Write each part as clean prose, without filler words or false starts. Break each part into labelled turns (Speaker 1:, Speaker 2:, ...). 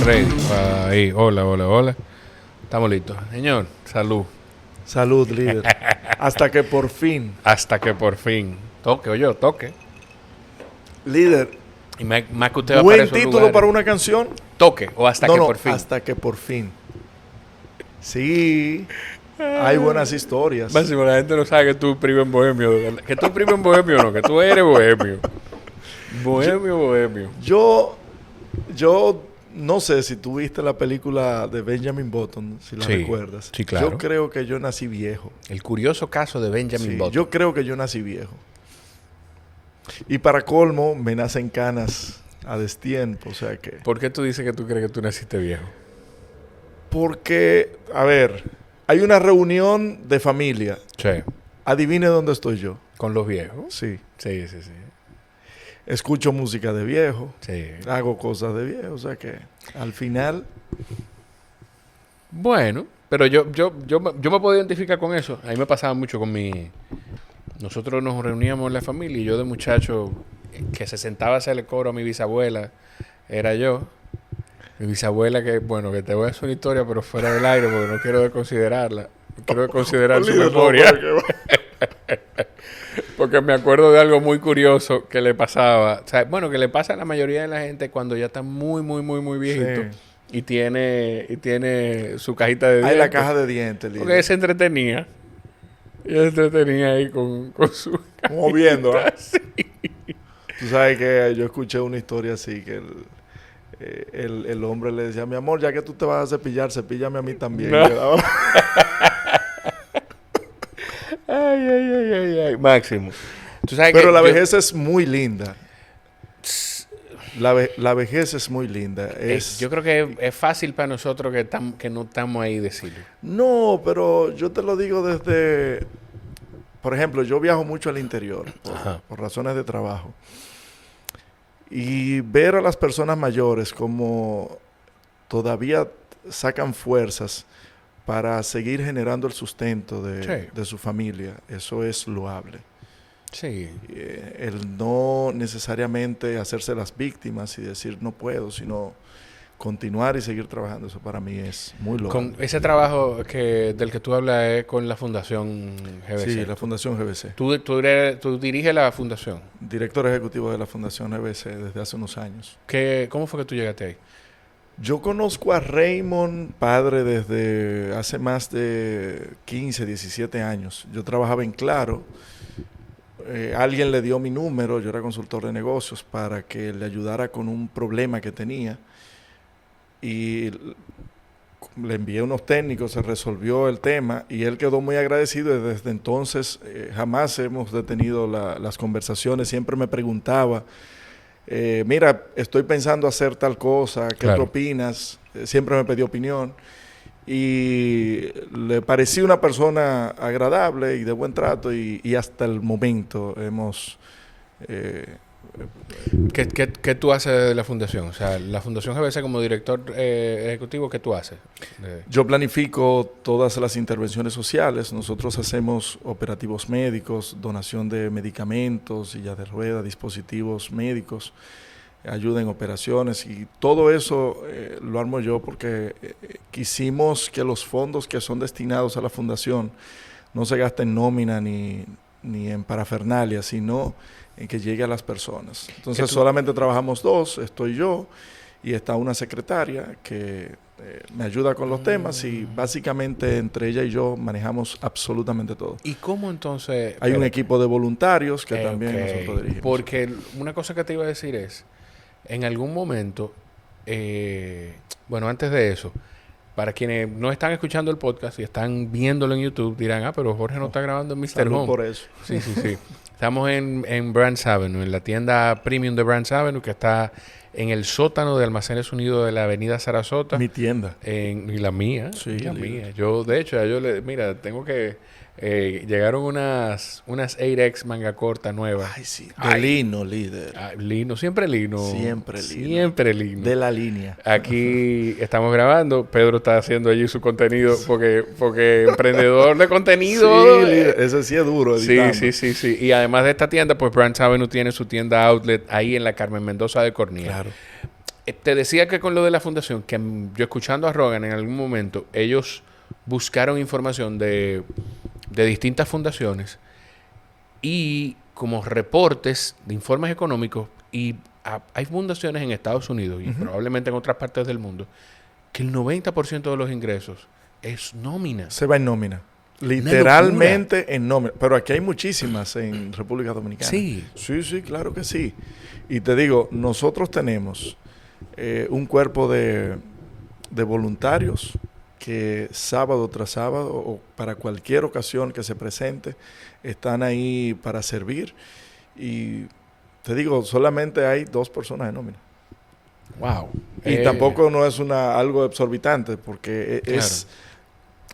Speaker 1: ready. Ahí, hola, hola, hola. Estamos listos. Señor, salud.
Speaker 2: Salud, líder. Hasta que por fin.
Speaker 1: Hasta que por fin. Toque, oye, toque.
Speaker 2: Líder.
Speaker 1: Y más que usted va para
Speaker 2: Buen
Speaker 1: esos
Speaker 2: título
Speaker 1: lugares.
Speaker 2: para una canción.
Speaker 1: Toque, o hasta que por fin.
Speaker 2: Hasta que por fin. Sí. Hay buenas historias.
Speaker 1: Máximo, la gente no sabe que tú primo en bohemio. Que tú primo en bohemio no, que tú eres bohemio. Bohemio.
Speaker 2: Yo no sé si tú viste la película de Benjamin Button, si la
Speaker 1: Sí,
Speaker 2: recuerdas.
Speaker 1: sí, claro.
Speaker 2: Yo creo que yo nací viejo.
Speaker 1: El curioso caso de Benjamin
Speaker 2: Sí,
Speaker 1: Button.
Speaker 2: yo creo que yo nací viejo. Y para colmo, me nacen canas a destiempo, o sea que...
Speaker 1: ¿Por qué tú dices que tú crees que tú naciste viejo?
Speaker 2: Porque, a ver, hay una reunión de familia.
Speaker 1: Sí.
Speaker 2: Adivine dónde estoy yo.
Speaker 1: ¿Con los viejos?
Speaker 2: Sí.
Speaker 1: Sí.
Speaker 2: Escucho música de viejo.
Speaker 1: Sí.
Speaker 2: Hago cosas de viejo. O sea que, al final...
Speaker 1: Bueno, pero yo me puedo identificar con eso. A mí me pasaba mucho con mi... Nosotros nos reuníamos en la familia y yo de muchacho que se sentaba a hacerle coro a mi bisabuela era yo. Mi bisabuela que, bueno, que te voy a hacer una historia pero fuera del aire porque no quiero desconsiderarla. No quiero desconsiderar su memoria. Porque me acuerdo de algo muy curioso que le pasaba. O sea, bueno, que le pasa a la mayoría de la gente cuando ya está muy viejito.
Speaker 2: Sí.
Speaker 1: Y tiene su cajita de dientes.
Speaker 2: Hay la caja de dientes, líder.
Speaker 1: Porque se entretenía. Ella se entretenía ahí con su
Speaker 2: Moviendo.
Speaker 1: cajita, sí.
Speaker 2: Tú sabes que yo escuché una historia así que el hombre le decía, mi amor, ya que tú te vas a cepillar, cepíllame a mí también.
Speaker 1: No. Ay. Máximo. ¿Tú sabes
Speaker 2: Pero
Speaker 1: que
Speaker 2: la vejez es muy linda. La vejez es muy linda.
Speaker 1: yo creo que es fácil para nosotros que no estamos ahí decirlo.
Speaker 2: No, pero yo te lo digo desde... Por ejemplo, yo viajo mucho al interior por razones de trabajo. Y ver a las personas mayores como todavía sacan fuerzas para seguir generando el sustento de su familia, eso es loable.
Speaker 1: Sí.
Speaker 2: El no necesariamente hacerse las víctimas y decir no puedo, sino continuar y seguir trabajando, eso para mí es muy loable.
Speaker 1: Con ese trabajo del que tú hablas es con la Fundación GBC.
Speaker 2: Sí, la Fundación GBC.
Speaker 1: Tú diriges la fundación.
Speaker 2: Director ejecutivo de la Fundación GBC desde hace unos años.
Speaker 1: ¿Cómo fue que tú llegaste ahí?
Speaker 2: Yo conozco a Raymond, padre, desde hace más de 15, 17 años. Yo trabajaba en Claro. Alguien le dio mi número, yo era consultor de negocios, para que le ayudara con un problema que tenía. Y le envié unos técnicos, se resolvió el tema y él quedó muy agradecido. Y desde entonces jamás hemos detenido las conversaciones. Siempre me preguntaba, mira, estoy pensando hacer tal cosa, ¿qué tú opinas? Siempre me pedía opinión. Y le parecí una persona agradable y de buen trato y hasta el momento hemos...
Speaker 1: ¿Qué tú haces de la fundación? O sea, la Fundación GBC como director ejecutivo, ¿qué tú haces?
Speaker 2: Yo planifico todas las intervenciones sociales. Nosotros hacemos operativos médicos, donación de medicamentos, sillas de ruedas, dispositivos médicos, ayuda en operaciones y todo eso lo armo yo porque quisimos que los fondos que son destinados a la fundación no se gasten en nómina ni en parafernalia, sino en que llegue a las personas. Entonces solamente trabajamos dos, estoy yo y está una secretaria que me ayuda con los temas y básicamente entre ella y yo manejamos absolutamente todo.
Speaker 1: ¿Y cómo entonces...?
Speaker 2: Hay un equipo de voluntarios que también nosotros dirigimos.
Speaker 1: Porque una cosa que te iba a decir es, en algún momento, bueno, antes de eso, para quienes no están escuchando el podcast y están viéndolo en YouTube, dirán, pero Jorge no está grabando en Mr. Home.
Speaker 2: Por eso.
Speaker 1: Sí. Estamos en Brands Avenue, en la tienda premium de Brands Avenue, que está en el sótano de Almacenes Unidos de la avenida Sarasota.
Speaker 2: Mi tienda.
Speaker 1: Y la mía.
Speaker 2: Sí,
Speaker 1: la mía. Yo, de hecho, mira, tengo que... llegaron unas 8X manga corta nuevas.
Speaker 2: Ay, sí. De lino, líder.
Speaker 1: Lino, siempre lino.
Speaker 2: Siempre lino.
Speaker 1: Siempre lino.
Speaker 2: De la línea.
Speaker 1: Aquí estamos grabando. Pedro está haciendo allí su contenido porque emprendedor de contenido.
Speaker 2: Sí, líder. Ese sí es duro editando.
Speaker 1: Sí. Y además de esta tienda, pues Brands Avenue tiene su tienda outlet ahí en la Carmen Mendoza de Cornía.
Speaker 2: Claro.
Speaker 1: Te decía que con lo de la fundación, que yo escuchando a Rogan en algún momento, ellos buscaron información de distintas fundaciones y como reportes de informes económicos, y hay fundaciones en Estados Unidos y probablemente en otras partes del mundo que el 90% de los ingresos es nómina.
Speaker 2: Se va en nómina. Literalmente en nómina. Pero aquí hay muchísimas en República Dominicana.
Speaker 1: Sí.
Speaker 2: Sí, claro que sí. Y te digo, nosotros tenemos un cuerpo de voluntarios que sábado tras sábado o para cualquier ocasión que se presente están ahí para servir. Y te digo, solamente hay 2 personas de nómina.
Speaker 1: Wow.
Speaker 2: Y tampoco no es algo exorbitante, porque
Speaker 1: claro.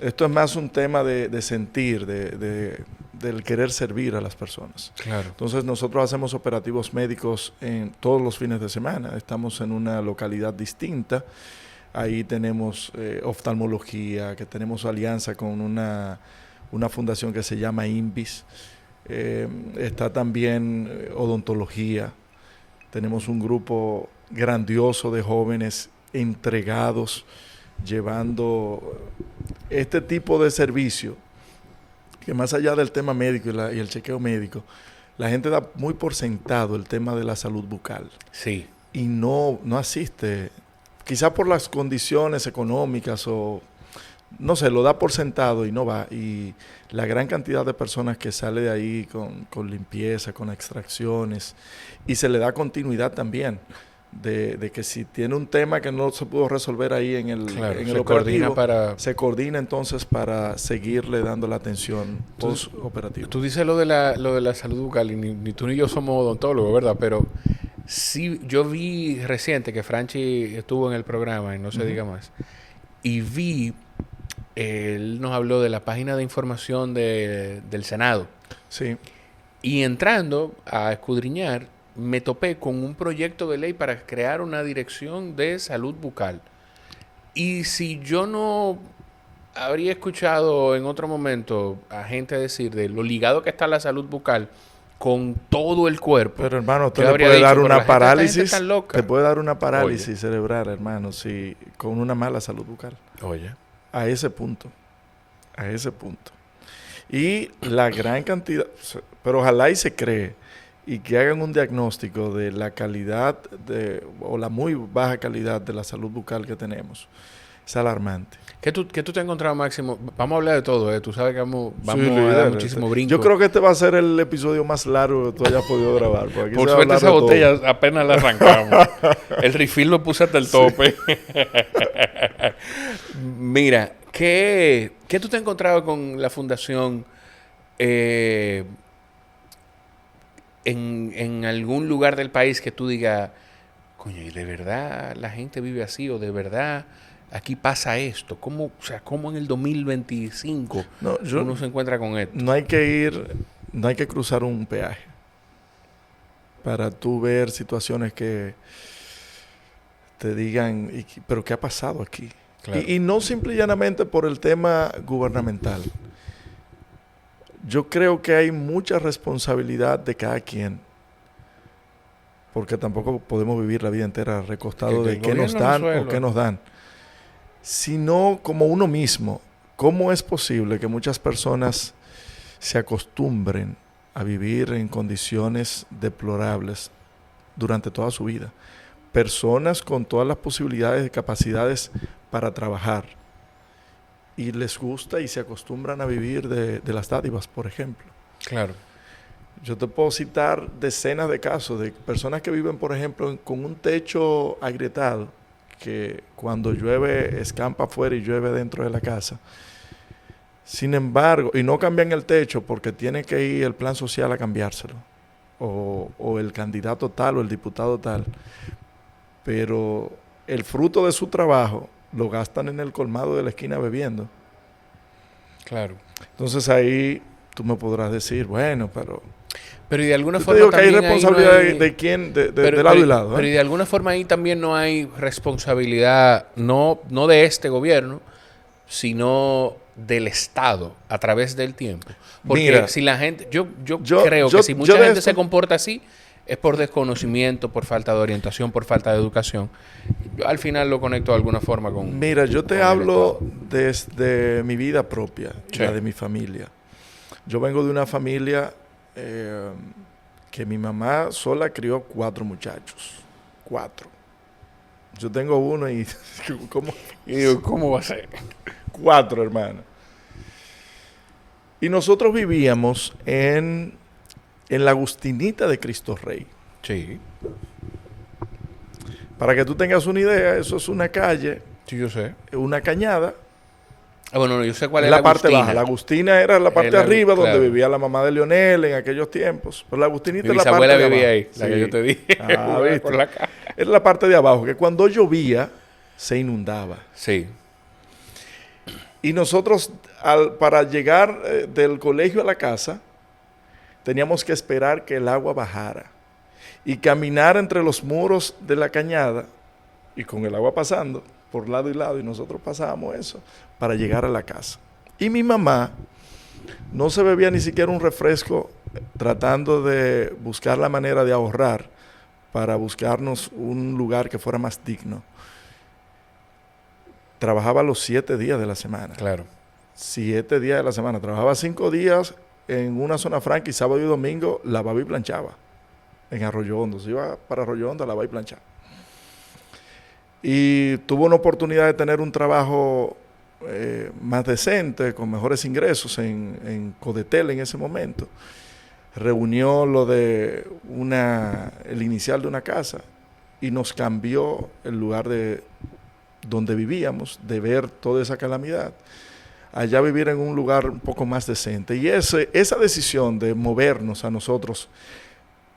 Speaker 2: Esto es más un tema de sentir, del querer servir a las personas.
Speaker 1: Claro.
Speaker 2: Entonces nosotros hacemos operativos médicos en todos los fines de semana. Estamos en una localidad distinta. Ahí tenemos oftalmología, que tenemos alianza con una fundación que se llama INVIS. Está también odontología. Tenemos un grupo grandioso de jóvenes entregados, llevando este tipo de servicio, que más allá del tema médico y el chequeo médico, la gente da muy por sentado el tema de la salud bucal.
Speaker 1: Sí.
Speaker 2: Y no asiste, quizás por las condiciones económicas o no sé, lo da por sentado y no va. Y la gran cantidad de personas que sale de ahí con limpieza, con extracciones, y se le da continuidad también. De que si tiene un tema que no se pudo resolver ahí en el operativo, se coordina entonces para seguirle dando la atención post-operativo.
Speaker 1: Tú dices lo de la salud bucal, y ni tú ni yo somos odontólogos, ¿verdad? Pero sí, yo vi reciente que Franchi estuvo en el programa, y no se diga más, y vi, él nos habló de la página de información del Senado.
Speaker 2: Sí.
Speaker 1: Y entrando a escudriñar, me topé con un proyecto de ley para crear una dirección de salud bucal. Y si yo no habría escuchado en otro momento a gente decir de lo ligado que está la salud bucal con todo el cuerpo.
Speaker 2: Pero hermano, te puede dar una parálisis. Te puede dar una parálisis
Speaker 1: Oye.
Speaker 2: cerebral, hermano, si con una mala salud bucal.
Speaker 1: Oye.
Speaker 2: A ese punto. Y la gran cantidad, pero ojalá y se cree, y que hagan un diagnóstico de la calidad o la muy baja calidad de la salud bucal que tenemos. Es alarmante.
Speaker 1: ¿Qué tú te has encontrado, Máximo? Vamos a hablar de todo, ¿eh? Tú sabes que vamos
Speaker 2: Sí,
Speaker 1: a dar muchísimo brinco.
Speaker 2: Yo creo que este va a ser el episodio más largo que tú hayas podido grabar.
Speaker 1: Por suerte esa botella apenas la arrancamos. El refill lo puse hasta el tope. Mira, ¿qué tú te has encontrado con la fundación en algún lugar del país que tú digas, coño, ¿y de verdad la gente vive así? ¿O de verdad aquí pasa esto? ¿Cómo en el 2025 uno se encuentra con esto?
Speaker 2: No hay que cruzar un peaje para tú ver situaciones que te digan, ¿pero qué ha pasado aquí? Claro. Y no simple y llanamente por el tema gubernamental. Yo creo que hay mucha responsabilidad de cada quien, porque tampoco podemos vivir la vida entera recostado de qué nos dan o qué nos dan, sino como uno mismo. ¿Cómo es posible que muchas personas se acostumbren a vivir en condiciones deplorables durante toda su vida? Personas con todas las posibilidades y capacidades para trabajar, y les gusta y se acostumbran a vivir de las dádivas, por ejemplo.
Speaker 1: Claro.
Speaker 2: Yo te puedo citar decenas de casos de personas que viven, por ejemplo, con un techo agrietado, que cuando llueve escampa afuera y llueve dentro de la casa. Sin embargo, y no cambian el techo porque tiene que ir el plan social a cambiárselo, o el candidato tal o el diputado tal. Pero el fruto de su trabajo lo gastan en el colmado de la esquina bebiendo.
Speaker 1: Claro.
Speaker 2: Entonces ahí tú me podrás decir, bueno, pero
Speaker 1: y de alguna
Speaker 2: yo
Speaker 1: forma
Speaker 2: te digo que hay responsabilidad
Speaker 1: no hay,
Speaker 2: de quién, de lado y lado.
Speaker 1: Pero y de alguna forma ahí también no hay responsabilidad, no de este gobierno, sino del Estado a través del tiempo. Porque
Speaker 2: mira,
Speaker 1: si la gente, yo creo que si mucha gente se comporta así, es por desconocimiento, por falta de orientación, por falta de educación. al final lo conecto de alguna forma con...
Speaker 2: Mira, yo te
Speaker 1: con el
Speaker 2: hablo
Speaker 1: Estado.
Speaker 2: desde mi vida propia y
Speaker 1: Sí.
Speaker 2: la de mi familia. Yo vengo de una familia que mi mamá sola crió 4 muchachos. 4. Yo tengo uno y... ¿Cómo?
Speaker 1: Y digo, ¿cómo va a ser?
Speaker 2: 4 hermanos. Y nosotros vivíamos en la Agustinita de Cristo Rey.
Speaker 1: Sí,
Speaker 2: Para que tú tengas una idea, eso es una calle,
Speaker 1: sí, yo sé.
Speaker 2: una cañada.
Speaker 1: Bueno, no, yo sé cuál
Speaker 2: En
Speaker 1: es
Speaker 2: la
Speaker 1: la
Speaker 2: parte
Speaker 1: Agustina.
Speaker 2: baja. La Agustina era la parte de
Speaker 1: La-
Speaker 2: arriba donde
Speaker 1: claro.
Speaker 2: vivía la mamá de Leonel en aquellos tiempos. Pero la Agustinita
Speaker 1: Mi
Speaker 2: es la parte
Speaker 1: bisabuela
Speaker 2: de
Speaker 1: vivía
Speaker 2: abajo.
Speaker 1: ahí, la que
Speaker 2: Sí.
Speaker 1: yo te dije.
Speaker 2: Ah,
Speaker 1: Jugaba
Speaker 2: ¿viste?
Speaker 1: por la calle.
Speaker 2: Era la parte de abajo, que cuando llovía se inundaba.
Speaker 1: Sí,
Speaker 2: Y nosotros, para llegar del colegio a la casa, teníamos que esperar que el agua bajara y caminar entre los muros de la cañada y con el agua pasando por lado y lado, y nosotros pasábamos eso para llegar a la casa. Y mi mamá no se bebía ni siquiera un refresco, tratando de buscar la manera de ahorrar para buscarnos un lugar que fuera más digno. Trabajaba los 7 días de la semana.
Speaker 1: claro.
Speaker 2: 7 días de la semana. Trabajaba 5 días en una zona franca y sábado y domingo lavaba y planchaba. En Arroyo Hondo. Se iba para Arroyo Hondo a lavar y planchar. Y tuvo una oportunidad de tener un trabajo más decente, con mejores ingresos en Codetel en ese momento. Reunió lo de el inicial de una casa y nos cambió el lugar donde vivíamos, de ver toda esa calamidad, allá vivir en un lugar un poco más decente. Y esa decisión de movernos a nosotros,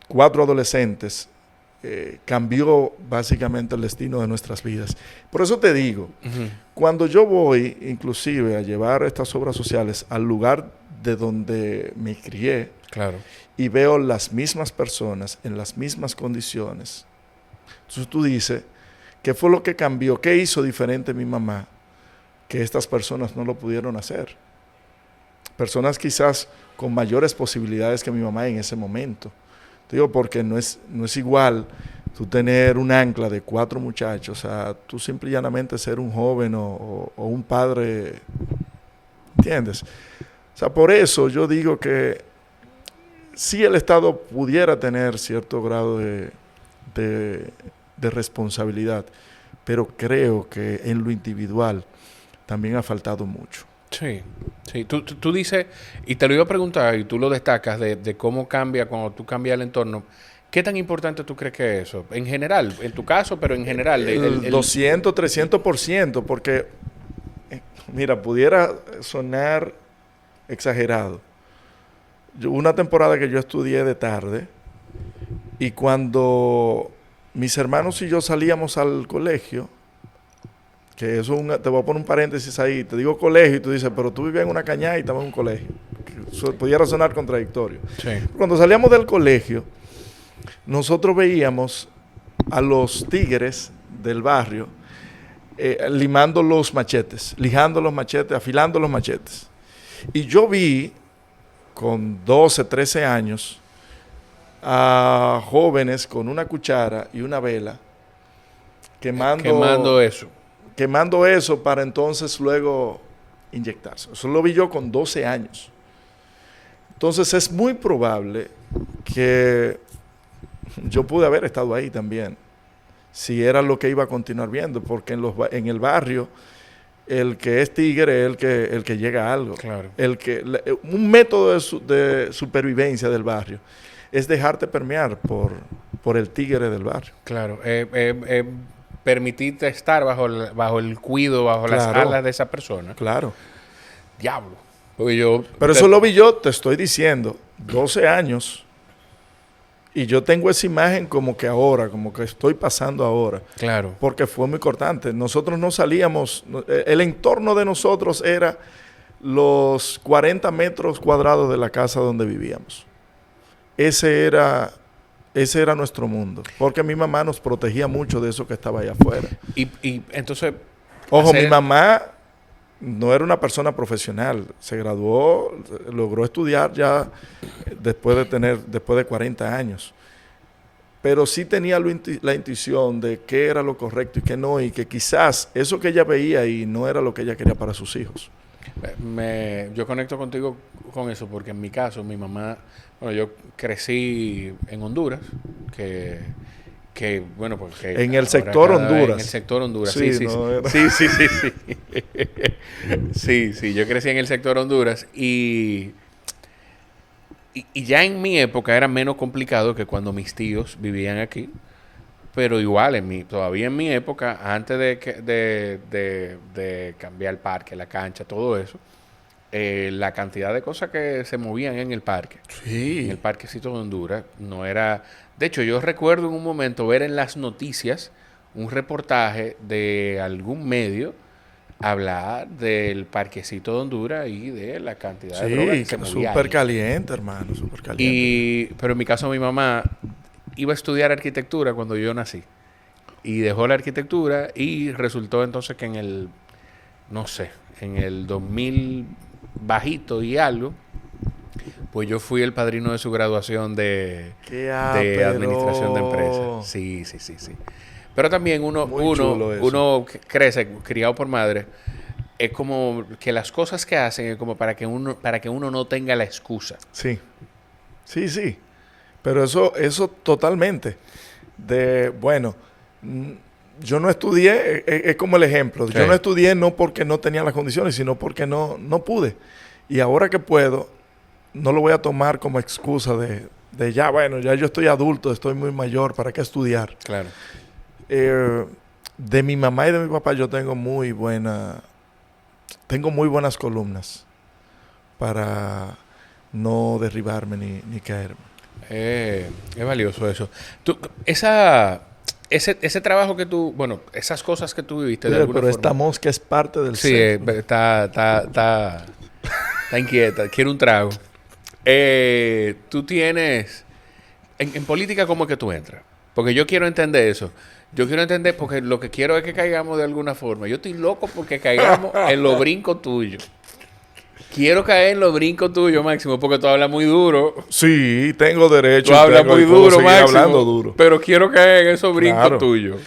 Speaker 2: 4 adolescentes, cambió básicamente el destino de nuestras vidas. Por eso te digo,
Speaker 1: Ujú.
Speaker 2: cuando yo voy inclusive a llevar estas obras sociales al lugar de donde me crié
Speaker 1: Claro.
Speaker 2: y veo las mismas personas en las mismas condiciones, entonces tú dices, ¿qué fue lo que cambió? ¿Qué hizo diferente mi mamá que estas personas no lo pudieron hacer? Personas quizás con mayores posibilidades que mi mamá en ese momento. Te digo, porque no es igual tú tener un ancla de 4 muchachos a tú simple y llanamente ser un joven o un padre, ¿entiendes? O sea, por eso yo digo que sí el Estado pudiera tener cierto grado de responsabilidad, pero creo que en lo individual también ha faltado mucho.
Speaker 1: Sí, sí. Tú dices, y te lo iba a preguntar, y tú lo destacas, de cómo cambia cuando tú cambias el entorno. ¿Qué tan importante tú crees que es eso? En general, en tu caso, pero en general.
Speaker 2: El 200, 300%, porque, mira, pudiera sonar exagerado. Una temporada que yo estudié de tarde, y cuando mis hermanos y yo salíamos al colegio, que eso te voy a poner un paréntesis ahí, te digo colegio y tú dices, pero tú vivías en una cañada y estabas en un colegio. Pudiera sonar contradictorio.
Speaker 1: Sí.
Speaker 2: Cuando salíamos del colegio, nosotros veíamos a los tigres del barrio lijando los machetes, afilando los machetes. Y yo vi con 12, 13 años a jóvenes con una cuchara y una vela quemando eso para entonces luego inyectarse. Eso lo vi yo con 12 años. Entonces es muy probable que yo pude haber estado ahí también, si era lo que iba a continuar viendo, porque en el barrio el que es tigre es el que llega a algo.
Speaker 1: Claro.
Speaker 2: Un método de supervivencia del barrio es dejarte permear por el tigre del barrio.
Speaker 1: Claro. Permitirte estar bajo el cuido, bajo las alas de esa persona.
Speaker 2: Claro.
Speaker 1: Diablo.
Speaker 2: Pero eso lo vi yo, te estoy diciendo, 12 años. Y yo tengo esa imagen como que ahora, como que estoy pasando ahora.
Speaker 1: Claro.
Speaker 2: Porque fue muy cortante. Nosotros no salíamos, el entorno de nosotros era los 40 metros cuadrados de la casa donde vivíamos. Ese era nuestro mundo. Porque mi mamá nos protegía mucho de eso que estaba allá afuera.
Speaker 1: Y entonces...
Speaker 2: Ojo, mi mamá no era una persona profesional. Se graduó, logró estudiar ya después de 40 años. pero sí tenía la intuición de qué era lo correcto y qué no, y que quizás eso que ella veía ahí no era lo que ella quería para sus hijos.
Speaker 1: Yo conecto contigo con eso porque en mi caso, mi mamá, bueno, yo crecí en Honduras, que bueno, porque
Speaker 2: en el sector Honduras.
Speaker 1: En el sector Honduras,
Speaker 2: sí,
Speaker 1: sí,
Speaker 2: no era...
Speaker 1: sí. Sí, yo crecí en el sector Honduras y ya en mi época era menos complicado que cuando mis tíos vivían aquí. Pero igual, todavía en mi época, antes de cambiar el parque, la cancha, todo eso, la cantidad de cosas que se movían en el parque, en el parquecito de Honduras, no era... De hecho, yo recuerdo en un momento ver en las noticias un reportaje de algún medio hablar del parquecito de Honduras y de la cantidad de drogas que se movía
Speaker 2: súper caliente, hermano, súper caliente.
Speaker 1: Pero en mi caso, mi mamá iba a estudiar arquitectura cuando yo nací. Y dejó la arquitectura y resultó entonces que en el 2000 bajito y algo, pues yo fui el padrino de su graduación de administración de empresas. Sí. Pero también uno crece, criado por madre, es como que las cosas que hacen es como para que uno no tenga la excusa.
Speaker 2: Sí. Pero eso totalmente. Yo no estudié, es como el ejemplo. Sí. Yo no estudié no porque no tenía las condiciones, sino porque no pude. Y ahora que puedo, no lo voy a tomar como excusa de ya yo estoy adulto, estoy muy mayor, ¿para qué estudiar?
Speaker 1: Claro.
Speaker 2: De mi mamá y de mi papá yo tengo muy buenas columnas para no derribarme ni caerme.
Speaker 1: Es valioso eso. Ese trabajo que tú... Bueno, esas cosas que tú viviste de alguna
Speaker 2: forma...
Speaker 1: Pero
Speaker 2: esta mosca es parte del
Speaker 1: Sí, está inquieta. Quiere un trago. Tú tienes... En política, ¿cómo es que tú entras? Porque yo quiero entender eso. Yo quiero entender porque lo que quiero es que caigamos de alguna forma. Yo estoy loco porque caigamos en los brincos tuyos. Quiero caer en los brincos tuyos, Máximo, porque tú hablas muy duro.
Speaker 2: Sí, tengo derecho.
Speaker 1: Tú hablas muy duro, Máximo.
Speaker 2: Hablando duro.
Speaker 1: Pero quiero caer en esos brincos tuyos.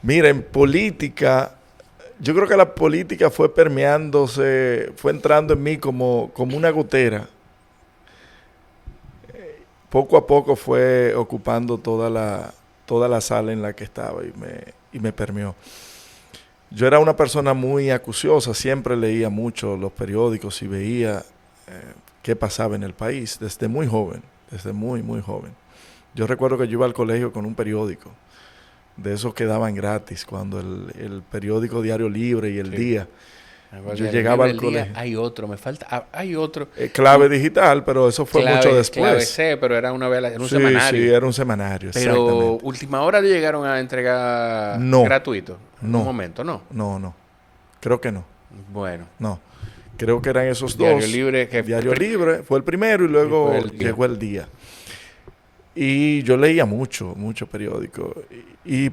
Speaker 2: Mira, en política, yo creo que la política fue permeándose, fue entrando en mí como una gotera. Poco a poco fue ocupando toda la sala en la que estaba y me permeó. Yo era una persona muy acuciosa, siempre leía mucho los periódicos y veía qué pasaba en el país desde muy joven, desde muy, muy joven. Yo recuerdo que yo iba al colegio con un periódico, de esos que daban gratis, cuando el periódico Diario Libre y El Día. Yo llegaba al colegio.
Speaker 1: Hay otro, me falta, hay otro.
Speaker 2: Clave Digital, pero eso fue mucho después.
Speaker 1: Clave C, pero era un semanario.
Speaker 2: Sí, era un semanario,
Speaker 1: pero Última Hora le llegaron a entregar gratuito. En un momento, ¿no?
Speaker 2: No. Creo que no.
Speaker 1: Bueno.
Speaker 2: No. Creo que eran esos
Speaker 1: Diario
Speaker 2: dos.
Speaker 1: Libre.
Speaker 2: Diario Libre fue el primero y luego llegó El Día. Y yo leía mucho periódico.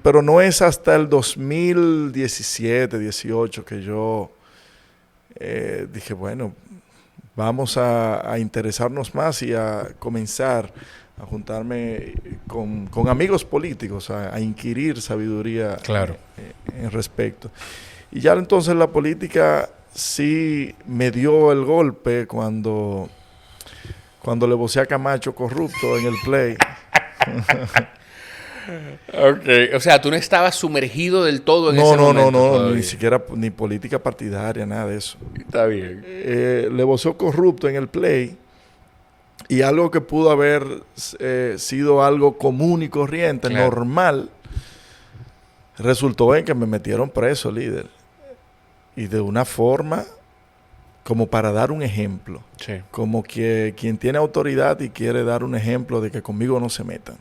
Speaker 2: Pero no es hasta el 2017, 18 que yo dije, bueno, vamos a interesarnos más y a comenzar a juntarme con amigos políticos, a inquirir sabiduría en respecto. Y ya entonces la política sí me dio el golpe cuando le vocé a Camacho corrupto en el Play.
Speaker 1: Okay. O sea, tú no estabas sumergido del todo en ese momento.
Speaker 2: No, ni siquiera ni política partidaria, nada de eso.
Speaker 1: Está bien.
Speaker 2: Le voceó corrupto en el Play y algo que pudo haber sido algo común y corriente, normal, resultó en que me metieron preso, líder. Y de una forma como para dar un ejemplo.
Speaker 1: Sí.
Speaker 2: Como que quien tiene autoridad y quiere dar un ejemplo de que conmigo no se metan.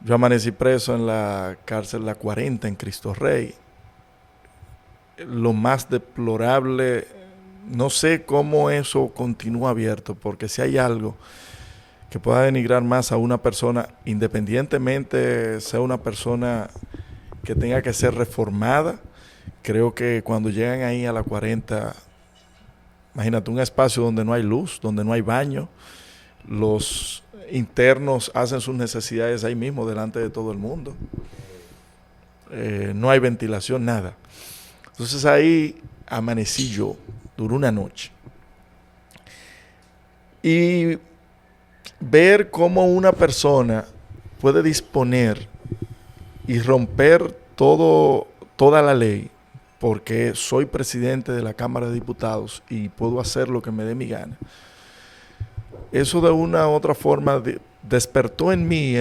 Speaker 2: Yo amanecí preso en la cárcel La 40 en Cristo Rey. Lo más deplorable, no sé cómo eso continúa abierto, porque si hay algo que pueda denigrar más a una persona, independientemente sea una persona que tenga que ser reformada, creo que cuando llegan ahí a La 40, imagínate un espacio donde no hay luz, donde no hay baño, los internos hacen sus necesidades ahí mismo, delante de todo el mundo. No hay ventilación, nada. Entonces ahí amanecí yo, duró una noche. Y ver cómo una persona puede disponer y romper toda la ley, porque soy presidente de la Cámara de Diputados y puedo hacer lo que me dé mi gana. Eso de una u otra forma despertó en mí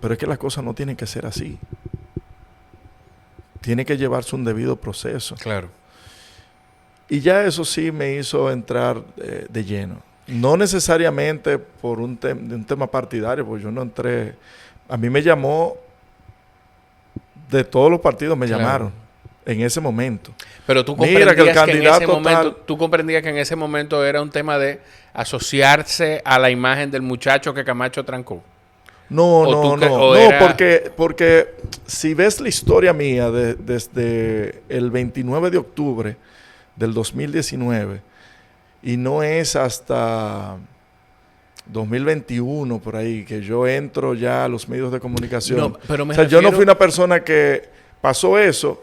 Speaker 2: pero es que las cosas no tienen que ser así. Tiene que llevarse un debido proceso.
Speaker 1: Claro.
Speaker 2: Y ya eso sí me hizo entrar de lleno. No necesariamente por un tema partidario, porque yo no entré. A mí me llamó, de todos los partidos me llamaron en ese momento.
Speaker 1: Pero tú comprendías que en ese momento, tú comprendías que en ese momento era un tema de asociarse a la imagen del muchacho que Camacho trancó.
Speaker 2: No, porque si ves la historia mía desde el 29 de octubre del 2019, y no es hasta 2021 por ahí que yo entro ya a los medios de comunicación.
Speaker 1: No, pero
Speaker 2: yo no fui una persona que pasó eso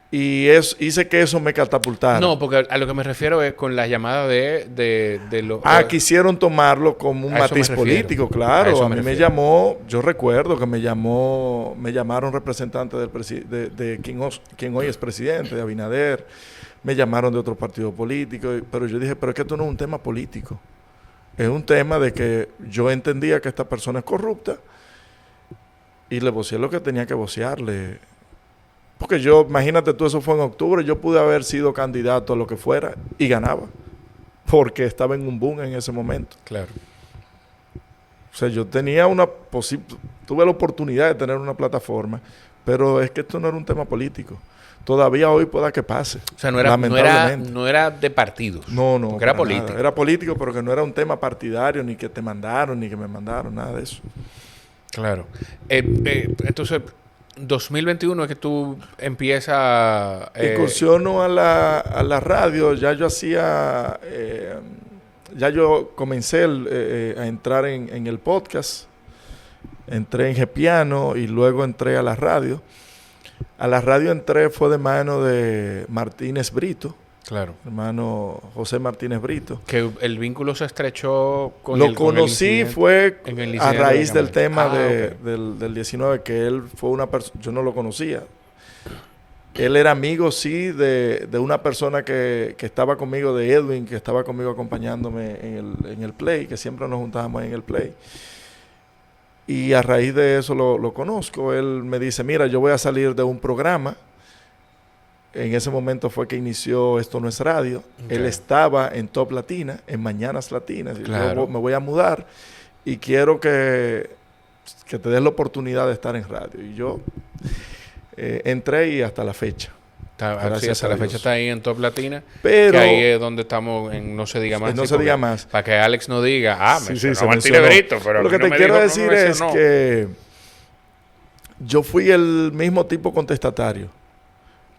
Speaker 2: y hice que eso me catapultara.
Speaker 1: No, porque a lo que me refiero es con las llamadas de los...
Speaker 2: quisieron tomarlo como un matiz político, claro. A mí me llamó, yo recuerdo que me llamaron representantes de quien hoy es presidente, de Abinader. Me llamaron de otro partido político, pero yo dije, pero es que esto no es un tema político. Es un tema de que yo entendía que esta persona es corrupta y le voceé lo que tenía que vocearle. Porque imagínate tú, eso fue en octubre, yo pude haber sido candidato a lo que fuera y ganaba. Porque estaba en un boom en ese momento.
Speaker 1: Claro.
Speaker 2: O sea, yo tenía tuve la oportunidad de tener una plataforma, pero es que esto no era un tema político. Todavía hoy pueda que pase.
Speaker 1: O sea, no era de partidos.
Speaker 2: No.
Speaker 1: Porque era político.
Speaker 2: Nada. Era político, pero que no era un tema partidario, ni que te mandaron, ni que me mandaron, nada de eso.
Speaker 1: Claro. Entonces, 2021 es que tú empiezas...
Speaker 2: Incursiono a la radio. Ya yo hacía... ya yo comencé a entrar en el podcast. Entré en Gepiano y luego entré a la radio. A la radio entré fue de mano de Martínez Brito.
Speaker 1: Claro.
Speaker 2: Hermano José Martínez Brito.
Speaker 1: Que el vínculo se estrechó con
Speaker 2: Lo conocí fue a raíz del tema
Speaker 1: okay.
Speaker 2: del 19, que él fue una persona... Yo no lo conocía. Él era amigo, sí, de una persona que estaba conmigo, de Edwin, que estaba conmigo acompañándome en el Play, que siempre nos juntábamos en el Play. Y a raíz de eso lo conozco. Él me dice, mira, yo voy a salir de un programa. En ese momento fue que inició Esto No Es Radio. Okay. Él estaba en Top Latina, en Mañanas Latinas.
Speaker 1: Claro.
Speaker 2: Yo me voy a mudar y quiero que te des la oportunidad de estar en radio. Y yo entré y hasta la fecha.
Speaker 1: Hasta la fecha está ahí en Top Latina.
Speaker 2: Pero,
Speaker 1: que ahí es donde estamos en No Se Diga Más.
Speaker 2: No Se Diga Más.
Speaker 1: Para que Alex no diga,
Speaker 2: mencionó
Speaker 1: Martínez Brito. Pero
Speaker 2: lo que te quiero decir es que yo fui el mismo tipo contestatario.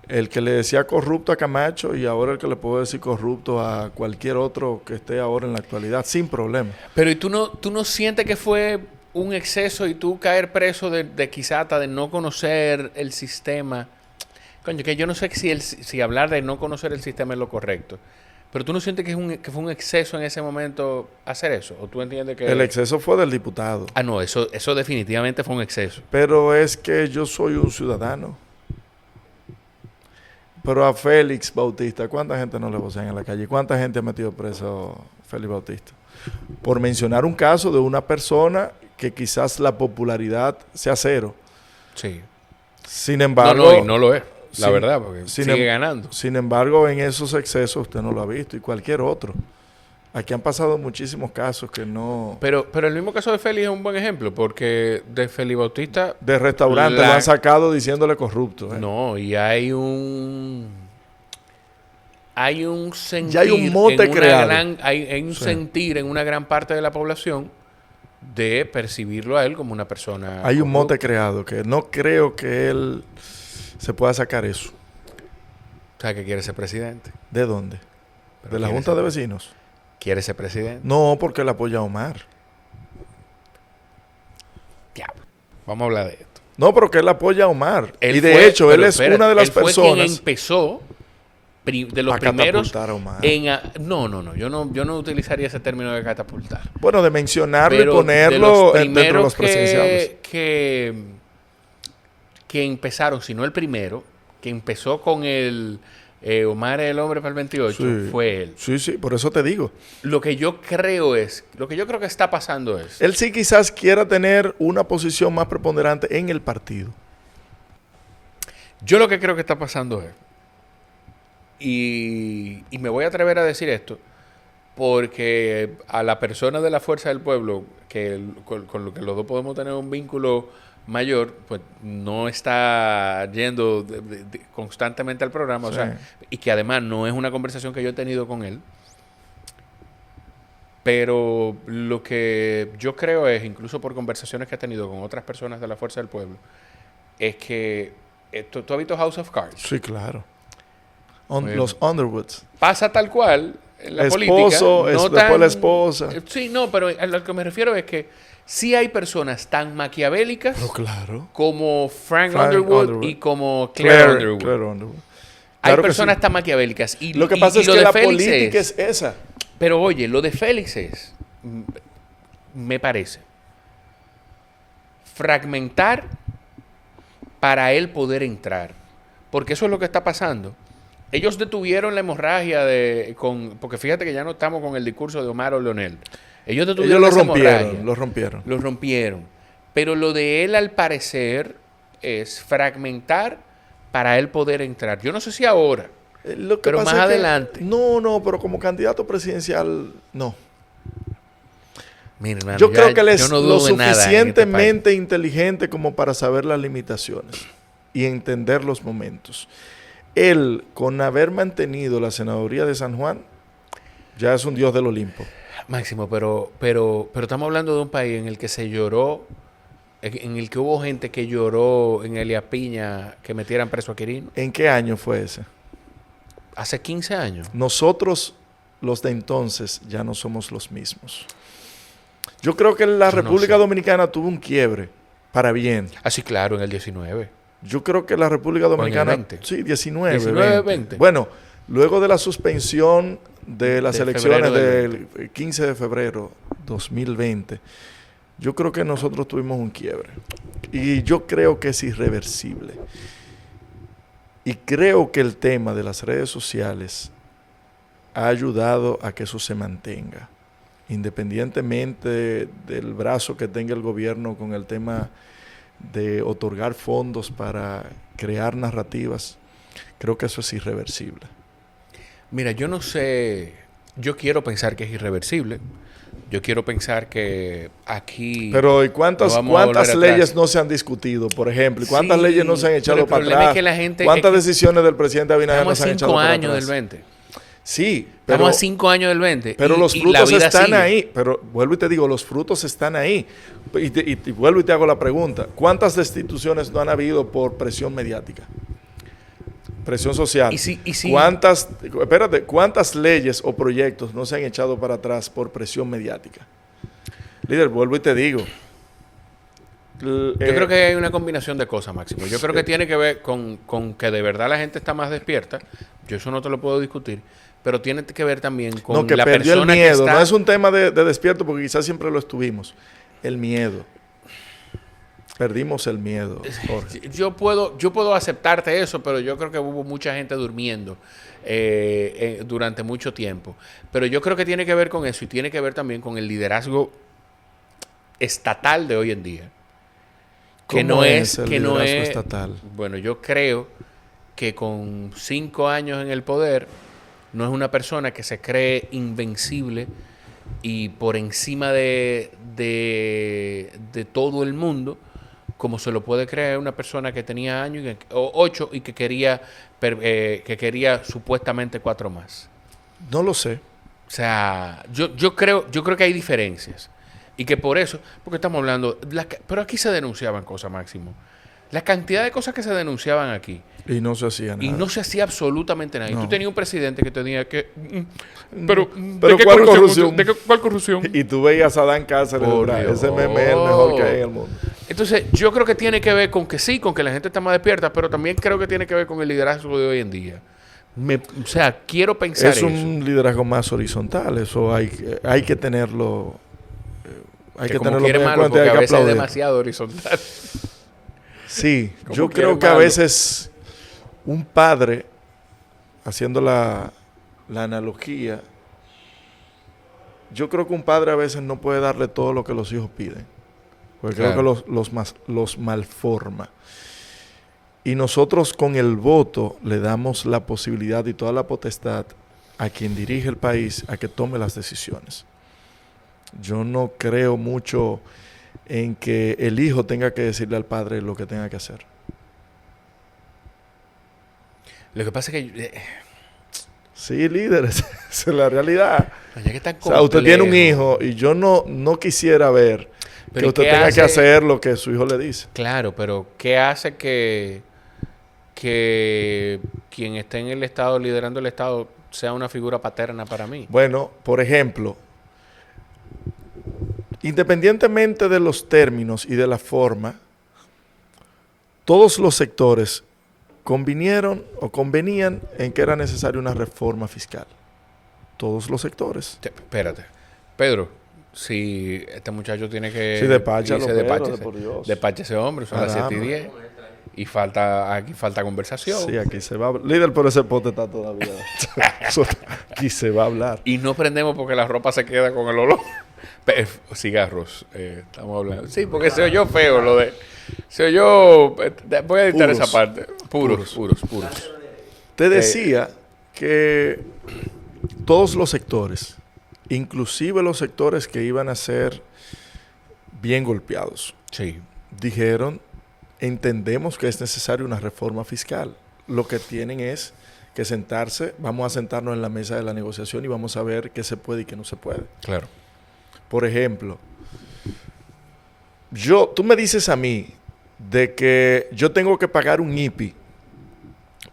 Speaker 2: El que le decía corrupto a Camacho y ahora el que le puedo decir corrupto a cualquier otro que esté ahora en la actualidad, sin problema.
Speaker 1: Pero ¿y tú no sientes que fue un exceso y tú caer preso de quizá hasta de no conocer el sistema? Coño, que yo no sé si hablar de no conocer el sistema es lo correcto. Pero tú no sientes que fue un exceso en ese momento hacer eso. ¿O tú entiendes que...?
Speaker 2: El exceso fue del diputado.
Speaker 1: No, eso definitivamente fue un exceso.
Speaker 2: Pero es que yo soy un ciudadano. Pero a Félix Bautista, ¿cuánta gente no le vocean en la calle? ¿Cuánta gente ha metido preso Félix Bautista? Por mencionar un caso de una persona que quizás la popularidad sea cero.
Speaker 1: Sí.
Speaker 2: Sin embargo...
Speaker 1: No lo es. La verdad, porque sigue ganando.
Speaker 2: Sin embargo, en esos excesos usted no lo ha visto y cualquier otro. Aquí han pasado muchísimos casos que no...
Speaker 1: Pero el mismo caso de Félix es un buen ejemplo, porque de Félix Bautista...
Speaker 2: De restaurante lo han sacado diciéndole corrupto.
Speaker 1: No, y hay un sentir...
Speaker 2: Ya hay un mote creado.
Speaker 1: Hay un sentir en una gran parte de la población de percibirlo a él como una persona...
Speaker 2: Hay un mote creado que no creo que él se pueda sacar eso.
Speaker 1: O sea, que quiere ser presidente.
Speaker 2: ¿De dónde? ¿De la Junta de Vecinos?
Speaker 1: ¿Quiere ser presidente?
Speaker 2: No, porque él apoya a Omar.
Speaker 1: Vamos a hablar de esto.
Speaker 2: No, pero que él apoya a Omar.
Speaker 1: Él
Speaker 2: y de
Speaker 1: fue-
Speaker 2: hecho, él
Speaker 1: pero
Speaker 2: es
Speaker 1: espérate,
Speaker 2: una de las
Speaker 1: él fue
Speaker 2: personas
Speaker 1: quien empezó de los
Speaker 2: a
Speaker 1: primeros
Speaker 2: catapultar a Omar.
Speaker 1: no, yo no utilizaría ese término de catapultar.
Speaker 2: Bueno, de mencionarlo
Speaker 1: Pero
Speaker 2: y ponerlo dentro de los presidenciales.
Speaker 1: que empezaron, si no el primero, que empezó con el Omar el hombre para el 28,
Speaker 2: Sí.
Speaker 1: fue él.
Speaker 2: Sí, por eso te digo.
Speaker 1: Lo que yo creo que está pasando es,
Speaker 2: Él sí quizás quiera tener una posición más preponderante en el partido.
Speaker 1: yo lo que creo que está pasando es, y me voy a atrever a decir esto, porque a la persona de la Fuerza del Pueblo, con lo que los dos podemos tener un vínculo mayor, pues no está yendo constantemente al programa, o
Speaker 2: Sí.
Speaker 1: sea, y que además no es una conversación que yo he tenido con él. Pero lo que yo creo es, incluso por conversaciones que he tenido con otras personas de la Fuerza del Pueblo, es que ¿tú has visto House of Cards?
Speaker 2: Sí, claro.
Speaker 1: Bueno.
Speaker 2: Los Underwoods.
Speaker 1: Pasa tal cual en la
Speaker 2: Esposo,
Speaker 1: política. No
Speaker 2: después la esposa.
Speaker 1: Sí, no, pero a lo que me refiero es que sí hay personas tan maquiavélicas
Speaker 2: Pero claro.
Speaker 1: como Frank
Speaker 2: Frank
Speaker 1: Underwood,
Speaker 2: Underwood.
Speaker 1: y como Claire Underwood.
Speaker 2: Claire Underwood.
Speaker 1: Hay
Speaker 2: Claro que
Speaker 1: personas
Speaker 2: sí.
Speaker 1: tan maquiavélicas. Y,
Speaker 2: Lo que
Speaker 1: y-
Speaker 2: pasa
Speaker 1: y
Speaker 2: es
Speaker 1: lo
Speaker 2: que
Speaker 1: de
Speaker 2: la
Speaker 1: Félix
Speaker 2: política es esa.
Speaker 1: Pero oye, lo de Félix es, me parece, fragmentar para él poder entrar. Porque eso es lo que está pasando. Ellos detuvieron la hemorragia porque fíjate que ya no estamos con el discurso de Omar o Leonel. Ellos detuvieron
Speaker 2: Ellos
Speaker 1: esa hemorragia.
Speaker 2: lo rompieron.
Speaker 1: Lo rompieron. Pero lo de él, al parecer, es fragmentar para él poder entrar. Yo no sé si ahora,
Speaker 2: Lo que
Speaker 1: pero
Speaker 2: pasa
Speaker 1: más
Speaker 2: es que-
Speaker 1: adelante.
Speaker 2: No, pero como candidato presidencial, no.
Speaker 1: Mira, hermano,
Speaker 2: Yo creo que él es
Speaker 1: yo no dudo
Speaker 2: lo
Speaker 1: de nada en este
Speaker 2: suficientemente inteligente como para saber las limitaciones y entender los momentos. Él, con haber mantenido la senaduría de San Juan, ya es un dios del Olimpo.
Speaker 1: país. Máximo, pero estamos hablando de un país en el que se lloró, en el que hubo gente que lloró en Elías Piña que metieran preso a Quirino.
Speaker 2: ¿En qué año fue ese?
Speaker 1: Hace 15 años.
Speaker 2: Nosotros, los de entonces, ya no somos los mismos. Yo creo que la
Speaker 1: Yo no
Speaker 2: República
Speaker 1: sé.
Speaker 2: Dominicana tuvo un quiebre para bien.
Speaker 1: Así, claro, en el 19.
Speaker 2: Yo creo que la República
Speaker 1: en el
Speaker 2: Dominicana...
Speaker 1: 20.
Speaker 2: Sí, 19,
Speaker 1: 19,
Speaker 2: 20.
Speaker 1: 20.
Speaker 2: Bueno, luego de la suspensión de las
Speaker 1: De
Speaker 2: elecciones
Speaker 1: febrero
Speaker 2: del 15 de febrero 2020, yo creo que nosotros tuvimos un quiebre. Y yo creo que es irreversible. Y creo que el tema de las redes sociales ha ayudado a que eso se mantenga. Independientemente del brazo que tenga el gobierno con el tema de otorgar fondos para crear narrativas, creo que eso es irreversible.
Speaker 1: Mira, yo no sé, yo quiero pensar que es irreversible. Yo quiero pensar que aquí...
Speaker 2: Pero ¿y cuántas
Speaker 1: no vamos a volver atrás.
Speaker 2: leyes no se han discutido, por ejemplo? ¿Y cuántas
Speaker 1: Sí,
Speaker 2: leyes no se han
Speaker 1: pero
Speaker 2: echado
Speaker 1: el
Speaker 2: para
Speaker 1: problema
Speaker 2: atrás?
Speaker 1: es que la gente-
Speaker 2: ¿Cuántas
Speaker 1: es que
Speaker 2: decisiones del presidente Abinader no
Speaker 1: estamos
Speaker 2: se
Speaker 1: a
Speaker 2: han echado
Speaker 1: 5
Speaker 2: para
Speaker 1: años
Speaker 2: atrás?
Speaker 1: del 20.
Speaker 2: Sí, pero...
Speaker 1: Estamos a 5 años del 20.
Speaker 2: Pero los
Speaker 1: y la
Speaker 2: frutos
Speaker 1: vida
Speaker 2: están
Speaker 1: sigue.
Speaker 2: ahí. Pero vuelvo y te digo, los frutos están ahí. Y vuelvo y te hago la pregunta. ¿Cuántas destituciones no han habido por presión mediática? Presión social.
Speaker 1: Y si-
Speaker 2: ¿Cuántas leyes o proyectos no se han echado para atrás por presión mediática? Líder, vuelvo y te digo.
Speaker 1: Yo creo que hay una combinación de cosas, Máximo. Yo creo que tiene que ver con que de verdad la gente está más despierta. Yo eso no te lo puedo discutir. Pero tiene que ver también con
Speaker 2: No, que
Speaker 1: la
Speaker 2: perdió el
Speaker 1: persona que
Speaker 2: miedo.
Speaker 1: está...
Speaker 2: No es un tema de despierto porque quizás siempre lo estuvimos. El miedo. Perdimos el miedo, Jorge.
Speaker 1: Yo puedo aceptarte eso, pero yo creo que hubo mucha gente durmiendo durante mucho tiempo. Pero yo creo que tiene que ver con eso y tiene que ver también con el liderazgo estatal de hoy en día. Que
Speaker 2: ¿Cómo
Speaker 1: no
Speaker 2: es
Speaker 1: es
Speaker 2: el
Speaker 1: que no
Speaker 2: liderazgo
Speaker 1: es
Speaker 2: estatal?
Speaker 1: Bueno, yo creo que con 5 años en el poder no es una persona que se cree invencible y por encima de todo el mundo, como se lo puede creer una persona que tenía años o 8 y que quería supuestamente 4 más.
Speaker 2: No lo sé.
Speaker 1: O sea, yo creo que hay diferencias. Y que por eso, porque estamos hablando, pero aquí se denunciaban cosas, Máximo. La cantidad de cosas que se denunciaban aquí.
Speaker 2: Y no se hacía nada.
Speaker 1: Y no se hacía absolutamente nada.
Speaker 2: No.
Speaker 1: Y tú tenías un presidente que tenía que...
Speaker 2: Pero
Speaker 1: ¿de qué
Speaker 2: ¿cuál
Speaker 1: corrupción?
Speaker 2: corrupción?
Speaker 1: ¿De qué, cuál corrupción?
Speaker 2: Y tú veías a Dan Cáceres,
Speaker 1: Por
Speaker 2: ¿verdad?
Speaker 1: Dios.
Speaker 2: Ese meme es el mejor que hay en el mundo.
Speaker 1: Entonces, yo creo que tiene que ver con que sí, con que la gente está más despierta, pero también creo que tiene que ver con el liderazgo de hoy en día. O sea, quiero pensar
Speaker 2: Es
Speaker 1: eso.
Speaker 2: un liderazgo más horizontal, eso hay que tenerlo. Hay que
Speaker 1: como
Speaker 2: tenerlo
Speaker 1: quiere
Speaker 2: muy en
Speaker 1: malo,
Speaker 2: cuenta y
Speaker 1: porque
Speaker 2: hay
Speaker 1: a
Speaker 2: que
Speaker 1: veces es
Speaker 2: aplaudir.
Speaker 1: demasiado horizontal.
Speaker 2: Sí,
Speaker 1: Como
Speaker 2: yo
Speaker 1: quiere
Speaker 2: creo que a
Speaker 1: malo.
Speaker 2: veces un padre, haciendo la analogía, yo creo que un padre a veces no puede darle todo lo que los hijos piden, porque creo
Speaker 1: Claro.
Speaker 2: que los malforma. Y nosotros con el voto le damos la posibilidad y toda la potestad a quien dirige el país a que tome las decisiones. Yo no creo mucho en que el hijo tenga que decirle al padre lo que tenga que hacer.
Speaker 1: Lo que pasa es que
Speaker 2: Sí, líderes, esa es la realidad.
Speaker 1: ya que tan
Speaker 2: O sea, usted tiene un
Speaker 1: complejo.
Speaker 2: hijo y yo no quisiera ver
Speaker 1: Pero
Speaker 2: que
Speaker 1: ¿y
Speaker 2: usted
Speaker 1: qué
Speaker 2: tenga que
Speaker 1: hace?
Speaker 2: hacer lo que su hijo le dice.
Speaker 1: Claro, pero ¿qué hace que quien esté en el Estado, liderando el Estado, sea una figura paterna para mí?
Speaker 2: Bueno, por ejemplo, independientemente de los términos y de la forma, todos los sectores convinieron o convenían en que era necesaria una reforma fiscal. Todos los sectores.
Speaker 1: Espérate. Pedro, si este muchacho tiene que
Speaker 2: Sí, despáchalo,
Speaker 1: irse,
Speaker 2: Pedro,
Speaker 1: despáchese.
Speaker 2: por Dios.
Speaker 1: Despache ese hombre, son las
Speaker 2: Caramba.
Speaker 1: 7:10. Y aquí falta conversación.
Speaker 2: Sí, aquí se va a hablar. Líder, pero ese pote está todavía. Aquí se va a hablar.
Speaker 1: Y no prendemos porque la ropa se queda con el olor. Cigarros, estamos hablando. Sí, porque se oyó feo lo de... Se oyó... Voy a editar
Speaker 2: Puros.
Speaker 1: esa parte. Puros.
Speaker 2: Te decía que todos los sectores, inclusive los sectores que iban a ser bien golpeados,
Speaker 1: Sí.
Speaker 2: dijeron, entendemos que es necesaria una reforma fiscal. Lo que tienen es que sentarse, vamos a sentarnos en la mesa de la negociación y vamos a ver qué se puede y qué no se puede.
Speaker 1: Claro.
Speaker 2: Por ejemplo, tú me dices a mí de que yo tengo que pagar un IPI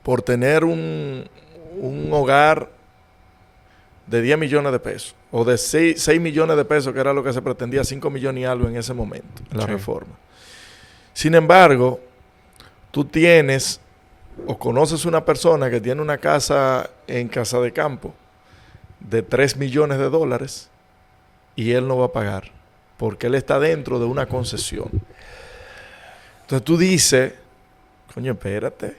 Speaker 2: por tener un hogar de 10 millones de pesos o de 6 millones de pesos, que era lo que se pretendía, 5 millones y algo en ese momento, en la reforma. Sin embargo, tú tienes o conoces una persona que tiene una casa en Casa de Campo de 3 millones de dólares y él no va a pagar porque él está dentro de una concesión. Entonces tú dices, coño, espérate,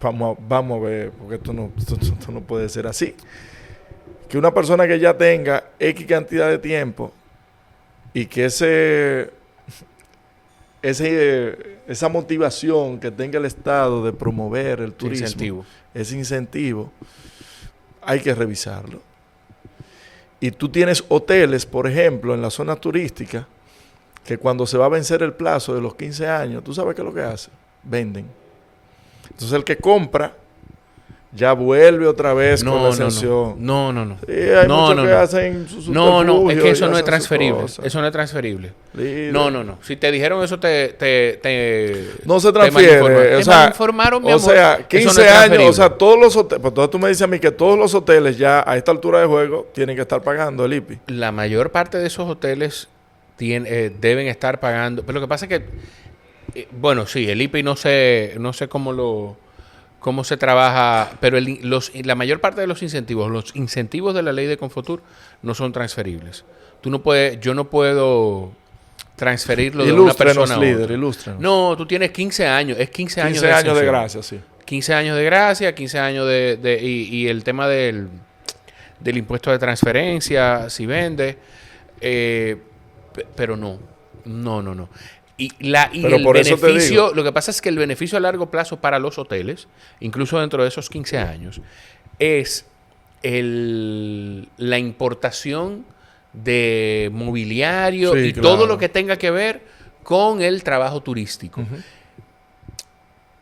Speaker 2: vamos a ver, porque esto no puede ser así. Que una persona que ya tenga X cantidad de tiempo y que esa motivación que tenga el Estado de promover el turismo, ese incentivo, hay que revisarlo. Y tú tienes hoteles, por ejemplo, en la zona turística, que cuando se va a vencer el plazo de los 15 años, ¿tú sabes qué es lo que hace? Venden. Entonces el que compra ya vuelve otra vez con la exención.
Speaker 1: No.
Speaker 2: Sí, hay muchos que hacen su
Speaker 1: No, es que eso no es transferible. Eso no es transferible.
Speaker 2: Líder.
Speaker 1: No. Si te dijeron eso,
Speaker 2: no se transfiere.
Speaker 1: Te malinformaron, mi amor.
Speaker 2: O sea, 15 años, o sea, todos los hoteles, pues entonces tú me dices a mí que todos los hoteles ya a esta altura de juego tienen que estar pagando el IPI.
Speaker 1: La mayor parte de esos hoteles deben estar pagando. Pero lo que pasa es que, bueno, sí, el IPI no sé cómo se trabaja, pero la mayor parte de los incentivos de la ley de Confotur no son transferibles. Yo no puedo transferirlo de una persona a otra.
Speaker 2: Ilústrenos.
Speaker 1: No, tú tienes 15 años, es 15 años
Speaker 2: 15 años de gracia, sí.
Speaker 1: 15 años de gracia, 15 años y el tema del impuesto de transferencia, si vende, pero no. Y el beneficio, lo que pasa es que el beneficio a largo plazo para los hoteles, incluso dentro de esos 15 años, es la importación de mobiliario y
Speaker 2: claro,
Speaker 1: todo lo que tenga que ver con el trabajo turístico.
Speaker 2: Uh-huh.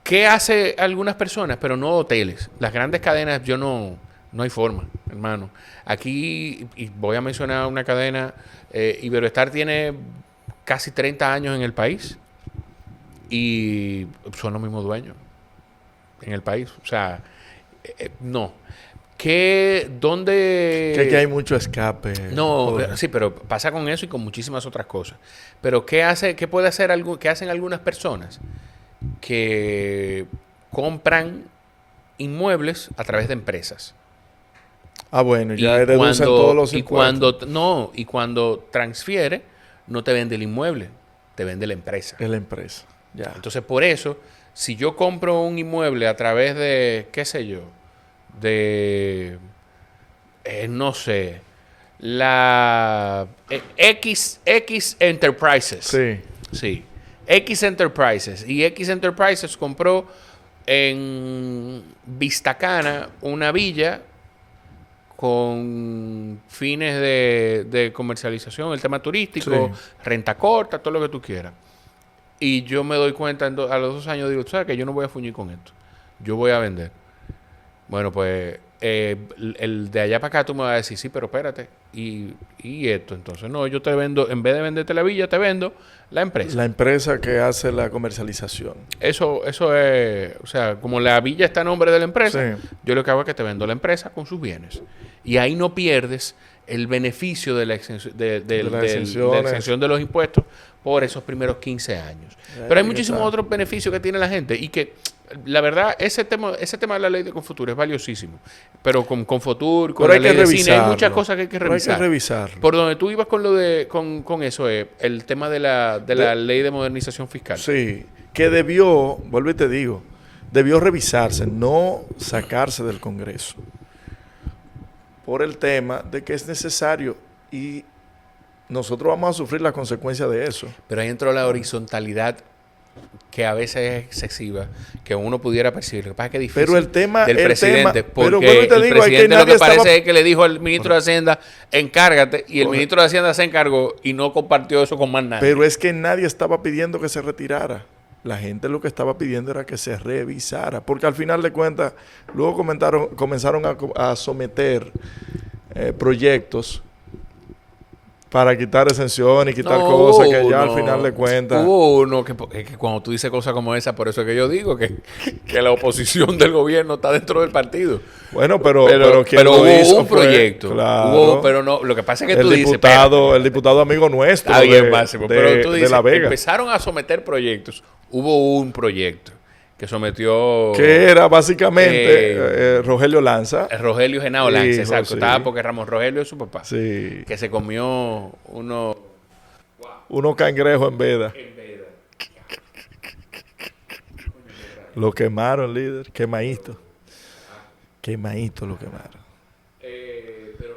Speaker 1: ¿Qué hace algunas personas? Pero no hoteles. Las grandes cadenas, no hay forma, hermano. Aquí, y voy a mencionar una cadena, Iberoestar tiene casi 30 años en el país y son los mismos dueños en el país. O sea, no. ¿Dónde?
Speaker 2: Que aquí hay mucho escape.
Speaker 1: No, sí, pero pasa con eso y con muchísimas otras cosas. Pero ¿qué puede hacer qué hacen algunas personas? Que compran inmuebles a través de empresas.
Speaker 2: Ah, bueno, ya reducen todos los impuestos.
Speaker 1: Y cuando transfiere, no te vende el inmueble, te vende la empresa.
Speaker 2: Es la empresa, ya.
Speaker 1: Entonces, por eso, si yo compro un inmueble a través de, qué sé yo, de, no sé, la X Enterprises.
Speaker 2: Sí.
Speaker 1: Sí. X Enterprises. Y X Enterprises compró en Vistacana una villa con fines de comercialización, el tema turístico,
Speaker 2: Sí.
Speaker 1: renta corta, todo lo que tú quieras. Y yo me doy cuenta a los 2 años, digo, ¿sabes qué? Yo no voy a fuñir con esto. Yo voy a vender. Bueno, pues el de allá para acá tú me vas a decir, sí, pero espérate. Y esto, entonces, no, yo te vendo, en vez de venderte la villa, te vendo la empresa.
Speaker 2: La empresa que hace la comercialización.
Speaker 1: Eso es, o sea, como la villa está a nombre de la empresa,
Speaker 2: Sí.
Speaker 1: yo lo que hago es que te vendo la empresa con sus bienes. Y ahí no pierdes el beneficio de la exención de la exención de los impuestos por esos primeros 15 años. Pero hay muchísimos otros beneficios que tiene la gente y que, la verdad, ese tema de la ley de Confuturo es valiosísimo. Pero con Confotur, con la ley de cine, hay muchas cosas que hay que revisar.
Speaker 2: Hay que revisarlo.
Speaker 1: Por donde tú ibas con eso, el tema de la ley de modernización fiscal.
Speaker 2: Sí, que vuelvo y te digo, debió revisarse, no sacarse del Congreso. Por el tema de que es necesario y nosotros vamos a sufrir las consecuencias de eso.
Speaker 1: Pero ahí entró la horizontalidad que a veces es excesiva, que uno pudiera percibir. Lo que pasa es que es difícil
Speaker 2: pero el tema
Speaker 1: del presidente, porque
Speaker 2: pero bueno, te
Speaker 1: el
Speaker 2: digo,
Speaker 1: presidente lo que parece es que le dijo al ministro de Hacienda, encárgate, y el ministro de Hacienda se encargó y no compartió eso con más nadie.
Speaker 2: Pero es que nadie estaba pidiendo que se retirara. La gente lo que estaba pidiendo era que se revisara, porque al final de cuentas, luego comenzaron a someter proyectos para quitar exenciones y quitar cosas que ya al final de cuentas...
Speaker 1: Hubo uno que cuando tú dices cosas como esa, por eso es que yo digo que la oposición del gobierno está dentro del partido.
Speaker 2: Bueno, pero
Speaker 1: hubo un proyecto.
Speaker 2: Claro,
Speaker 1: pero no, lo que pasa es que
Speaker 2: el
Speaker 1: tú dices...
Speaker 2: el diputado amigo nuestro
Speaker 1: está bien, Máximo, pero tú dices,
Speaker 2: de La Vega.
Speaker 1: Empezaron a someter proyectos. Hubo un proyecto que sometió...
Speaker 2: Que era básicamente Rogelio Lanza.
Speaker 1: Rogelio Genao Lanza,
Speaker 2: Hijo,
Speaker 1: exacto.
Speaker 2: sí.
Speaker 1: Estaba porque Ramón Rogelio es su papá.
Speaker 2: Sí.
Speaker 1: Que se comió
Speaker 2: Unos cangrejos en veda. Lo quemaron, líder. Quemadito. Quemadito lo quemaron.
Speaker 1: Pero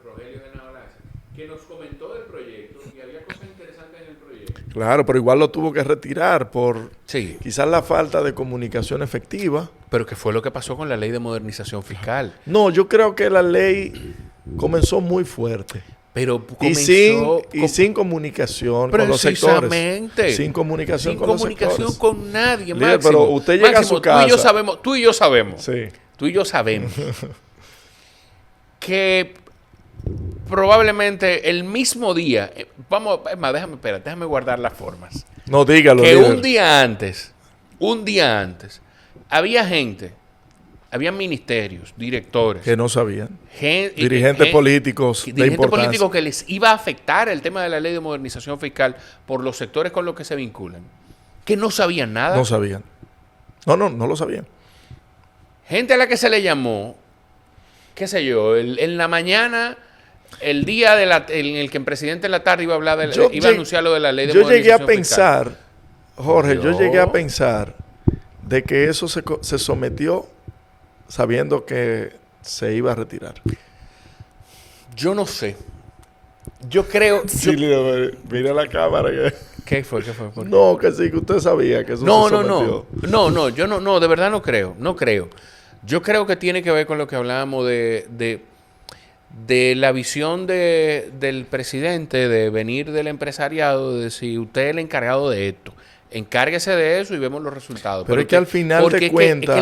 Speaker 1: Rogelio Genao Lanza, que nos comentó del proyecto y había cosas interesantes en el proyecto.
Speaker 2: Claro, pero igual lo tuvo que retirar por
Speaker 1: Sí.
Speaker 2: quizás la falta de comunicación efectiva.
Speaker 1: Pero ¿qué fue lo que pasó con la ley de modernización fiscal?
Speaker 2: No, yo creo que la ley comenzó muy fuerte.
Speaker 1: Pero
Speaker 2: Y sin comunicación con los sectores.
Speaker 1: Precisamente.
Speaker 2: Sin comunicación
Speaker 1: Sin
Speaker 2: con los
Speaker 1: comunicación
Speaker 2: sectores.
Speaker 1: con nadie,
Speaker 2: Líder,
Speaker 1: Máximo.
Speaker 2: pero usted llega
Speaker 1: Máximo,
Speaker 2: a su casa.
Speaker 1: Tú y yo sabemos.
Speaker 2: Sí.
Speaker 1: Tú y yo sabemos que probablemente el mismo día, es más, déjame guardar las formas.
Speaker 2: No, dígalo,
Speaker 1: Que
Speaker 2: líder.
Speaker 1: un día antes, había ministerios, directores,
Speaker 2: Que no sabían. Dirigentes
Speaker 1: dirigentes
Speaker 2: políticos de
Speaker 1: dirigentes
Speaker 2: importancia.
Speaker 1: políticos que les iba a afectar el tema de la ley de modernización fiscal por los sectores con los que se vinculan, que no sabían nada.
Speaker 2: No sabían. No lo sabían.
Speaker 1: Gente a la que se le llamó, qué sé yo, en la mañana, el día en el que el presidente en la tarde iba a hablar iba a anunciar lo de la ley de
Speaker 2: Yo llegué a
Speaker 1: modernización fiscal.
Speaker 2: pensar, Jorge, yo llegué a pensar de que eso se sometió sabiendo que se iba a retirar.
Speaker 1: Yo no sé. Yo creo...
Speaker 2: Sí, mira la cámara.
Speaker 1: ¿Qué fue? ¿Por qué?
Speaker 2: No, que sí, que usted sabía que eso se sometió.
Speaker 1: No, de verdad no creo. Yo creo que tiene que ver con lo que hablábamos de la visión del presidente, de venir del empresariado, de si usted es el encargado de esto. encárguese de eso y vemos los resultados.
Speaker 2: Pero es que al final de cuentas...
Speaker 1: Es que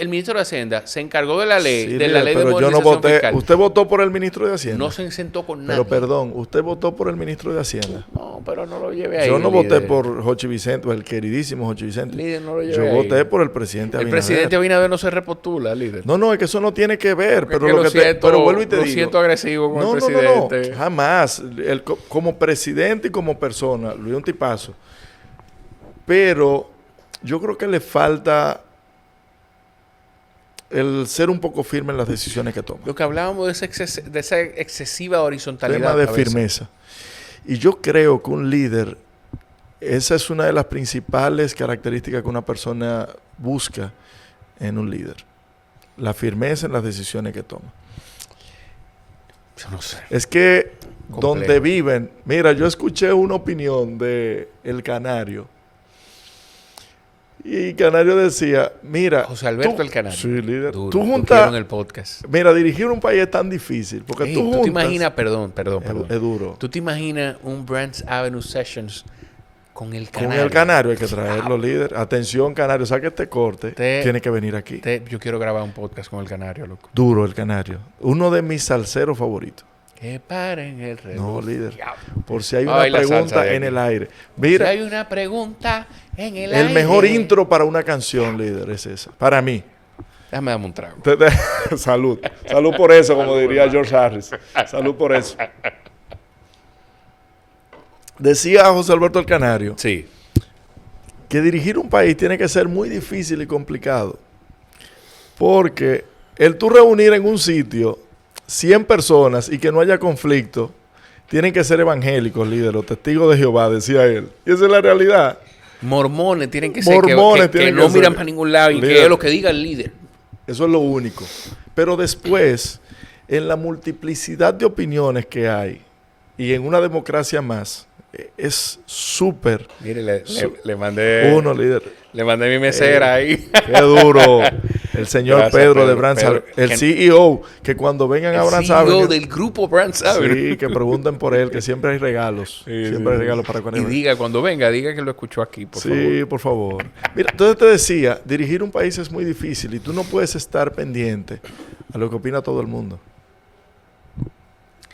Speaker 1: el ministro de Hacienda se encargó de la ley,
Speaker 2: Sí,
Speaker 1: de la ley de
Speaker 2: pero yo no
Speaker 1: modernización
Speaker 2: voté.
Speaker 1: fiscal.
Speaker 2: ¿Usted votó por el ministro de Hacienda?
Speaker 1: No se sentó con nadie.
Speaker 2: Pero perdón, ¿usted votó por el ministro de Hacienda?
Speaker 1: No, pero no lo lleve ahí.
Speaker 2: Yo no voté
Speaker 1: líder.
Speaker 2: por Jochi Vicente, el queridísimo Jochi Vicente.
Speaker 1: Líder, no lo lleve
Speaker 2: Yo
Speaker 1: ahí.
Speaker 2: voté por el presidente
Speaker 1: El
Speaker 2: Abinader.
Speaker 1: presidente Abinader no se repostula, líder.
Speaker 2: No, es que eso no tiene que ver.
Speaker 1: Porque
Speaker 2: Pero
Speaker 1: es que
Speaker 2: lo que
Speaker 1: siento,
Speaker 2: pero vuelvo y te
Speaker 1: lo
Speaker 2: digo.
Speaker 1: siento agresivo con el
Speaker 2: No,
Speaker 1: presidente.
Speaker 2: jamás. Como presidente y como persona, Luis es un tipazo. Pero yo creo que le falta el ser un poco firme en las decisiones que toma.
Speaker 1: Lo que hablábamos de esa excesiva horizontalidad.
Speaker 2: Tema de
Speaker 1: a veces.
Speaker 2: firmeza. Y yo creo que un líder, esa es una de las principales características que una persona busca en un líder. La firmeza en las decisiones que toma.
Speaker 1: Yo no sé.
Speaker 2: Es que
Speaker 1: Complejo.
Speaker 2: donde viven, mira, yo escuché una opinión de El Canario. Y Canario decía, mira,
Speaker 1: José Alberto El Canario.
Speaker 2: Sí, líder.
Speaker 1: Duro,
Speaker 2: Tú
Speaker 1: lo quiero
Speaker 2: juntas,
Speaker 1: en el podcast.
Speaker 2: mira, dirigir un país es tan difícil, porque
Speaker 1: Ey,
Speaker 2: tú
Speaker 1: ¿tú
Speaker 2: juntas,
Speaker 1: te imaginas, perdón.
Speaker 2: es duro.
Speaker 1: ¿Tú te imaginas un Brands Avenue Sessions con el
Speaker 2: Con
Speaker 1: Canario?
Speaker 2: el Canario hay que traerlo, líder. Atención, Canario, saque este corte, tiene que venir aquí.
Speaker 1: Yo quiero grabar un podcast con el Canario, loco.
Speaker 2: Duro el Canario. Uno de mis salseros favoritos.
Speaker 1: Que paren el reloj.
Speaker 2: No, líder.
Speaker 1: Diablo.
Speaker 2: Por si hay
Speaker 1: Va a
Speaker 2: una
Speaker 1: bailar salsa
Speaker 2: pregunta
Speaker 1: de
Speaker 2: en
Speaker 1: aquí.
Speaker 2: el aire.
Speaker 1: Si
Speaker 2: Mira,
Speaker 1: hay una pregunta en el
Speaker 2: el
Speaker 1: aire.
Speaker 2: mejor intro para una canción, líder, es esa. Para mí.
Speaker 1: Déjame darme un trago.
Speaker 2: Salud. Salud por eso, como diría George Harris. Salud por eso. Decía José Alberto El Canario
Speaker 1: Sí.
Speaker 2: que dirigir un país tiene que ser muy difícil y complicado. Porque el tú reunir en un sitio 100 personas y que no haya conflicto, tienen que ser evangélicos, líder, o testigos de Jehová, decía él. Y esa es la realidad.
Speaker 1: Mormones tienen que ser
Speaker 2: Mormones
Speaker 1: que
Speaker 2: tienen
Speaker 1: no
Speaker 2: que
Speaker 1: miran
Speaker 2: ser.
Speaker 1: para ningún lado y
Speaker 2: Líder.
Speaker 1: que es lo que diga el líder.
Speaker 2: Eso es lo único. Pero después, en la multiplicidad de opiniones que hay, y en una democracia más, es súper.
Speaker 1: Mire, le
Speaker 2: Uno, líder.
Speaker 1: le mandé mi mesera ahí.
Speaker 2: Qué duro. El señor
Speaker 1: Gracias,
Speaker 2: Pedro de
Speaker 1: Pedro.
Speaker 2: Brands
Speaker 1: Pedro,
Speaker 2: Avenue, el
Speaker 1: que-
Speaker 2: CEO, que cuando vengan a
Speaker 1: El
Speaker 2: Brands
Speaker 1: CEO
Speaker 2: Avenue,
Speaker 1: del grupo Brands Avenue.
Speaker 2: sí, que pregunten por él, que siempre hay regalos.
Speaker 1: Sí,
Speaker 2: siempre hay
Speaker 1: sí.
Speaker 2: regalos para cuando
Speaker 1: Y diga, cuando venga, diga que lo escuchó aquí, por favor.
Speaker 2: Sí, por favor. Mira, entonces te decía, dirigir un país es muy difícil y tú no puedes estar pendiente a lo que opina todo el mundo.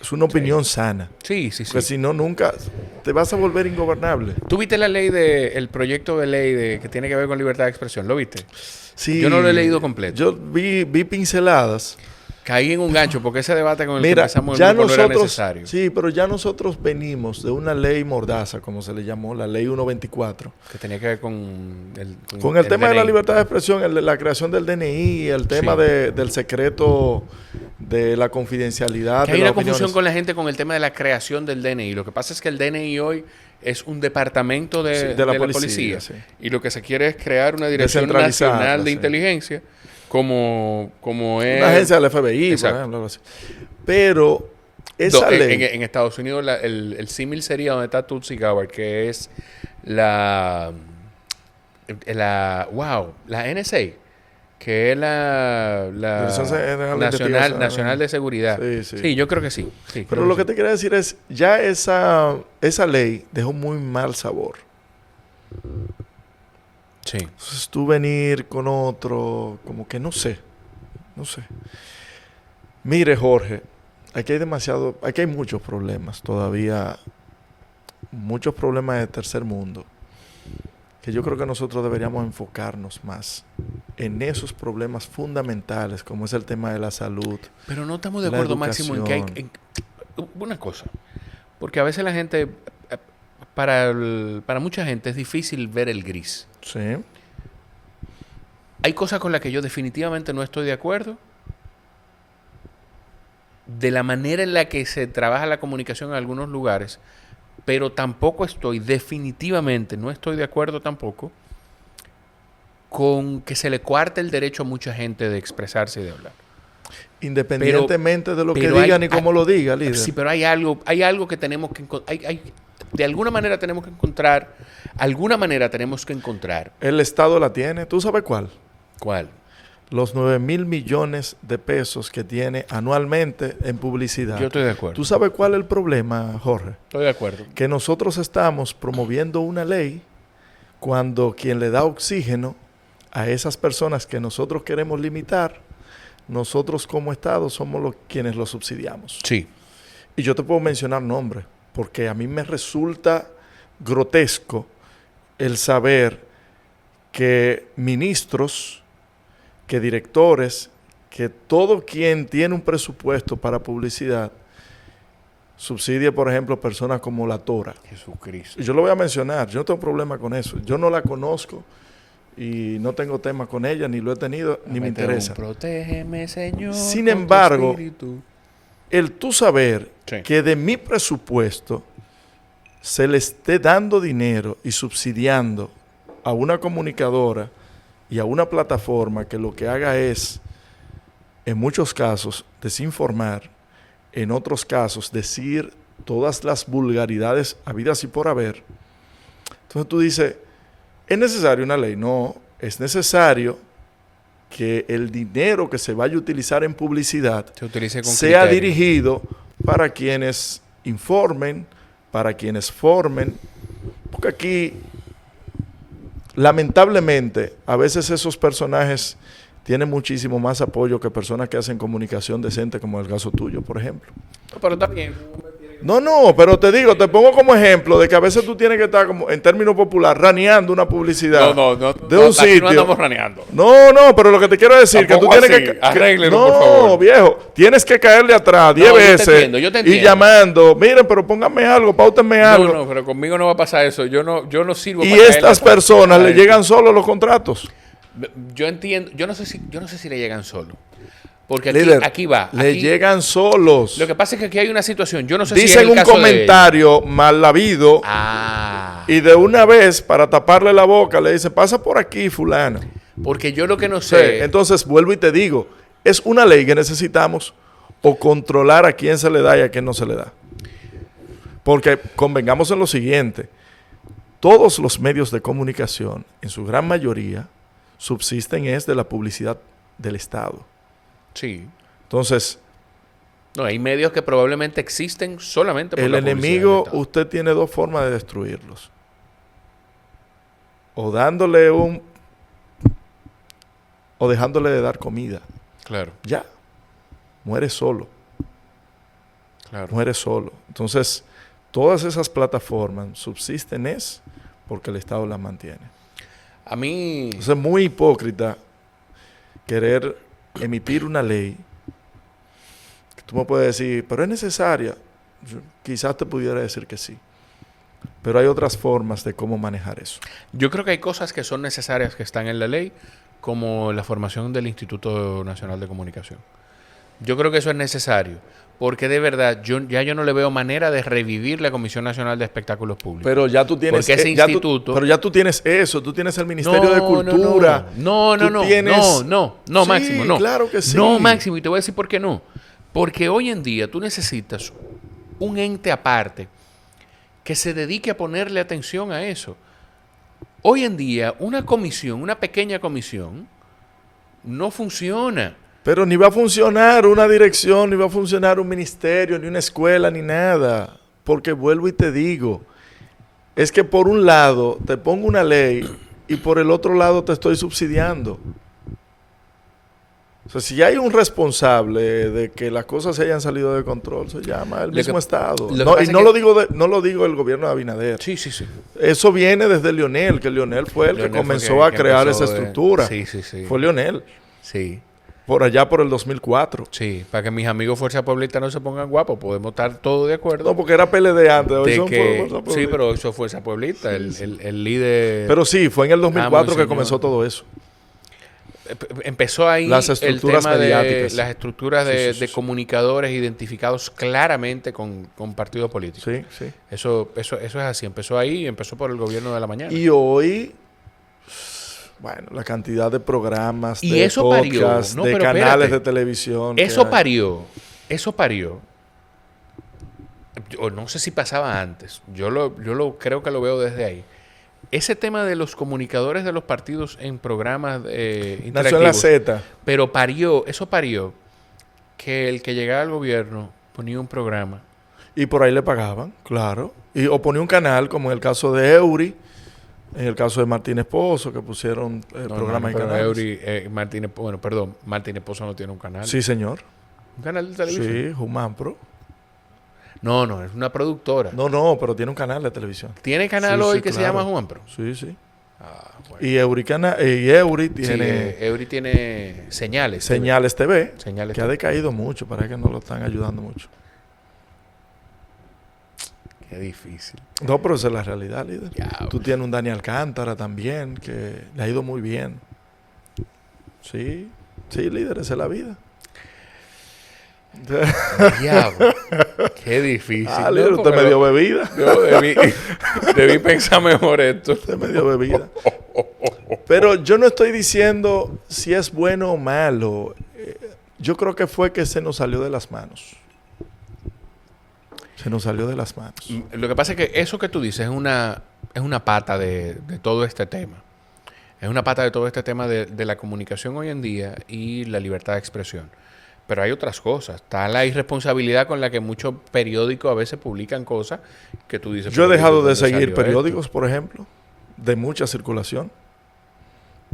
Speaker 2: Es una opinión sana.
Speaker 1: Sí, sí,
Speaker 2: Porque
Speaker 1: sí.
Speaker 2: si no, nunca te vas a volver ingobernable.
Speaker 1: ¿Tú viste el proyecto de ley que tiene que ver con libertad de expresión? ¿Lo viste?
Speaker 2: Sí,
Speaker 1: Yo no lo he leído completo.
Speaker 2: Yo vi pinceladas.
Speaker 1: Caí en un gancho porque ese debate con el que
Speaker 2: Mira,
Speaker 1: empezamos el
Speaker 2: ya
Speaker 1: grupo no era
Speaker 2: nosotros,
Speaker 1: necesario.
Speaker 2: sí, pero ya nosotros venimos de una ley mordaza, como se le llamó, la ley 124.
Speaker 1: Que tenía que ver con
Speaker 2: Con el tema de la
Speaker 1: DNI.
Speaker 2: libertad de expresión, la creación del DNI, el tema
Speaker 1: Sí.
Speaker 2: del secreto, de la confidencialidad.
Speaker 1: Que
Speaker 2: de
Speaker 1: hay
Speaker 2: las
Speaker 1: una confusión
Speaker 2: opiniones.
Speaker 1: con la gente con el tema de la creación del DNI. Lo que pasa es que el DNI hoy es un departamento
Speaker 2: Sí,
Speaker 1: de la policía.
Speaker 2: sí.
Speaker 1: Y lo que se quiere es crear una dirección
Speaker 2: Descentralizarla,
Speaker 1: nacional de
Speaker 2: sí.
Speaker 1: inteligencia como es...
Speaker 2: Una agencia del FBI, por
Speaker 1: Exacto.
Speaker 2: ejemplo, algo así. Pero esa ley...
Speaker 1: En Estados Unidos el símil sería donde está Tulsi Gabbard, que es la NSA, que es la
Speaker 2: Dirección General de
Speaker 1: Nacional,
Speaker 2: Investigación.
Speaker 1: Nacional de Seguridad.
Speaker 2: Sí, sí.
Speaker 1: Sí, yo creo que sí. Sí,
Speaker 2: Pero
Speaker 1: creo
Speaker 2: lo que
Speaker 1: sí.
Speaker 2: te quería decir es, ya esa ley dejó muy mal sabor.
Speaker 1: Sí.
Speaker 2: Entonces tú venir con otro, como que no sé. Mire, Jorge, aquí hay muchos problemas todavía, muchos problemas de tercer mundo, que yo creo que nosotros deberíamos enfocarnos más en esos problemas fundamentales, como es el tema de la salud.
Speaker 1: Pero no estamos de
Speaker 2: La
Speaker 1: acuerdo, Máximo, en que hay...
Speaker 2: educación.
Speaker 1: una cosa. Porque a veces la gente... Para mucha gente es difícil ver el gris.
Speaker 2: Sí.
Speaker 1: Hay cosas con las que yo definitivamente no estoy de acuerdo. De la manera en la que se trabaja la comunicación en algunos lugares. Pero tampoco definitivamente no estoy de acuerdo tampoco con que se le cuarte el derecho a mucha gente de expresarse y de hablar.
Speaker 2: Independientemente de lo que
Speaker 1: pero
Speaker 2: digan y cómo lo diga, líder.
Speaker 1: Sí, pero hay algo que tenemos que de alguna manera tenemos que encontrar,
Speaker 2: El Estado la tiene. ¿Tú sabes cuál?
Speaker 1: ¿Cuál?
Speaker 2: Los 9,000 millones de pesos que tiene anualmente en publicidad.
Speaker 1: Yo estoy de acuerdo.
Speaker 2: ¿Tú sabes cuál es el problema, Jorge?
Speaker 1: Estoy de acuerdo.
Speaker 2: Que nosotros estamos promoviendo una ley cuando quien le da oxígeno a esas personas que nosotros queremos limitar, nosotros como Estado somos quienes lo subsidiamos.
Speaker 1: Sí.
Speaker 2: Y yo te puedo mencionar nombres, porque a mí me resulta grotesco el saber que ministros, que directores, que todo quien tiene un presupuesto para publicidad, subsidia, por ejemplo, personas como la Tora.
Speaker 1: Jesucristo.
Speaker 2: Y yo lo voy a mencionar, yo no tengo problema con eso. Yo no la conozco y no tengo tema con ella, ni lo he tenido, ni me interesa.
Speaker 1: Protégeme, Señor.
Speaker 2: Sin embargo, el tú saber
Speaker 1: Sí.
Speaker 2: que de mi presupuesto se le esté dando dinero y subsidiando a una comunicadora y a una plataforma que lo que haga es, en muchos casos, desinformar, en otros casos, decir todas las vulgaridades habidas y por haber. Entonces tú dices, ¿es necesario una ley? No, es necesario que el dinero que se vaya a utilizar en publicidad
Speaker 1: Se utilice con
Speaker 2: sea
Speaker 1: criterio.
Speaker 2: dirigido para quienes informen, para quienes formen, porque aquí, lamentablemente, a veces esos personajes tienen muchísimo más apoyo que personas que hacen comunicación decente, como el caso tuyo, por ejemplo.
Speaker 1: No, pero está bien.
Speaker 2: No, pero te digo, te pongo como ejemplo de que a veces tú tienes que estar, como en términos populares, raneando una publicidad de un
Speaker 1: aquí
Speaker 2: sitio.
Speaker 1: no andamos raneando.
Speaker 2: No, pero lo que te quiero decir que tú
Speaker 1: Tampoco
Speaker 2: tienes
Speaker 1: así.
Speaker 2: que
Speaker 1: Arréglelo,
Speaker 2: no,
Speaker 1: por favor.
Speaker 2: viejo, tienes que caerle atrás 10
Speaker 1: yo te
Speaker 2: veces
Speaker 1: entiendo, yo te
Speaker 2: y
Speaker 1: entiendo.
Speaker 2: llamando, miren, pero pónganme algo, páutenme algo.
Speaker 1: No, pero conmigo no va a pasar eso. Yo no sirvo
Speaker 2: Y
Speaker 1: para caerle
Speaker 2: estas
Speaker 1: atrás.
Speaker 2: personas le
Speaker 1: Ay,
Speaker 2: llegan solo los contratos.
Speaker 1: Yo entiendo, yo no sé si le llegan solo. Porque
Speaker 2: Líder,
Speaker 1: aquí va.
Speaker 2: le
Speaker 1: aquí-
Speaker 2: llegan solos.
Speaker 1: Lo que pasa es que aquí hay una situación. Yo no sé si es
Speaker 2: Dicen
Speaker 1: el
Speaker 2: un
Speaker 1: caso de ellos.
Speaker 2: comentario mal habido y de una vez, para taparle la boca, le dicen, pasa por aquí, fulano.
Speaker 1: Porque yo lo que no
Speaker 2: Sí,
Speaker 1: sé.
Speaker 2: entonces, vuelvo y te digo, es una ley que necesitamos o controlar a quién se le da y a quién no se le da. Porque convengamos en lo siguiente, todos los medios de comunicación, en su gran mayoría, subsisten es de la publicidad del Estado.
Speaker 1: Sí.
Speaker 2: Entonces,
Speaker 1: No, hay medios que probablemente existen solamente por
Speaker 2: el
Speaker 1: la publicidad
Speaker 2: enemigo,
Speaker 1: del Estado.
Speaker 2: usted tiene dos formas de destruirlos. O dándole o dejándole de dar comida.
Speaker 1: Claro,
Speaker 2: Ya. Muere solo.
Speaker 1: claro.
Speaker 2: Muere solo. Entonces, todas esas plataformas subsisten es porque el Estado las mantiene.
Speaker 1: A mí,
Speaker 2: Entonces, es muy hipócrita querer emitir una ley que tú me puedes decir, pero es necesaria. Quizás te pudiera decir que sí. Pero hay otras formas de cómo manejar eso.
Speaker 1: yo creo que hay cosas que son necesarias que están en la ley, como la formación del Instituto Nacional de Comunicación. Yo creo que eso es necesario, porque de verdad yo no le veo manera de revivir la Comisión Nacional de Espectáculos Públicos.
Speaker 2: Pero ya tú tienes
Speaker 1: Porque ese instituto-
Speaker 2: pero ya tú tienes eso, tú tienes el Ministerio de Cultura.
Speaker 1: No,
Speaker 2: Sí,
Speaker 1: Máximo, no.
Speaker 2: claro que sí.
Speaker 1: No, Máximo, y te voy a decir por qué no. Porque hoy en día tú necesitas un ente aparte que se dedique a ponerle atención a eso. Hoy en día, una comisión, una pequeña comisión, no funciona.
Speaker 2: Pero ni va a funcionar una dirección, ni va a funcionar un ministerio, ni una escuela, ni nada. Porque vuelvo y te digo, es que por un lado te pongo una ley y por el otro lado te estoy subsidiando. O sea, si hay un responsable de que las cosas se hayan salido de control, se llama el mismo Estado.
Speaker 1: lo que
Speaker 2: No,
Speaker 1: pasa
Speaker 2: y
Speaker 1: es
Speaker 2: no
Speaker 1: que-
Speaker 2: lo digo el gobierno de Abinader.
Speaker 1: Sí.
Speaker 2: Eso viene desde Leonel, que Leonel fue el
Speaker 1: Leonel
Speaker 2: que
Speaker 1: fue
Speaker 2: comenzó a
Speaker 1: que
Speaker 2: crear
Speaker 1: empezó
Speaker 2: esa estructura.
Speaker 1: Sí.
Speaker 2: Fue Leonel,
Speaker 1: Sí.
Speaker 2: por allá por el 2004.
Speaker 1: Sí, para que mis amigos Fuerza Pueblita no se pongan guapos, podemos estar todos de acuerdo.
Speaker 2: No, porque era PLD antes. Hoy
Speaker 1: de
Speaker 2: son
Speaker 1: que,
Speaker 2: Fuerza
Speaker 1: sí,
Speaker 2: Pueblita.
Speaker 1: pero eso fue Fuerza Pueblita, el líder.
Speaker 2: Pero sí, fue en el 2004 que
Speaker 1: señor.
Speaker 2: comenzó todo eso.
Speaker 1: Empezó ahí
Speaker 2: Las
Speaker 1: el
Speaker 2: estructuras
Speaker 1: tema de
Speaker 2: mediáticas.
Speaker 1: las estructuras de,
Speaker 2: Sí.
Speaker 1: de comunicadores identificados claramente con partidos políticos.
Speaker 2: Sí, sí.
Speaker 1: Eso es así. Empezó ahí y empezó por el gobierno de la mañana.
Speaker 2: Y hoy, bueno, la cantidad de programas,
Speaker 1: Y
Speaker 2: de
Speaker 1: eso parió.
Speaker 2: podcasts,
Speaker 1: No,
Speaker 2: de
Speaker 1: pero
Speaker 2: canales
Speaker 1: espérate.
Speaker 2: de televisión. que
Speaker 1: Eso
Speaker 2: hay.
Speaker 1: parió. Yo no sé si pasaba antes. Yo creo que lo veo desde ahí. Ese tema de los comunicadores de los partidos en programas
Speaker 2: Nació en la
Speaker 1: interactivos,
Speaker 2: Z.
Speaker 1: pero eso parió que el que llegaba al gobierno ponía un programa.
Speaker 2: Y por ahí le pagaban, claro. O ponía un canal, como en el caso de Eury, En el caso de Martínez Pozo, que pusieron programas en canales.
Speaker 1: Martínez, bueno, perdón, Martínez Pozo no tiene un canal.
Speaker 2: Sí, señor.
Speaker 1: ¿Un canal de televisión?
Speaker 2: Sí, Human Pro.
Speaker 1: No, es una productora.
Speaker 2: No, pero tiene un canal de televisión.
Speaker 1: ¿Tiene canal hoy que se llama Human Pro?
Speaker 2: Sí, sí.
Speaker 1: Ah, bueno.
Speaker 2: Y Eury tiene...
Speaker 1: Sí, Eury tiene Señales.
Speaker 2: Señales TV,
Speaker 1: Señales
Speaker 2: que ha decaído mucho. Parece que no lo están ayudando mucho.
Speaker 1: Qué difícil.
Speaker 2: No, pero esa es la realidad, líder.
Speaker 1: Diablo.
Speaker 2: Tú tienes un Dani Alcántara también, que le ha ido muy bien. Sí, líder, esa es la vida.
Speaker 1: Diablo. Qué difícil.
Speaker 2: Líder, usted me dio bebida.
Speaker 1: Yo debí pensar mejor esto.
Speaker 2: Usted me dio bebida. Pero yo no estoy diciendo si es bueno o malo. Yo creo que fue que se nos salió de las manos. Se nos salió de las manos.
Speaker 1: Lo que pasa es que eso que tú dices es una pata de todo este tema. Es una pata de todo este tema de la comunicación hoy en día y la libertad de expresión. Pero hay otras cosas. Está la irresponsabilidad con la que muchos periódicos a veces publican cosas que tú dices...
Speaker 2: Yo he dejado de seguir periódicos, por ejemplo, de mucha circulación,